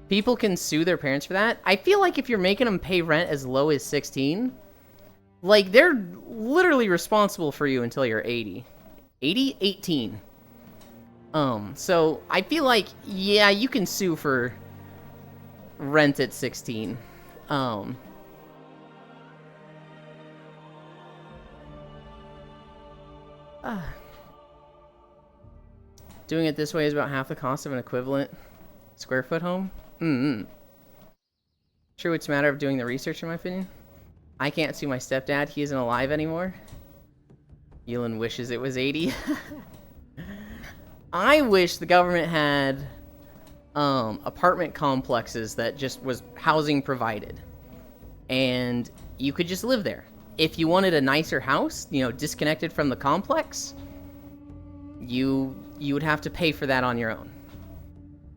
People can sue their parents for that. I feel like if you're making them pay rent as low as 16, like, they're literally responsible for you until you're 80. 80? 18. So I feel like, yeah, you can sue for rent at 16. Doing it this way is about half the cost of an equivalent square foot home. Sure, it's a matter of doing the research, in my opinion. I can't sue my stepdad. He isn't alive anymore. Elon wishes it was 80. I wish the government had apartment complexes that just was housing provided. And you could just live there. If you wanted a nicer house, you know, disconnected from the complex, you would have to pay for that on your own.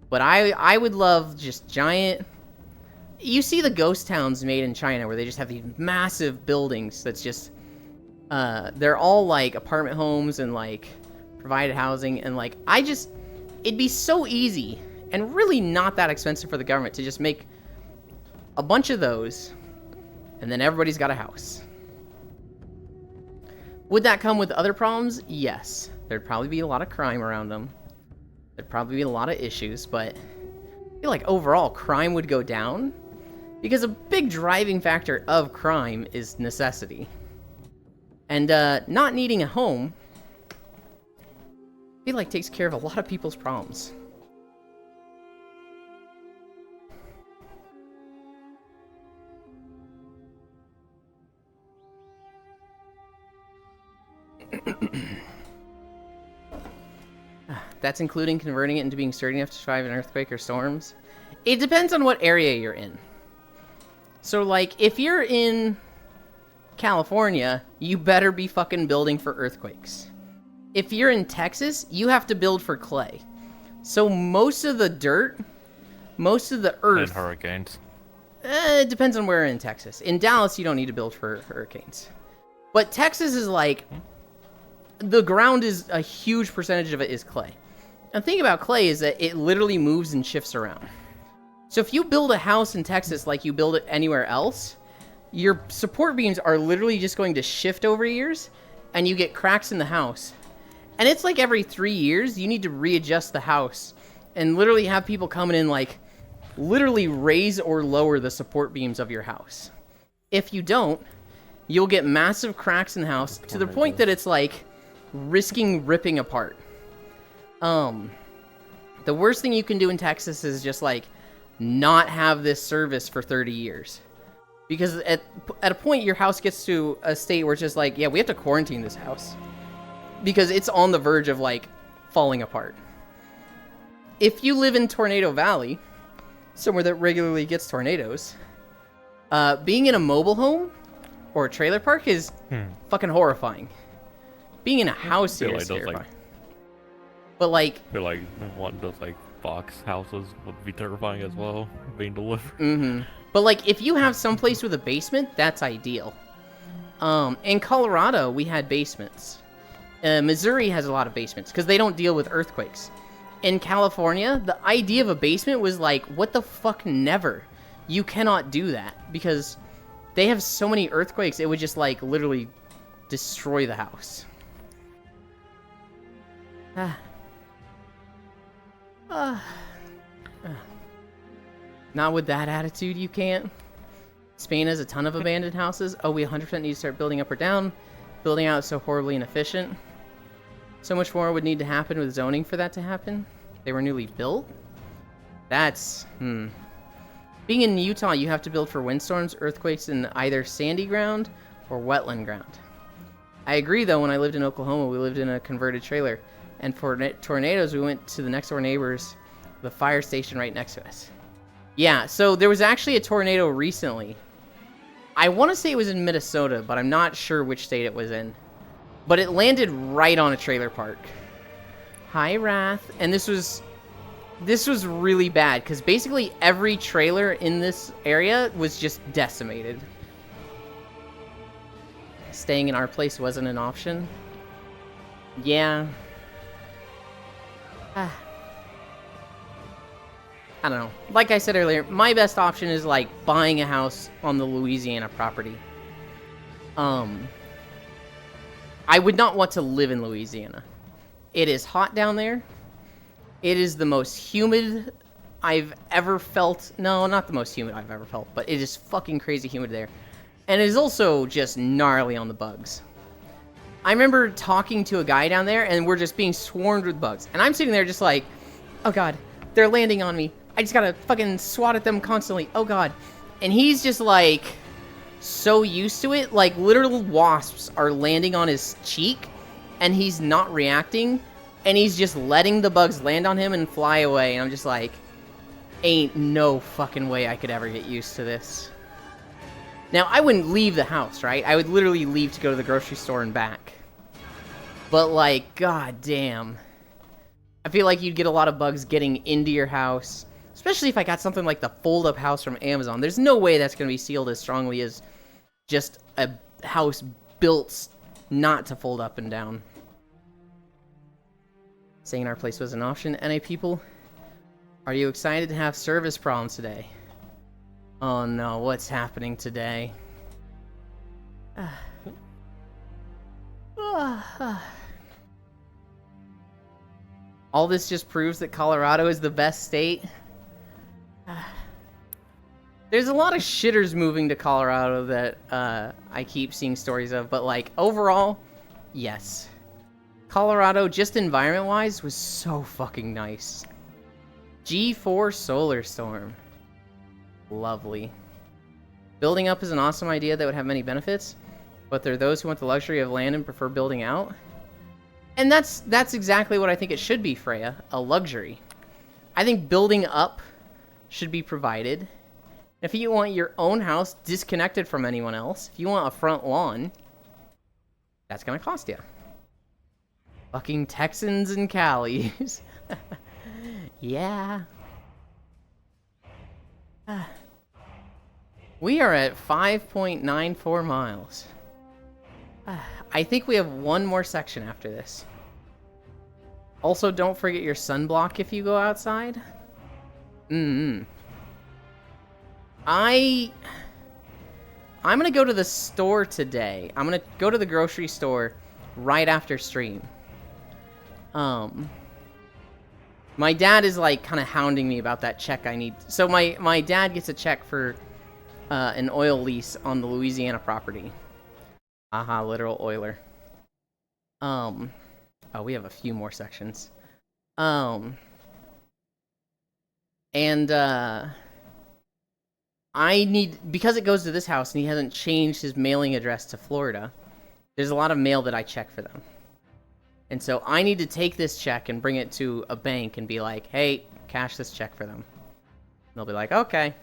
But I would love just giant... You see the ghost towns made in China where they just have these massive buildings that's just... they're all like apartment homes and like provided housing, and like it'd be so easy and really not that expensive for the government to just make a bunch of those, and then everybody's got a house. Would that come with other problems? Yes. There'd probably be a lot of crime around them. There'd probably be a lot of issues, but I feel like overall crime would go down because a big driving factor of crime is necessity. And not needing a home, I feel like takes care of a lot of people's problems. That's including converting it into being sturdy enough to survive an earthquake or storms. It depends on what area you're in. So, like, if you're in California, you better be fucking building for earthquakes. If you're in Texas, you have to build for clay. So most of the dirt, most of the earth... And hurricanes. It depends on where in Texas. In Dallas, you don't need to build for hurricanes. But Texas is like... The ground is... A huge percentage of it is clay. And the thing about clay is that it literally moves and shifts around. So if you build a house in Texas like you build it anywhere else, your support beams are literally just going to shift over years, and you get cracks in the house. And it's like every 3 years, you need to readjust the house and literally have people coming in, like, literally raise or lower the support beams of your house. If you don't, you'll get massive cracks in the house to the point that it's, like, risking ripping apart. The worst thing you can do in Texas is just, like, not have this service for 30 years. Because at a point, your house gets to a state where it's just like, yeah, we have to quarantine this house. Because it's on the verge of, like, falling apart. if you live in Tornado Valley, somewhere that regularly gets tornadoes, being in a mobile home or a trailer park is fucking horrifying. Being in a house here is terrifying. But like, I feel like one of those like box houses would be terrifying as well, being delivered. Mm-hmm. But like, if you have someplace with a basement, that's ideal. In Colorado, we had basements. Missouri has a lot of basements because they don't deal with earthquakes. In California, the idea of a basement was like, what the fuck, never. You cannot do that because they have so many earthquakes, it would just like literally destroy the house. Not with that attitude, you can't. Spain has a ton of abandoned houses. Oh, we 100% need to start building up or down. Building out is so horribly inefficient. So much more would need to happen with zoning for that to happen. They were newly built? That's, Being in Utah, you have to build for windstorms, earthquakes, in either sandy ground or wetland ground. I agree, though, when I lived in Oklahoma, we lived in a converted trailer. And for tornadoes, we went to the next door neighbors, the fire station right next to us. Yeah, so there was actually a tornado recently. I want to say it was in Minnesota, but I'm not sure which state it was in. But it landed right on a trailer park. Hi, Wrath. And this was really bad, because basically every trailer in this area was just decimated. Staying in our place wasn't an option. Yeah. I don't know. Like I said earlier, my best option is like buying a house on the Louisiana property. I would not want to live in Louisiana. It is hot down there. It is the most humid I've ever felt. No, not the most humid I've ever felt, but it is fucking crazy humid there. And it is also just gnarly on the bugs. I remember talking to a guy down there, and we're just being swarmed with bugs. And I'm sitting there just like, oh god, they're landing on me. I just gotta fucking swat at them constantly. Oh god. And he's just like, so used to it. Like, literal wasps are landing on his cheek, and he's not reacting. And he's just letting the bugs land on him and fly away. And I'm just like, ain't no fucking way I could ever get used to this. Now, I wouldn't leave the house, right? I would literally leave to go to the grocery store and back. But, like, god damn. I feel like you'd get a lot of bugs getting into your house. Especially if I got something like the fold-up house from Amazon. There's no way that's going to be sealed as strongly as just a house built not to fold up and down. Saying our place was an option. NA people, are you excited to have service problems today? Oh no, what's happening today? All this just proves that Colorado is the best state. There's a lot of shitters moving to Colorado that I keep seeing stories of, but like overall, yes. Colorado, just environment-wise, was so fucking nice. G4 Solar Storm. Lovely. Building up is an awesome idea that would have many benefits, but there are those who want the luxury of land and prefer building out. And that's exactly what I think it should be, Freya. A luxury. I think building up should be provided. If you want your own house disconnected from anyone else, if you want a front lawn, that's gonna cost you. Fucking Texans and Callies. Yeah. We are at 5.94 miles. I think we have one more section after this. Also, don't forget your sunblock if you go outside. I'm gonna go to the store today. I'm gonna go to the grocery store right after stream. My dad is like kind of hounding me about that check I need. So my dad gets a check for an oil lease on the Louisiana property. Aha, literal oiler. Oh, we have a few more sections. I need, because it goes to this house and he hasn't changed his mailing address to Florida, there's a lot of mail that I check for them. And so I need to take this check and bring it to a bank and be like, hey, cash this check for them. And they'll be like, okay.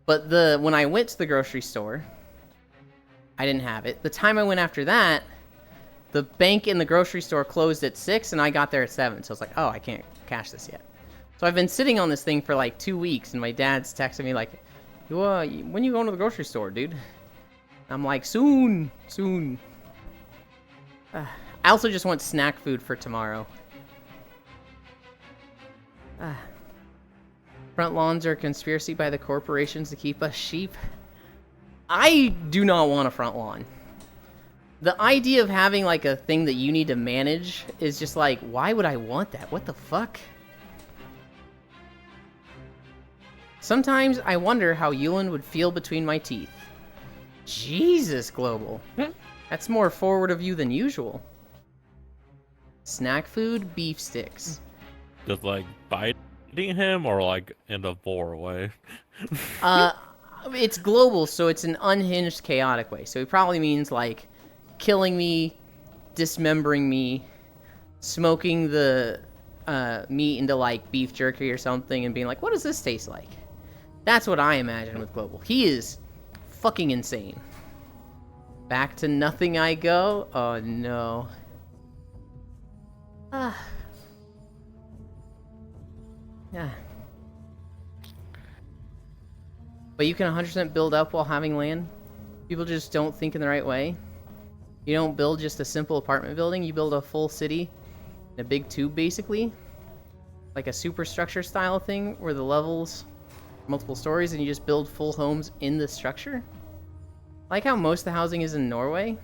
But when I went to the grocery store, I didn't have it. The time I went after that, the bank in the grocery store closed at 6, and I got there at 7. So I was like, oh, I can't cash this yet. So I've been sitting on this thing for like 2 weeks, and my dad's texting me like, when you going to the grocery store, dude? I'm like, soon. I also just want snack food for tomorrow. Front lawns are a conspiracy by the corporations to keep us sheep. I do not want a front lawn. The idea of having like a thing that you need to manage is just like, why would I want that? What the fuck? Sometimes I wonder how Yulin would feel between my teeth. Jesus, Global. That's more forward of you than usual. Snack food, beef sticks. Just like biting him or like in a vor way? It's global, so it's an unhinged, chaotic way. So it probably means like killing me, dismembering me, smoking the meat into like beef jerky or something and being like, what does this taste like? That's what I imagine with Global. He is fucking insane. Back to nothing I go? Oh no. Yeah. But you can 100% build up while having land. People just don't think in the right way. You don't build just a simple apartment building, you build a full city in a big tube, basically. Like a superstructure style thing, where the levels are multiple stories and you just build full homes in the structure. Like how most of the housing is in Norway.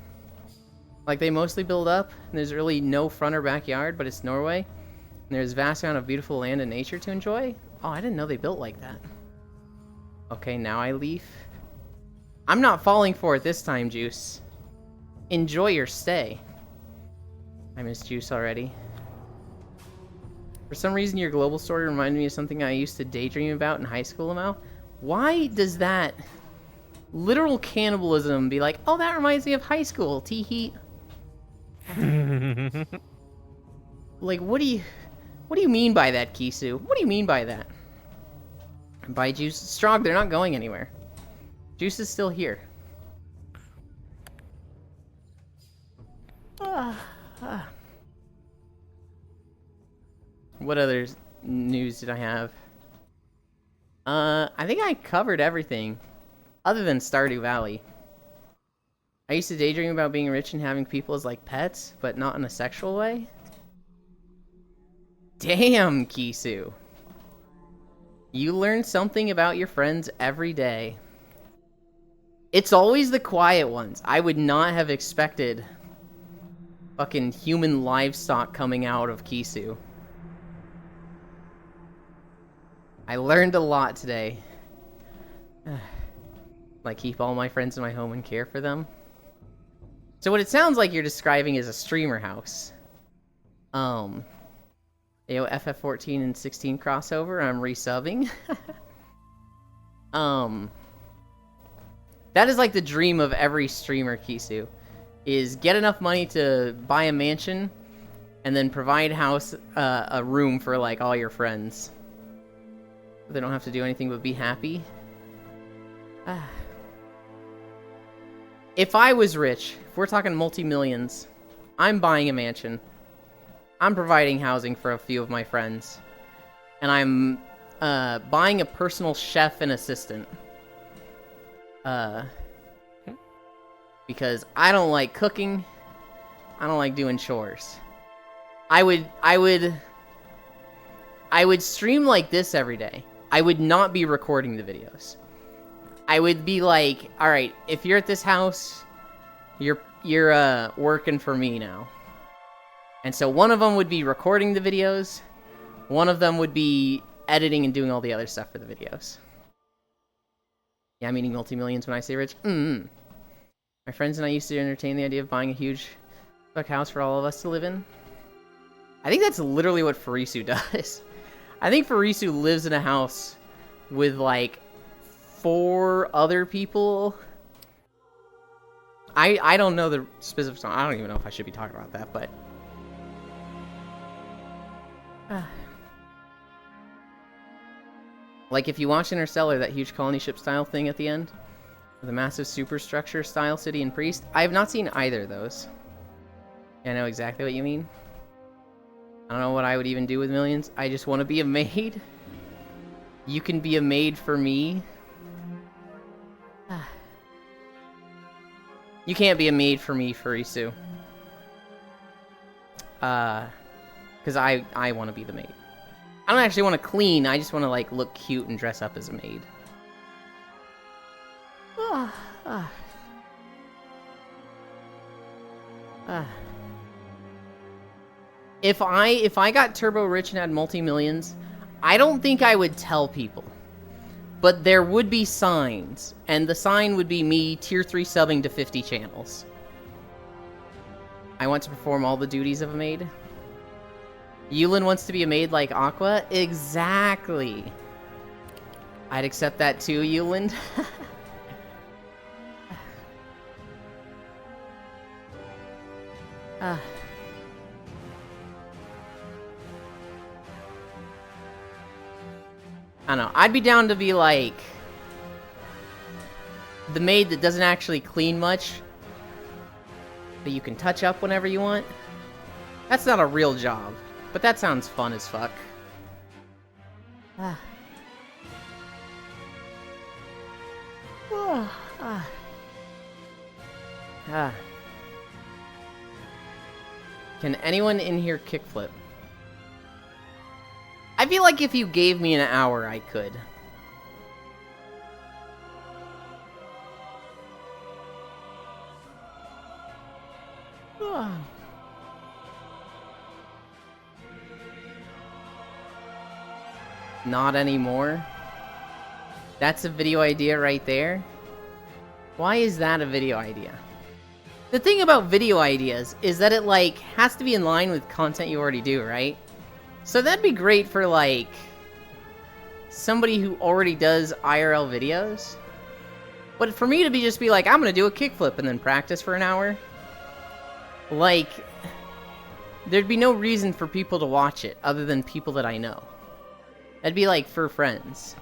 Like they mostly build up, and there's really no front or backyard, but it's Norway. And there's vast amount of beautiful land and nature to enjoy. Oh, I didn't know they built like that. Okay, now I leave. I'm not falling for it this time, Juice. Enjoy your stay. I miss Juice already. For some reason, your global story reminded me of something I used to daydream about in high school, Amal. Why does that literal cannibalism be like, oh, that reminds me of high school, tee-hee? Like, what do you mean by that, Kisu? What do you mean by that? By Juice? Strog, they're not going anywhere. Juice is still here. What other news did I have? I think I covered everything. Other than Stardew Valley. I used to daydream about being rich and having people as like pets, but not in a sexual way. Damn, Kisu. You learn something about your friends every day. It's always the quiet ones. I would not have expected fucking human livestock coming out of Kisu. I learned a lot today. Like, keep all my friends in my home and care for them. So what it sounds like you're describing is a streamer house. Yo, FF14 and 16 crossover, I'm resubbing. That is like the dream of every streamer, Kisu. Is get enough money to buy a mansion, and then provide a room for like all your friends. They don't have to do anything but be happy. If I was rich, if we're talking multi-millions, I'm buying a mansion. I'm providing housing for a few of my friends. And I'm buying a personal chef and assistant. Because I don't like cooking. I don't like doing chores. I would stream like this every day. I would not be recording the videos. I would be like, all right, if you're at this house, you're working for me now. And so one of them would be recording the videos. One of them would be editing and doing all the other stuff for the videos. Yeah, I'm eating multi-millions when I say rich. My friends and I used to entertain the idea of buying a huge fuck house for all of us to live in. I think that's literally what Farisu does. I think Farisu lives in a house with like 4 other people. I don't know the specifics on. I don't even know if I should be talking about that, but Like, if you watch Interstellar, that huge colony ship style thing at the end, the massive superstructure style city and priest, I have not seen either of those. I know exactly what you mean. I don't know what I would even do with millions. I just want to be a maid. You can be a maid for me. You can't be a maid for me, Furisu. Because I want to be the maid. I don't actually want to clean, I just want to, like, look cute and dress up as a maid. If I got turbo rich and had multi-millions, I don't think I would tell people. But there would be signs, and the sign would be me tier 3 subbing to 50 channels. I want to perform all the duties of a maid. Yulin wants to be a maid like Aqua? Exactly. I'd accept that too, Yulin. I don't know. I'd be down to be like the maid that doesn't actually clean much, but you can touch up whenever you want. That's not a real job, but that sounds fun as fuck. Can anyone in here kickflip? I feel like if you gave me an hour, I could. Not anymore? That's a video idea right there? Why is that a video idea? The thing about video ideas is that it, like, has to be in line with content you already do, right? So that'd be great for, like, somebody who already does IRL videos. But for me to just be like, I'm gonna do a kickflip and then practice for an hour, like, there'd be no reason for people to watch it other than people that I know. That'd be, like, for friends.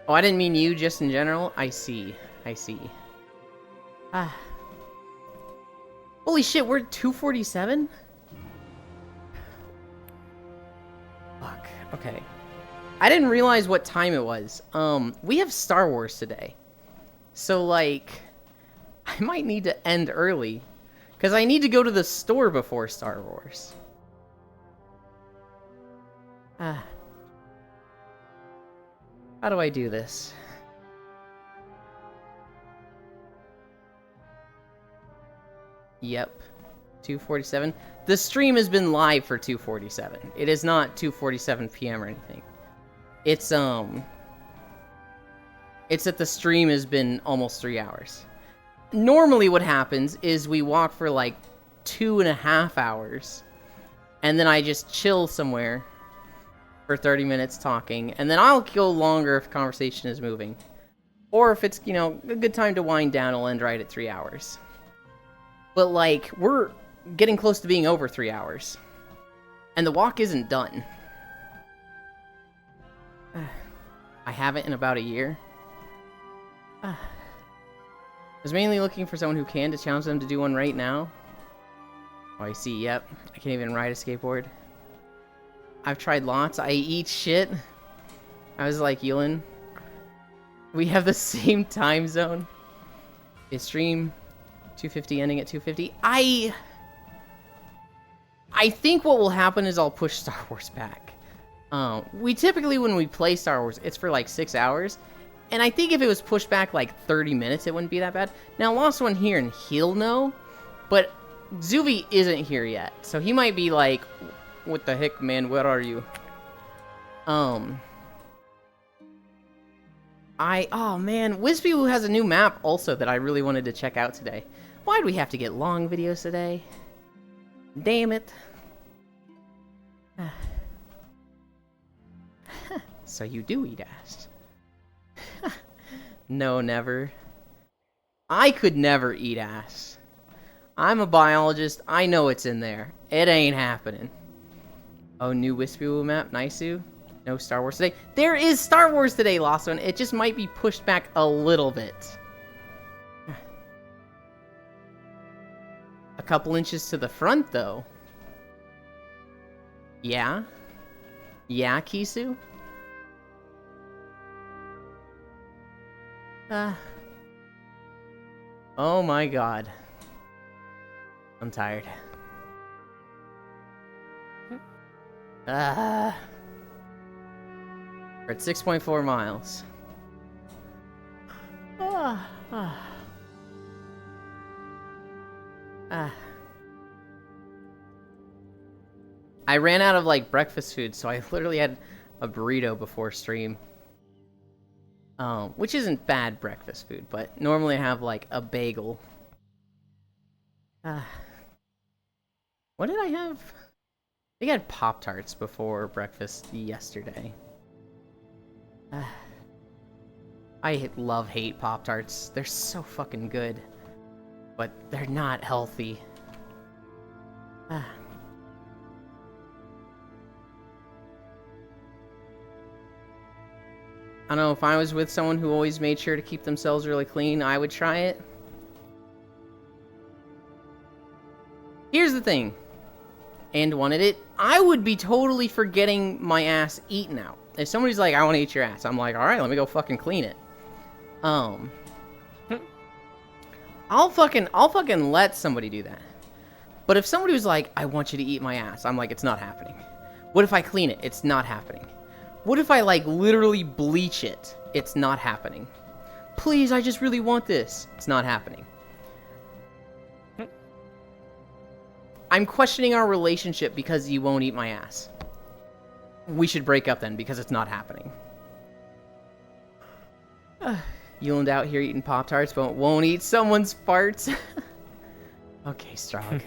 Oh, I didn't mean you, just in general? I see. I see. Holy shit, we're at 247? Fuck. Okay. I didn't realize what time it was. We have Star Wars today. So, like, I might need to end early. Because I need to go to the store before Star Wars. How do I do this? Yep. 2:47. The stream has been live for 2:47. It is not 2:47 p.m. or anything. It's that the stream has been almost 3 hours. Normally what happens is we walk for like 2.5 hours, and then I just chill somewhere for 30 minutes talking, and then I'll go longer if conversation is moving. Or if it's, you know, a good time to wind down, it'll end right at 3 hours. But, like, we're getting close to being over 3 hours. And the walk isn't done. I haven't in about a year. I was mainly looking for someone who can to challenge them to do one right now. Oh, I see, yep. I can't even ride a skateboard. I've tried lots. I eat shit. I was like, Yulin, we have the same time zone. It's stream 250 ending at 250. I think what will happen is I'll push Star Wars back. We typically, when we play Star Wars, it's for like 6 hours. And I think if it was pushed back like 30 minutes, it wouldn't be that bad. Now, Lost One here, and he'll know. But Zuvi isn't here yet. So he might be like, what the heck, man? Where are you? Oh man, Wispy has a new map also that I really wanted to check out today. Why do we have to get long videos today? Damn it. So you do eat ass. No, never. I could never eat ass. I'm a biologist. I know it's in there. It ain't happening. Oh, new Wispy Woo map, Naisu. No Star Wars today. There is Star Wars today, Lost One. It just might be pushed back a little bit. A couple inches to the front, though. Yeah? Yeah, Kisu? Oh my god. I'm tired. We're at 6.4 miles. I ran out of, like, breakfast food, so I literally had a burrito before stream. Which isn't bad breakfast food, but normally I have, like, a bagel. What did I have? I think I had Pop-Tarts before breakfast yesterday. I hate Pop-Tarts. They're so fucking good. But they're not healthy. I don't know, if I was with someone who always made sure to keep themselves really clean, I would try it. Here's the thing. And wanted it. I would be totally forgetting my ass eaten out. If somebody's like, I want to eat your ass, I'm like, alright, let me go fucking clean it. I'll fucking let somebody do that. But if somebody was like, I want you to eat my ass, I'm like, it's not happening. What if I clean it? It's not happening. What if I, like, literally bleach it? It's not happening. Please, I just really want this. It's not happening. I'm questioning our relationship because you won't eat my ass. We should break up then, because it's not happening. Yuland out here eating Pop-Tarts, but won't eat someone's farts. Okay, Strog.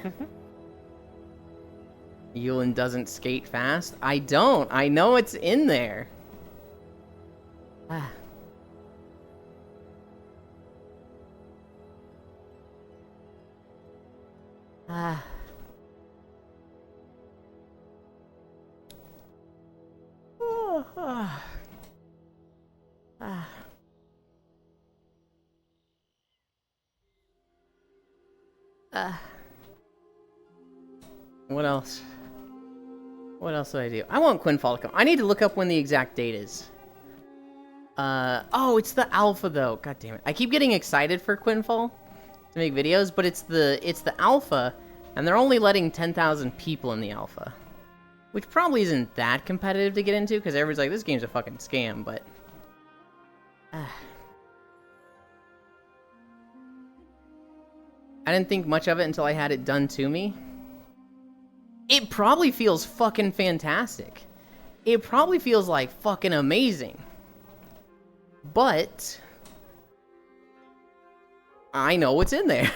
Yuland doesn't skate fast? I don't. I know it's in there. What else? What else do I do? I want Quinfall to come. I need to look up when the exact date is. Oh, it's the alpha though. God damn it. I keep getting excited for Quinfall to make videos, but it's the alpha, and they're only letting 10,000 people in the alpha. Which probably isn't that competitive to get into, because everybody's like, this game's a fucking scam, but... I didn't think much of it until I had it done to me. It probably feels fucking fantastic. It probably feels like fucking amazing. But... I know what's in there.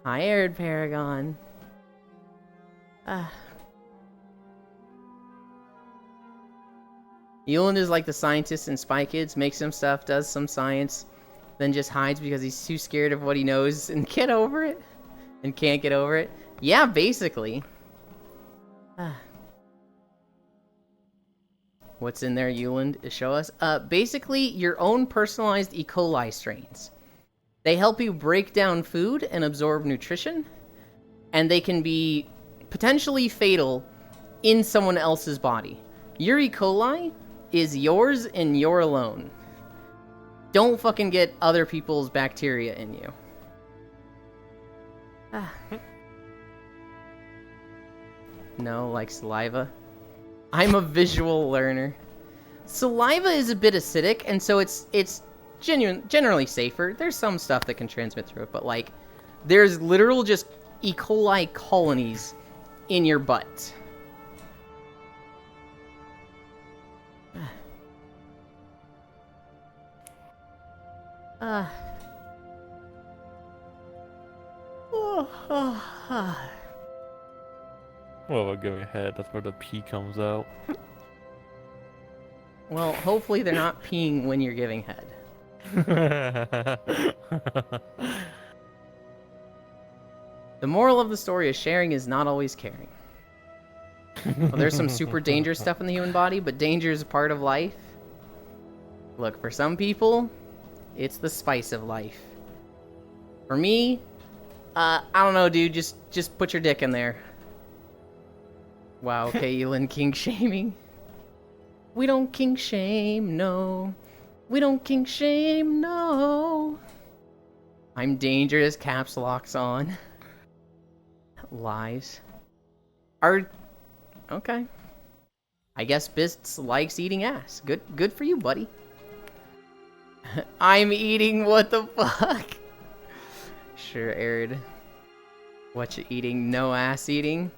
Hi, Arid Paragon. Yuland is like the scientist in Spy Kids, makes some stuff, does some science, then just hides because he's too scared of what he knows and can't get over it. Yeah, basically. What's in there, Yuland? Show us. Basically, your own personalized E. coli strains. They help you break down food and absorb nutrition, and they can be potentially fatal in someone else's body. Your E. coli is yours and you're alone. Don't fucking get other people's bacteria in you. No, like saliva. I'm a visual learner. Saliva is a bit acidic, and so it's generally safer. There's some stuff that can transmit through it, but like, there's literal just E. coli colonies in your butt. Well, we're giving head. That's where the pee comes out. Well, hopefully they're not peeing when you're giving head. The moral of the story is sharing is not always caring. Well, there's some super dangerous stuff in the human body, but danger is a part of life. Look, for some people, it's the spice of life. For me, I don't know, dude. Just put your dick in there. Wow, okay, Elin kink shaming. We don't kink shame, no. We don't kink shame, no. I'm dangerous, caps locks on. Lies. Okay. I guess Bits likes eating ass. Good for you, buddy. I'm eating, what the fuck? Sure, Arid. What you eating? No ass eating?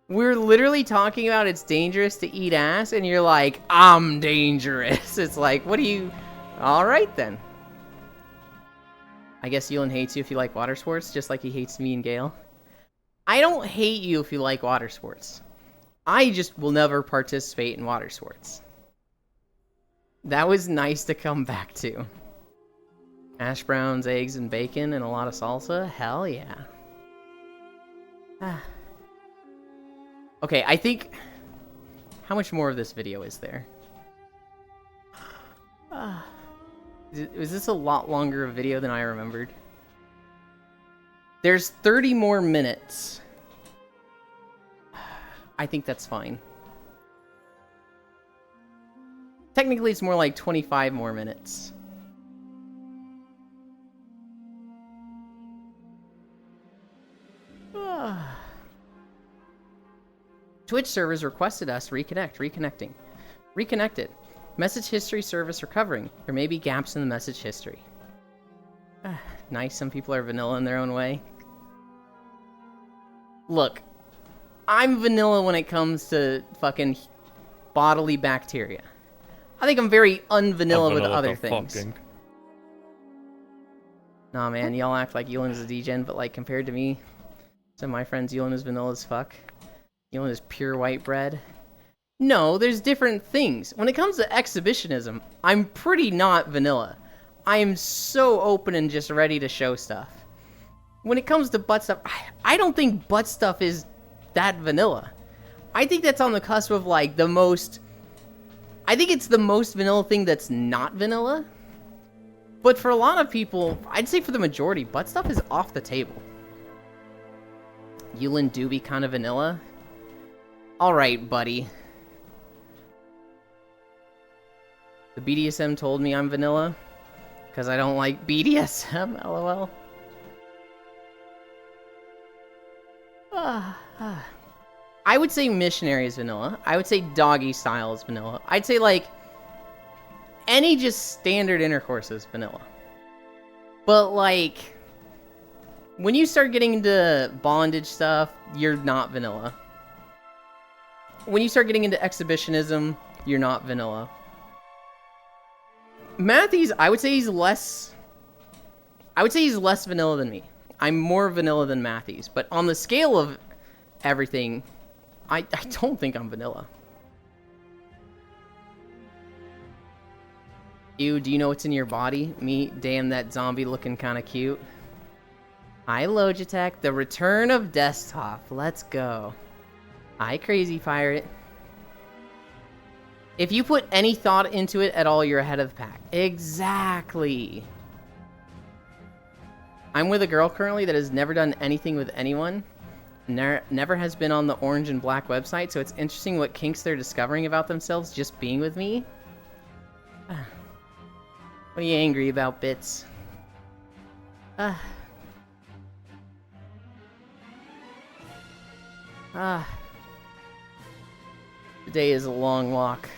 We're literally talking about it's dangerous to eat ass, and you're like, I'm dangerous. It's like, what do you... Alright then. I guess Elin hates you if you like water sports, just like he hates me and Gale. I don't hate you if you like water sports. I just will never participate in water sports. That was nice to come back to. Hash browns, eggs, and bacon, and a lot of salsa? Hell yeah. Okay, I think... How much more of this video is there? Was this a lot longer a video than I remembered? There's 30 more minutes. I think that's fine. Technically, it's more like 25 more minutes. Twitch servers requested us to reconnect. Reconnecting. Reconnected. Message history service recovering. There may be gaps in the message history. Nice, some people are vanilla in their own way. Look, I'm vanilla when it comes to fucking bodily bacteria. I think I'm very unvanilla with other things. Fucking. Nah, man, y'all act like Elin is a degen, but like compared to me, some of my friends, Elin is vanilla as fuck. Elin is pure white bread. No, there's different things. When it comes to exhibitionism, I'm pretty not vanilla. I am so open and just ready to show stuff. When it comes to butt stuff, I don't think butt stuff is that vanilla. I think that's on the cusp of like the most... I think it's the most vanilla thing that's not vanilla. But for a lot of people, I'd say for the majority, butt stuff is off the table. Elin do be kind of vanilla. Alright, buddy. The BDSM told me I'm vanilla. Because I don't like BDSM, lol. I would say missionary is vanilla. I would say doggy style is vanilla. I'd say, like, any just standard intercourse is vanilla. But, like, when you start getting into bondage stuff, you're not vanilla. When you start getting into exhibitionism, you're not vanilla. Matthews, I would say he's less vanilla than me. I'm more vanilla than Matthews, but on the scale of everything, I don't think I'm vanilla. Ew, do you know what's in your body? Me, damn, that zombie looking kind of cute. Hi, Logitech, the return of desktop. Let's go. Hi, Crazy Pirate. If you put any thought into it at all, you're ahead of the pack. Exactly. I'm with a girl currently that has never done anything with anyone. Never has been on the orange and black website, so it's interesting what kinks they're discovering about themselves just being with me. What are you angry about, Bits? Today is a long walk.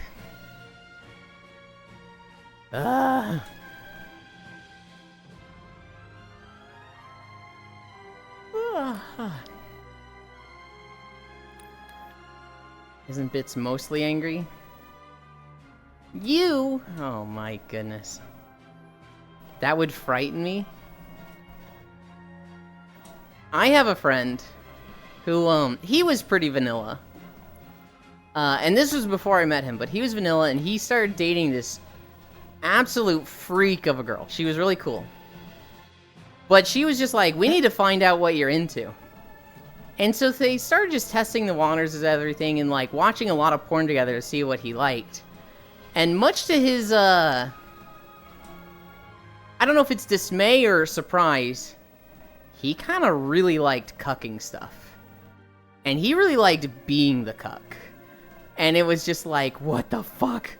Isn't Bits mostly angry? You? Oh my goodness. That would frighten me. I have a friend who, he was pretty vanilla. And this was before I met him, but he was vanilla and he started dating this absolute freak of a girl. She was really cool. But she was just like, we need to find out what you're into. And so they started just testing the waters as everything and, like, watching a lot of porn together to see what he liked. And much to his, I don't know if it's dismay or surprise, he kind of really liked cucking stuff. And he really liked being the cuck. And it was just like, what the fuck?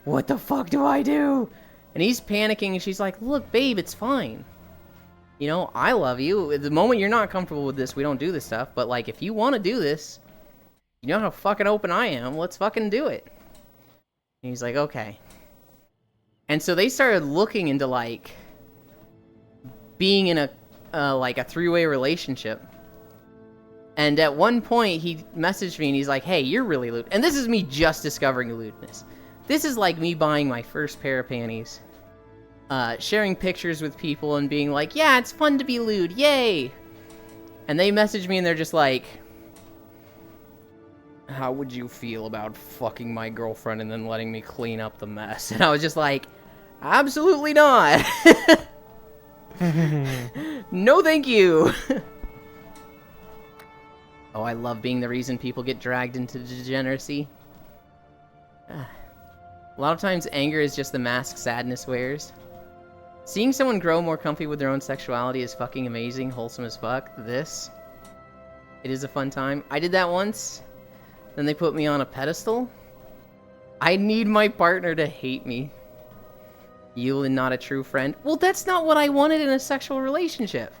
What the fuck do I do? And he's panicking, and she's like, look, babe, it's fine. You know, I love you. At the moment you're not comfortable with this, we don't do this stuff. But, like, if you want to do this, you know how fucking open I am. Let's fucking do it. And he's like, okay. And so they started looking into, like, being in a three-way relationship. And at one point, he messaged me, and he's like, hey, you're really lewd. And this is me just discovering lewdness. This is like me buying my first pair of panties. Sharing pictures with people and being like, yeah, it's fun to be lewd, yay! And they message me and they're just like, how would you feel about fucking my girlfriend and then letting me clean up the mess? And I was just like, absolutely not! No thank you! Oh, I love being the reason people get dragged into degeneracy. A lot of times anger is just the mask sadness wears. Seeing someone grow more comfy with their own sexuality is fucking amazing, wholesome as fuck. It is a fun time. I did that once, then they put me on a pedestal. I need my partner to hate me. You and not a true friend. Well, that's not what I wanted in a sexual relationship.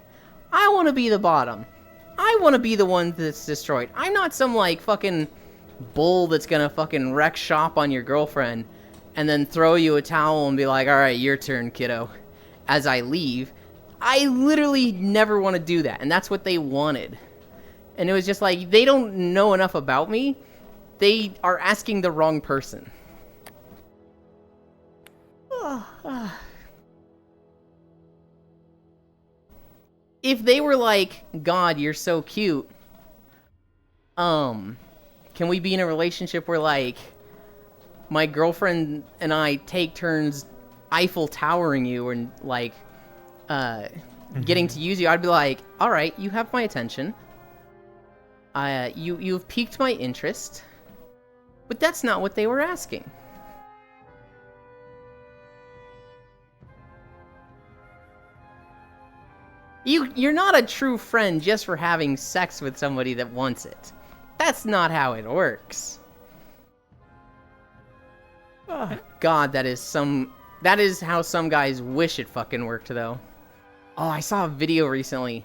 I want to be the bottom. I want to be the one that's destroyed. I'm not some, like, fucking bull that's gonna fucking wreck shop on your girlfriend and then throw you a towel and be like, alright, your turn, kiddo, as I leave. I literally never want to do that, and that's what they wanted. And it was just like, they don't know enough about me. They are asking the wrong person. If they were like, God, you're so cute, can we be in a relationship where, like, my girlfriend and I take turns Eiffel Towering you and, like, getting to use you? I'd be like, alright, you have my attention. You've piqued my interest. But that's not what they were asking. You're not a true friend just for having sex with somebody that wants it. That's not how it works. Oh, God, that is how some guys wish it fucking worked, though. Oh, I saw a video recently.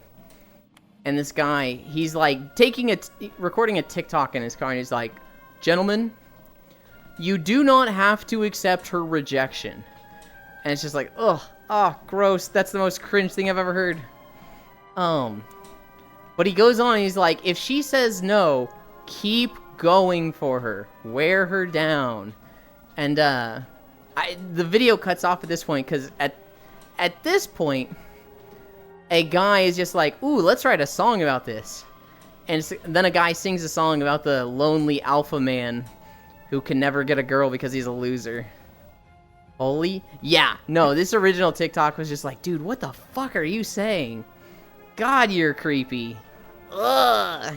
And this guy, he's like recording a TikTok in his car, and he's like, gentlemen, you do not have to accept her rejection. And it's just like, ugh, oh, gross. That's the most cringe thing I've ever heard. But he goes on, and he's like, if she says no, keep going for her. Wear her down. And, the video cuts off at this point, because at this point, a guy is just like, ooh, let's write a song about this. And then a guy sings a song about the lonely alpha man who can never get a girl because he's a loser. Holy? Yeah, no, this original TikTok was just like, dude, what the fuck are you saying? God, you're creepy. Ugh.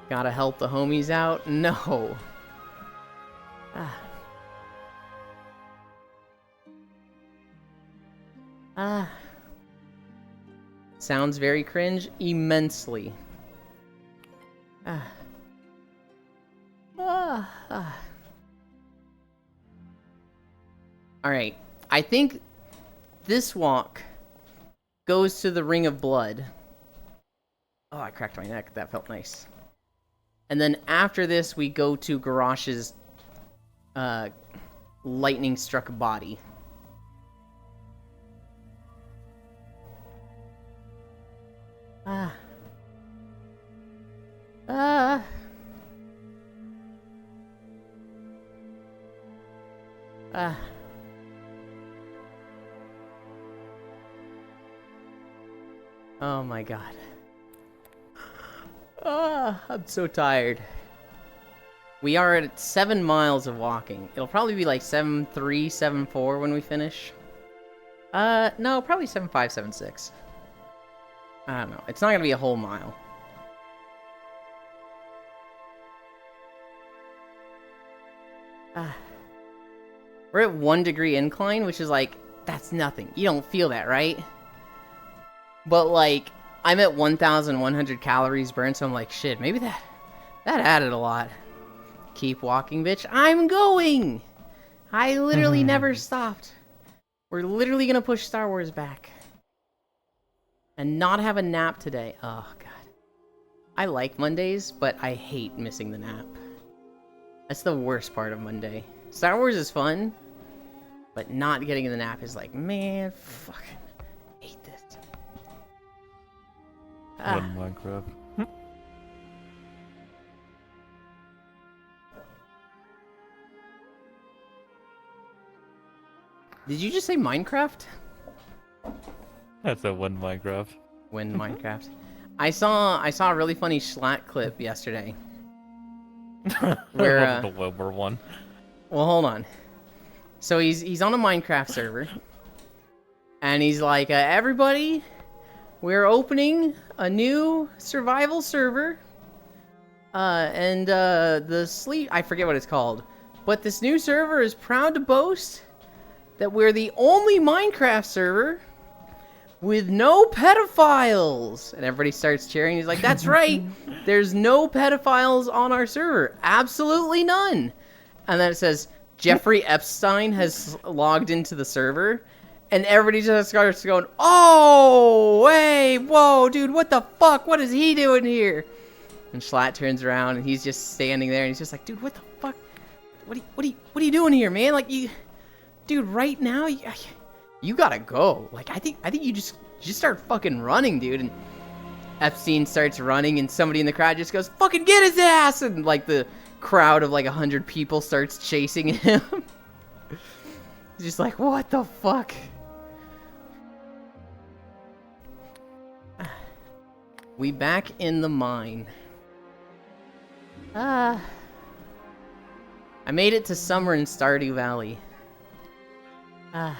Gotta help the homies out? No. Sounds very cringe. Immensely. Alright. I think this walk goes to the Ring of Blood. Oh, I cracked my neck. That felt nice. And then after this, we go to Garrosh's lightning-struck body. Oh my god. I'm so tired. We are at 7 miles of walking. It'll probably be like 7.3, 7.4 when we finish. No, probably 7.5, 7.6. I don't know. It's not gonna be a whole mile. We're at 1 degree incline, which is like, that's nothing. You don't feel that, right? But like, I'm at 1,100 calories burned, so I'm like, shit, maybe that added a lot. Keep walking, bitch. I'm going! I literally never stopped. We're literally gonna push Star Wars back. And not have a nap today. Oh, God. I like Mondays, but I hate missing the nap. That's the worst part of Monday. Star Wars is fun, but not getting the nap is like, man, fucking hate this. Run Minecraft. Did you just say Minecraft? That's a one Minecraft. When Minecraft. I saw a really funny Schlatt clip yesterday. Where the Wilbur one. well, hold on. So he's on a Minecraft server, and he's like, everybody, we're opening a new survival server, and I forget what it's called, but this new server is proud to boast that we're the only Minecraft server with no pedophiles. And everybody starts cheering. He's like, that's right. There's no pedophiles on our server. Absolutely none. And then it says, Jeffrey Epstein has logged into the server. And everybody just starts going, oh, hey, whoa, dude, what the fuck? What is he doing here? And Schlatt turns around and he's just standing there and he's just like, dude, what the fuck? What are you doing here, man? Like, dude, right now, you gotta go. Like, I think you just start fucking running, dude. And Epstein starts running, and somebody in the crowd just goes, "Fucking get his ass!" And like the crowd of like 100 people starts chasing him. He's just like, what the fuck? We back in the mine. I made it to summer in Stardew Valley. I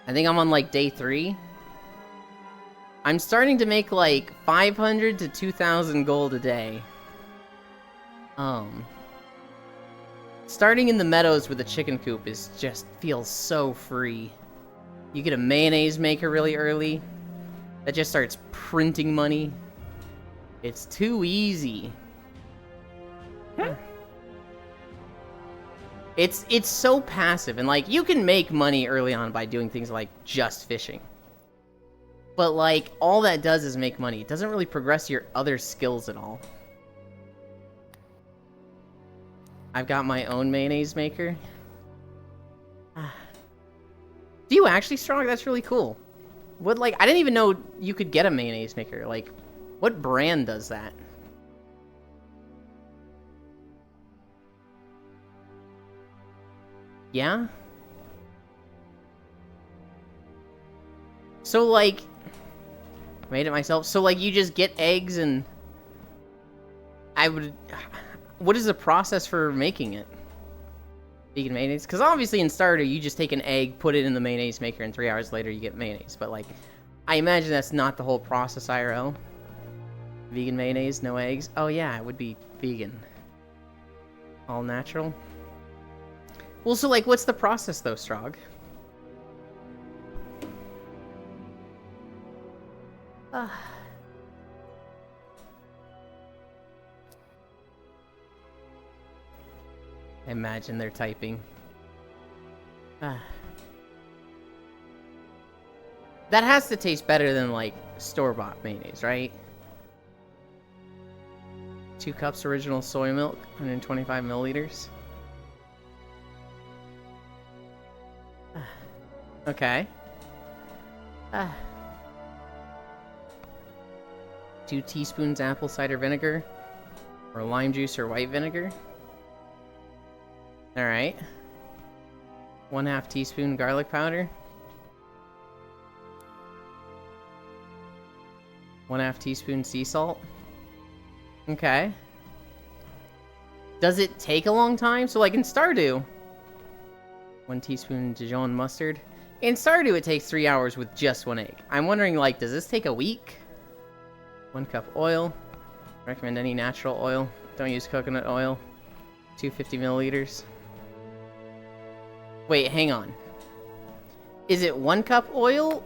think I'm on like day 3. I'm starting to make like 500 to 2,000 gold a day. Starting in the meadows with a chicken coop feels so free. You get a mayonnaise maker really early. That just starts printing money. It's too easy. It's so passive, and like you can make money early on by doing things like just fishing. But like all that does is make money. It doesn't really progress your other skills at all. I've got my own mayonnaise maker. Do you actually, Strong? That's really cool. What, like, I didn't even know you could get a mayonnaise maker. Like, what brand does that? Yeah? So, like, made it myself. So, like, you just get eggs and what is the process for making it? Vegan mayonnaise? Because obviously in Stardew, you just take an egg, put it in the mayonnaise maker, and 3 hours later you get mayonnaise. But, like, I imagine that's not the whole process IRL. Vegan mayonnaise, no eggs. Oh, yeah, it would be vegan. All natural. Well, so, like, what's the process, though, Strog? I imagine they're typing. That has to taste better than, like, store-bought mayonnaise, right? 2 cups original soy milk, 125 milliliters. Okay. 2 teaspoons apple cider vinegar, or lime juice or white vinegar. Alright. 1/2 teaspoon garlic powder. 1/2 teaspoon sea salt. Okay. Does it take a long time? So, like in Stardew, 1 teaspoon Dijon mustard. In Stardew, it takes 3 hours with just 1 egg. I'm wondering, like, does this take a week? 1 cup oil. Recommend any natural oil. Don't use coconut oil. 250 milliliters. Wait, hang on. Is it 1 cup oil?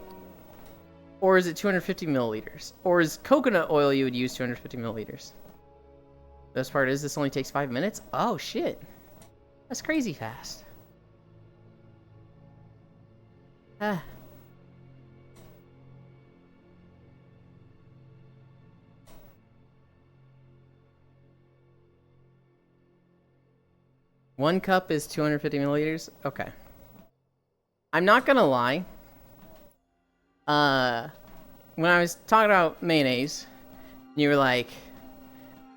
Or is it 250 milliliters? Or is coconut oil you would use 250 milliliters? Best part is this only takes 5 minutes? Oh, shit. That's crazy fast. Ah. One cup is 250 milliliters? Okay. I'm not gonna lie. When I was talking about mayonnaise, you were like,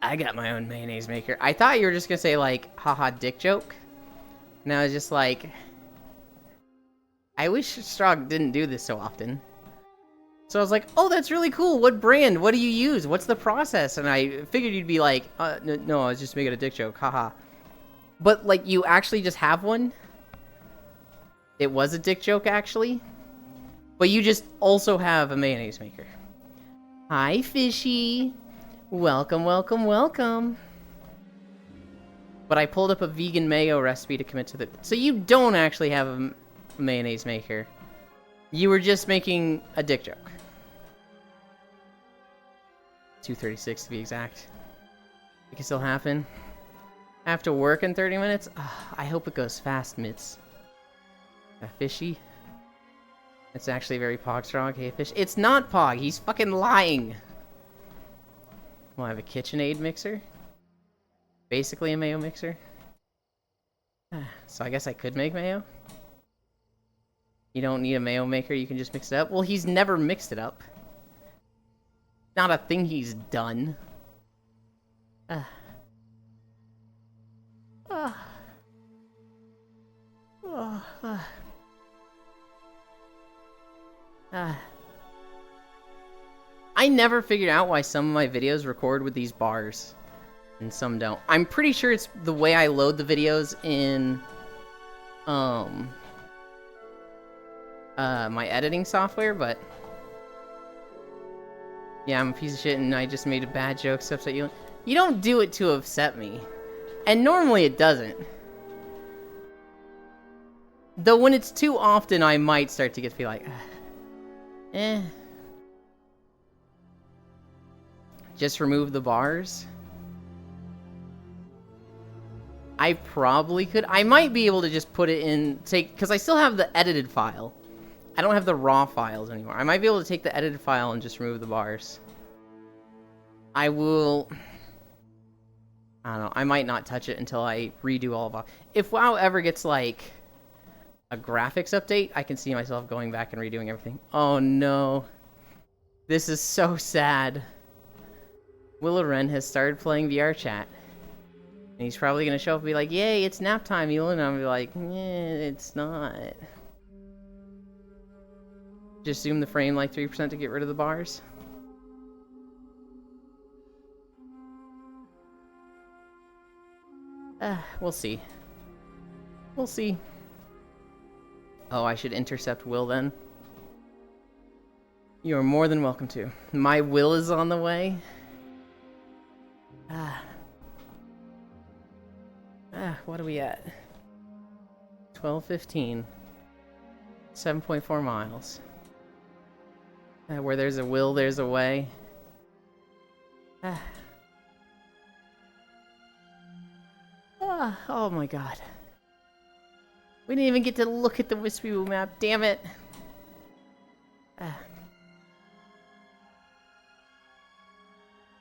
I got my own mayonnaise maker. I thought you were just gonna say, like, haha, dick joke. And I was just like, I wish Strogg didn't do this so often. So I was like, oh, that's really cool. What brand? What do you use? What's the process? And I figured you'd be like, no, I was just making a dick joke. Haha. But, like, you actually just have one? It was a dick joke, actually? But you just also have a mayonnaise maker. Hi, Fishy. Welcome, welcome, welcome. But I pulled up a vegan mayo recipe to commit to the... So you don't actually have a mayonnaise maker. You were just making a dick joke. 2:36 to be exact. It can still happen. I have to work in 30 minutes? I hope it goes fast, Mitz. Fishy. It's actually very Pogstrog. Hey, Fish. It's not Pog. He's fucking lying. Well, I have a KitchenAid mixer. Basically a mayo mixer. So I guess I could make mayo. You don't need a mayo maker. You can just mix it up. Well, he's never mixed it up. Not a thing he's done. I never figured out why some of my videos record with these bars and some don't. I'm pretty sure it's the way I load the videos in my editing software, but yeah, I'm a piece of shit and I just made a bad joke so upset you. You don't do it to upset me. And normally it doesn't. Though when it's too often, I might start to feel like, Just remove the bars. I probably could. I might be able to just put it in, because I still have the edited file. I don't have the raw files anymore. I might be able to take the edited file and just remove the bars. I will... I don't know. I might not touch it until I redo all of it. If WoW ever gets, like, a graphics update, I can see myself going back and redoing everything. Oh, no. This is so sad. Willow Wren has started playing VR chat. And he's probably going to show up and be like, yay, it's nap time, Ewan. And I'm going to be like, it's not. Just zoom the frame like 3% to get rid of the bars. We'll see. We'll see. Oh, I should intercept Will then. You are more than welcome to. My Will is on the way. What are we at? 12:15. 7.4 miles. Where there's a will, there's a way. Oh my god. We didn't even get to look at the Wispy Woo map, damn it.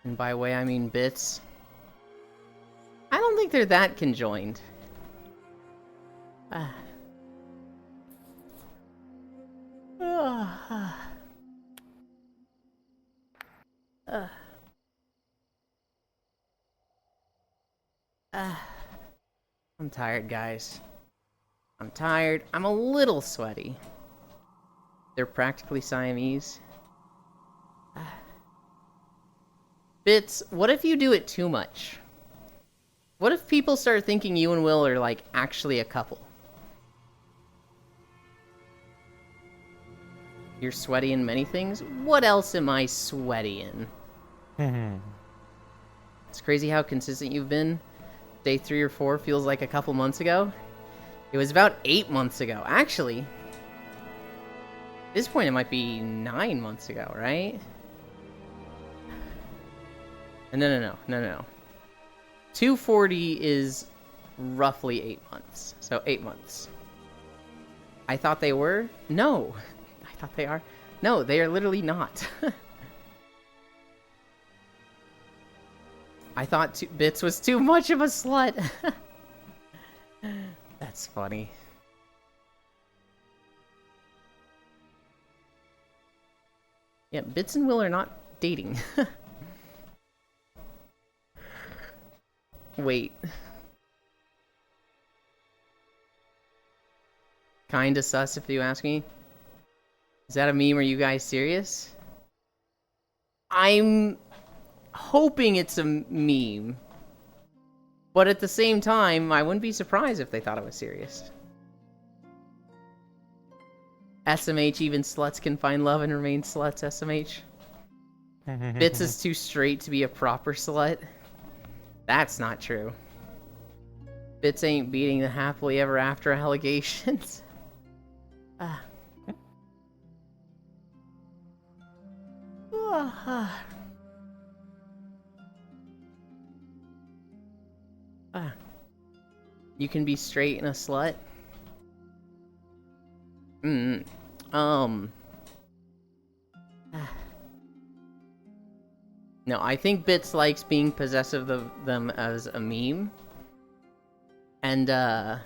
And by way, I mean bits. I don't think they're that conjoined. I'm tired, guys. I'm tired. I'm a little sweaty. They're practically Siamese. Bits, what if you do it too much? What if people start thinking you and Will are, like, actually a couple? You're sweaty in many things? What else am I sweaty in? It's crazy how consistent you've been. Day 3 or 4 feels like a couple months ago. It was about 8 months ago. Actually, at this point it might be 9 months ago, right? No. 240 is roughly 8 months. So 8 months. I thought they were? No. I thought they are. No, they are literally not. I thought 2 bits was too much of a slut. That's funny. Yeah, Bits and Will are not dating. Wait. Kinda sus if you ask me. Is that a meme? Are you guys serious? I'm hoping it's a meme. But at the same time, I wouldn't be surprised if they thought it was serious. SMH, even sluts can find love and remain sluts, SMH. Bits is too straight to be a proper slut. That's not true. Bits ain't beating the happily ever after allegations. You can be straight and a slut? No, I think Bits likes being possessive of them as a meme. And, I'm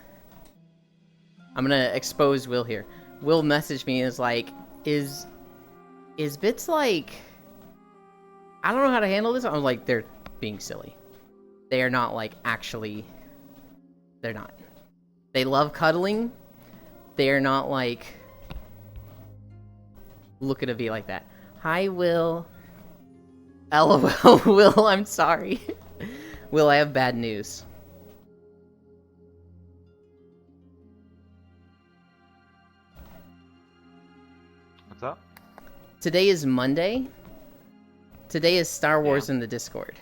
gonna expose Will here. Will messaged me and is like, is Bits like... I don't know how to handle this. I was like, they're being silly. They are not, like, actually... They're not. They love cuddling. They are not, like... looking to be like that. Hi, Will. LOL, Will, I'm sorry. Will, I have bad news. What's up? Today is Monday. Today is Star Wars in the Discord.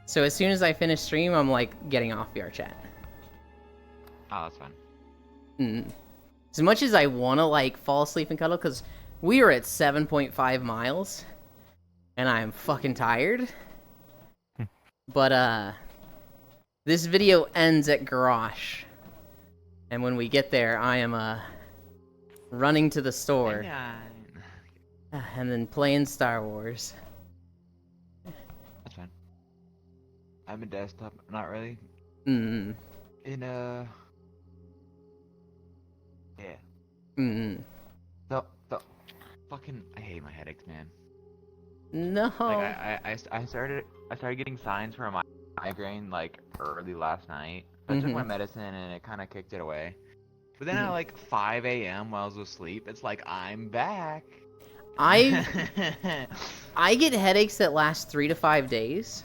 So as soon as I finish stream, I'm like getting off VRChat. Oh, that's fine. As much as I want to like fall asleep and cuddle, because we are at 7.5 miles, and I'm fucking tired. But this video ends at Garrosh, and when we get there, I am running to the store, and then playing Star Wars. That's fine. I'm a desktop, not really. Mm. Yeah. The fucking, I hate my headaches, man. No. Like I started getting signs for a migraine like early last night. I took my medicine and it kind of kicked it away. But then at like 5 a.m. while I was asleep, it's like I'm back. I get headaches that last 3 to 5 days,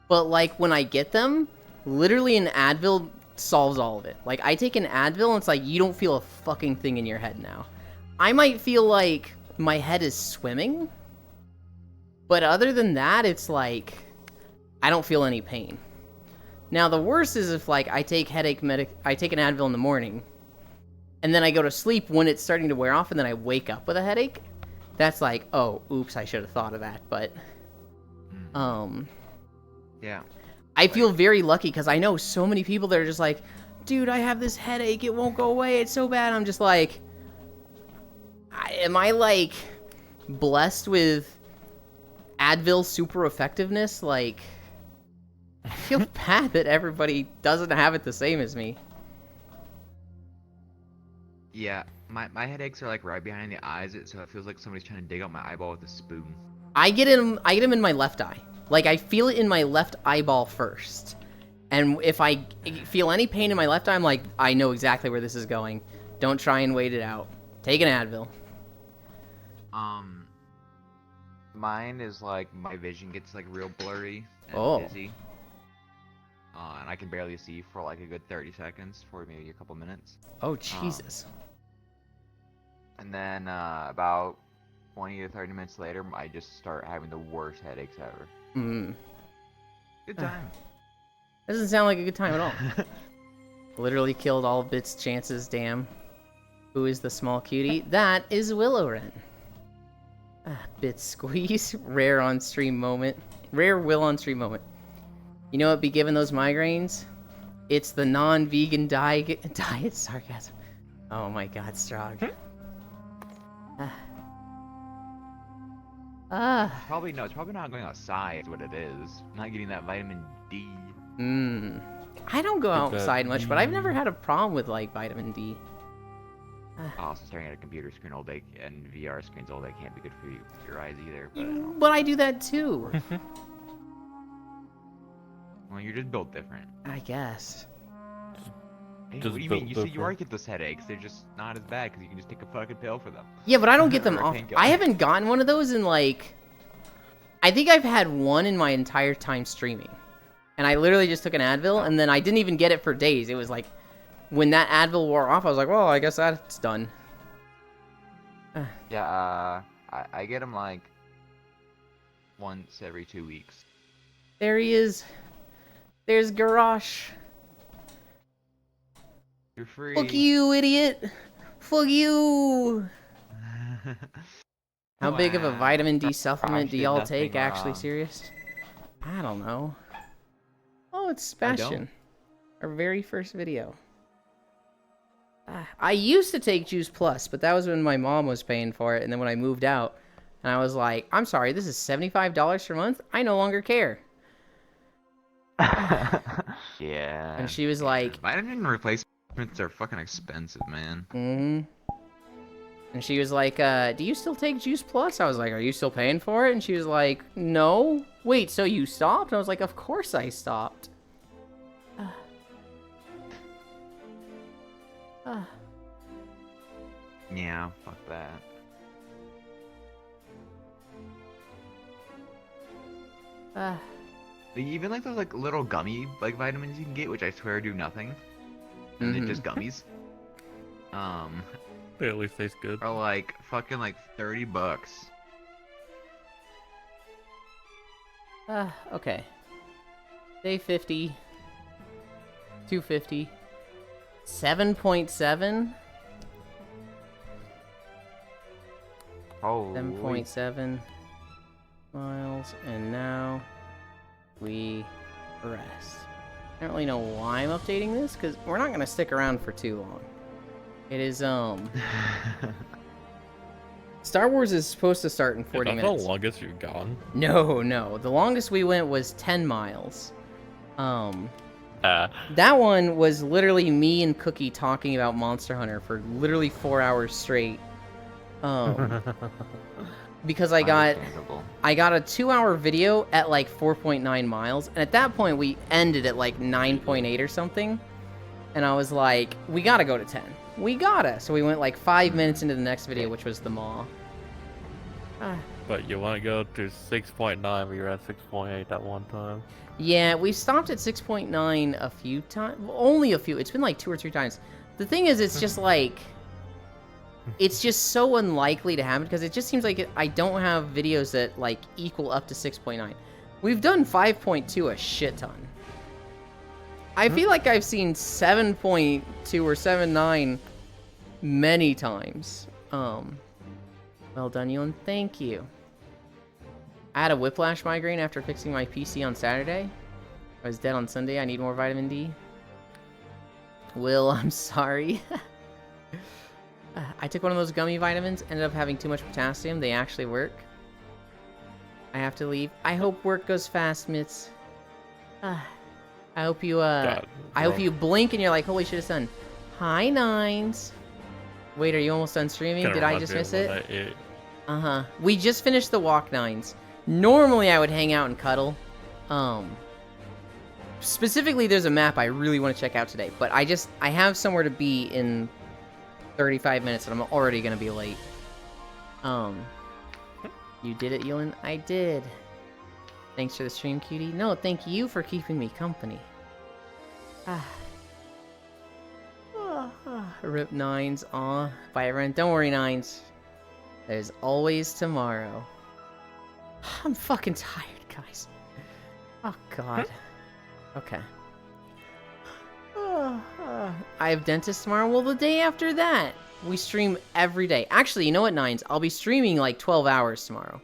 but like when I get them, literally an Advil solves all of it. Like I take an Advil and it's like you don't feel a fucking thing in your head now. I might feel like my head is swimming, but other than that, it's like I don't feel any pain. Now the worst is if like I take I take an Advil in the morning, and then I go to sleep when it's starting to wear off, and then I wake up with a headache. That's like, oh, oops, I should have thought of that. But yeah. I feel very lucky because I know so many people that are just like, dude, I have this headache, it won't go away, it's so bad. I'm just like, am I like blessed with Advil super effectiveness? Like, I feel bad that everybody doesn't have it the same as me. Yeah, my headaches are like right behind the eyes, so it feels like somebody's trying to dig out my eyeball with a spoon. I get him in my left eye. Like, I feel it in my left eyeball first. And if I feel any pain in my left eye, I'm like, I know exactly where this is going. Don't try and wait it out. Take an Advil. Mine is like my vision gets like real blurry and dizzy. And I can barely see for like a good 30 seconds, for maybe a couple minutes. Oh, Jesus. And then about 20 to 30 minutes later, I just start having the worst headaches ever. Good time. Doesn't sound like a good time at all. Literally killed all of Bit's chances, damn. Who is the small cutie? That is Willow Wren. Bit squeeze. Rare on stream moment. Rare will on stream moment. You know what be giving those migraines? It's the non-vegan diet sarcasm. Oh my god, Strog. Probably no. It's probably not going outside. Is what it is. Not getting that vitamin D. I don't go Get that outside much, but I've never had a problem with like vitamin D. Also, staring at a computer screen all day and VR screens all day can't be good for your eyes either. But, But I do that too. well, you're just built different. I guess. Hey, Just what do you built mean? You see, you different. already get those headaches. They're just not as bad because you can just take a fucking pill for them. Yeah, but I don't get them Or a off. painkiller. I haven't gotten one of those in like... I think I've had one in my entire time streaming. And I literally just took an Advil, and then I didn't even get it for days. It was like, when that Advil wore off, I was like, well, I guess that's done. Yeah, I get them like once every 2 weeks. There he is. There's Garrosh. You're free. Fuck you, idiot. Fuck you. How big of a Wow. vitamin D Garrosh supplement do did y'all nothing take? Actually wrong. serious? I don't know. Oh, it's I don't. Sebastian. Our very first video. I used to take Juice Plus, but that was when my mom was paying for it, and then when I moved out, and I was like, I'm sorry, this is $75 per month? I no longer care. Yeah. And she was like, vitamin replacements are fucking expensive, man. And she was like, do you still take Juice Plus? I was like, are you still paying for it? And she was like, no. Wait, so you stopped? And I was like, of course I stopped. Yeah, fuck that. Even like those like little gummy like vitamins you can get, which I swear do nothing, and they're just gummies. They at least taste good. Are like fucking like $30. Okay. Day 50. 250. 7.7? Oh. 7.7 miles, and now we rest. I don't really know why I'm updating this, because we're not going to stick around for too long. It is, Star Wars is supposed to start in 40 That's minutes. the longest you've gone. No. The longest we went was 10 miles. Ah. That one was literally me and Cookie talking about Monster Hunter for literally 4 hours straight. Because I got Understandable. a 2-hour video at like 4.9 miles, and at that point we ended at like 9.8 or something. And I was like, we gotta go to 10. We gotta. So we went like 5 minutes into the next video, which was the Maw. But you want to go to 6.9, but you're at 6.8 at one time. Yeah, we stopped at 6.9 a few times. Only a few. It's been like 2 or 3 times. The thing is, it's just like... It's just so unlikely to happen, because it just seems like I don't have videos that like equal up to 6.9. We've done 5.2 a shit ton. I feel like I've seen 7.2 or 7.9 many times. Well done, Ewan. Thank you. I had a whiplash migraine after fixing my PC on Saturday. I was dead on Sunday. I need more vitamin D. Will, I'm sorry. I took one of those gummy vitamins, ended up having too much potassium. They actually work. I have to leave. I hope work goes fast, Mitz. I hope you, God, I hope bro. you blink and you're like, holy shit, it's done. Hi, Nines. Wait, are you almost done streaming? Kinda Did I reminds just me of miss when it? I ate. Uh-huh. We just finished the walk, Nines. Normally I would hang out and cuddle. Specifically, there's a map I really want to check out today, but I have somewhere to be in 35 minutes and I'm already gonna be late. You did it, Ewan? I did. Thanks for the stream, cutie. No, thank you for keeping me company. Rip Nines. Aw. Bye, everyone. Don't worry, Nines. There's always tomorrow. I'm fucking tired, guys. Oh, God. Okay. I have dentist tomorrow. Well, the day after that, we stream every day. Actually, you know what, Nines? I'll be streaming like 12 hours tomorrow.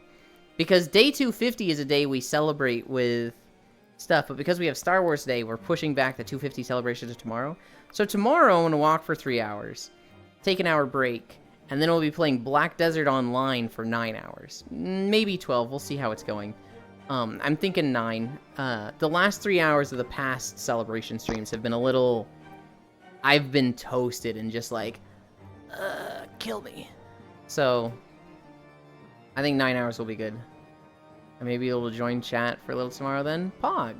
Because day 250 is a day we celebrate with stuff. But because we have Star Wars Day, we're pushing back the 250 celebration to tomorrow. So tomorrow, I'm going to walk for 3 hours. Take an hour break. And then we'll be playing Black Desert Online for 9 hours. Maybe 12. We'll see how it's going. I'm thinking 9. The last 3 hours of the past celebration streams have been a little... I've been toasted and just like, kill me. So, I think 9 hours will be good. I may be able to join chat for a little tomorrow then. Pog.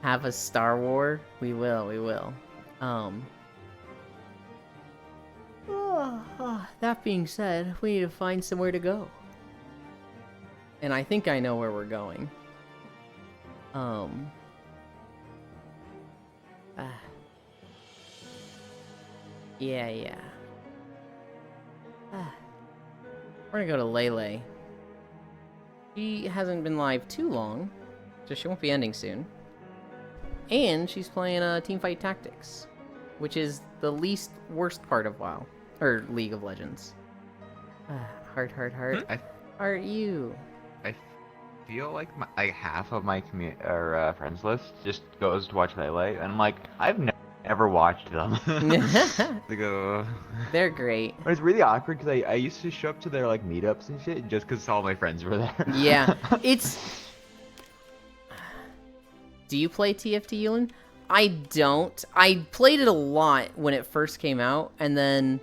Have a Star War? We will, we will. That being said, we need to find somewhere to go. And I think I know where we're going. Yeah. We're gonna go to Lele. She hasn't been live too long, so she won't be ending soon. And she's playing Teamfight Tactics, which is the least worst part of WoW. Or League of Legends. Heart. Heart you. I feel like half of my friends list just goes to watch Lele, and I'm like, I've never watched them. They go. They're great. But it's really awkward because I used to show up to their like meetups and shit just because all my friends were there. Yeah, it's. Do you play TFT, Yulin? I don't. I played it a lot when it first came out, and then,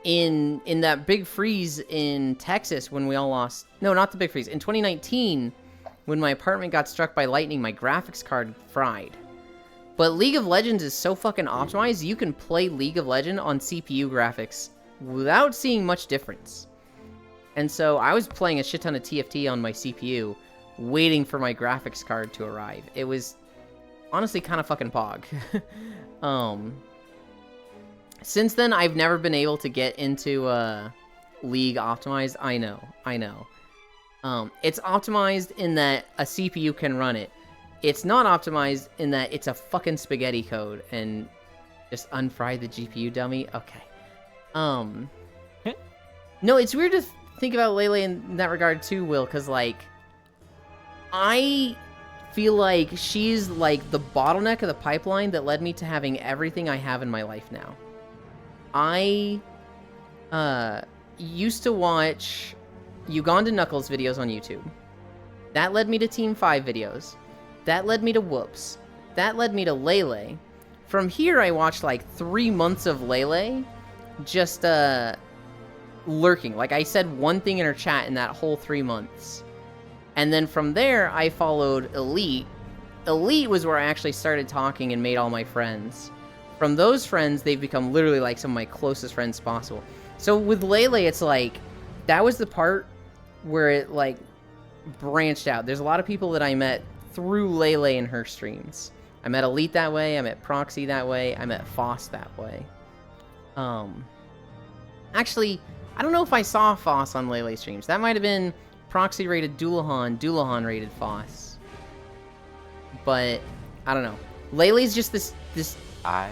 in that big freeze in Texas when we all lost. No, not the big freeze. In 2019, when my apartment got struck by lightning, my graphics card fried. But League of Legends is so fucking optimized, you can play League of Legends on CPU graphics without seeing much difference. And so I was playing a shit ton of TFT on my CPU, waiting for my graphics card to arrive. It was honestly kind of fucking pog. Since then, I've never been able to get into League optimized. I know. It's optimized in that a CPU can run it. It's not optimized in that it's a fucking spaghetti code and just unfry the GPU dummy. Okay. No, it's weird to think about Lele in that regard too, Will, because like I feel like she's like the bottleneck of the pipeline that led me to having everything I have in my life now. I used to watch Uganda Knuckles videos on YouTube. That led me to Team 5 videos. That led me to Whoops. That led me to Lele. From here, I watched like 3 months of Lele, just lurking. Like I said one thing in her chat in that whole 3 months. And then from there, I followed Elite. Elite was where I actually started talking and made all my friends. From those friends, they've become literally like some of my closest friends possible. So with Lele, it's like, that was the part where it like branched out. There's a lot of people that I met through Lele and her streams. I met Elite that way, I met Proxy that way, I met Foss that way. Actually, I don't know if I saw Foss on Lele streams. That might have been Proxy rated Dullahan rated Foss. But, I don't know. Lele's just this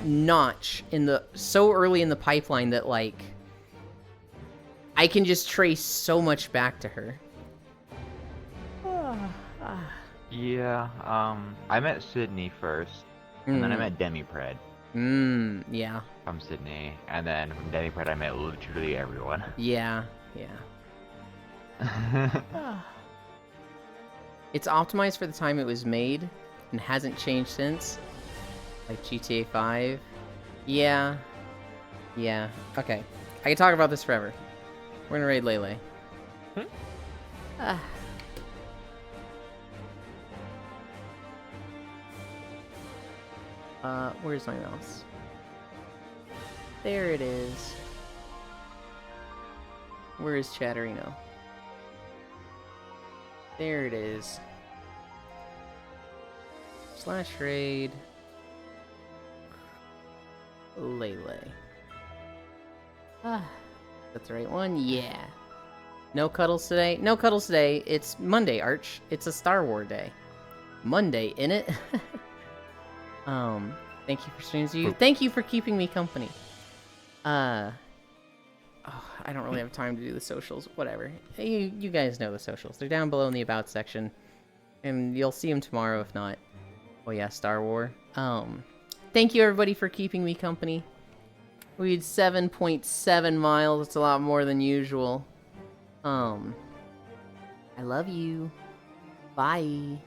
notch in the, so early in the pipeline that like, I can just trace so much back to her. Yeah, I met Sydney first, and then I met Demipred. Yeah. From Sydney, and then from Demipred I met literally everyone. Yeah. It's optimized for the time it was made, and hasn't changed since. Like GTA 5. Yeah. Okay. I can talk about this forever. We're gonna raid Lele. Where's my mouse? There it is. Where is Chatterino? There it is. /raid. Lele. Ah, that's the right one? Yeah. No cuddles today? No cuddles today. It's Monday, Arch. It's a Star Wars day. Monday, innit? Thank you for streams. Thank you for keeping me company. I don't really have time to do the socials. Whatever. You guys know the socials. They're down below in the About section. And you'll see them tomorrow if not. Oh yeah, Star Wars. Thank you everybody for keeping me company. We had 7.7 miles. It's a lot more than usual. I love you. Bye.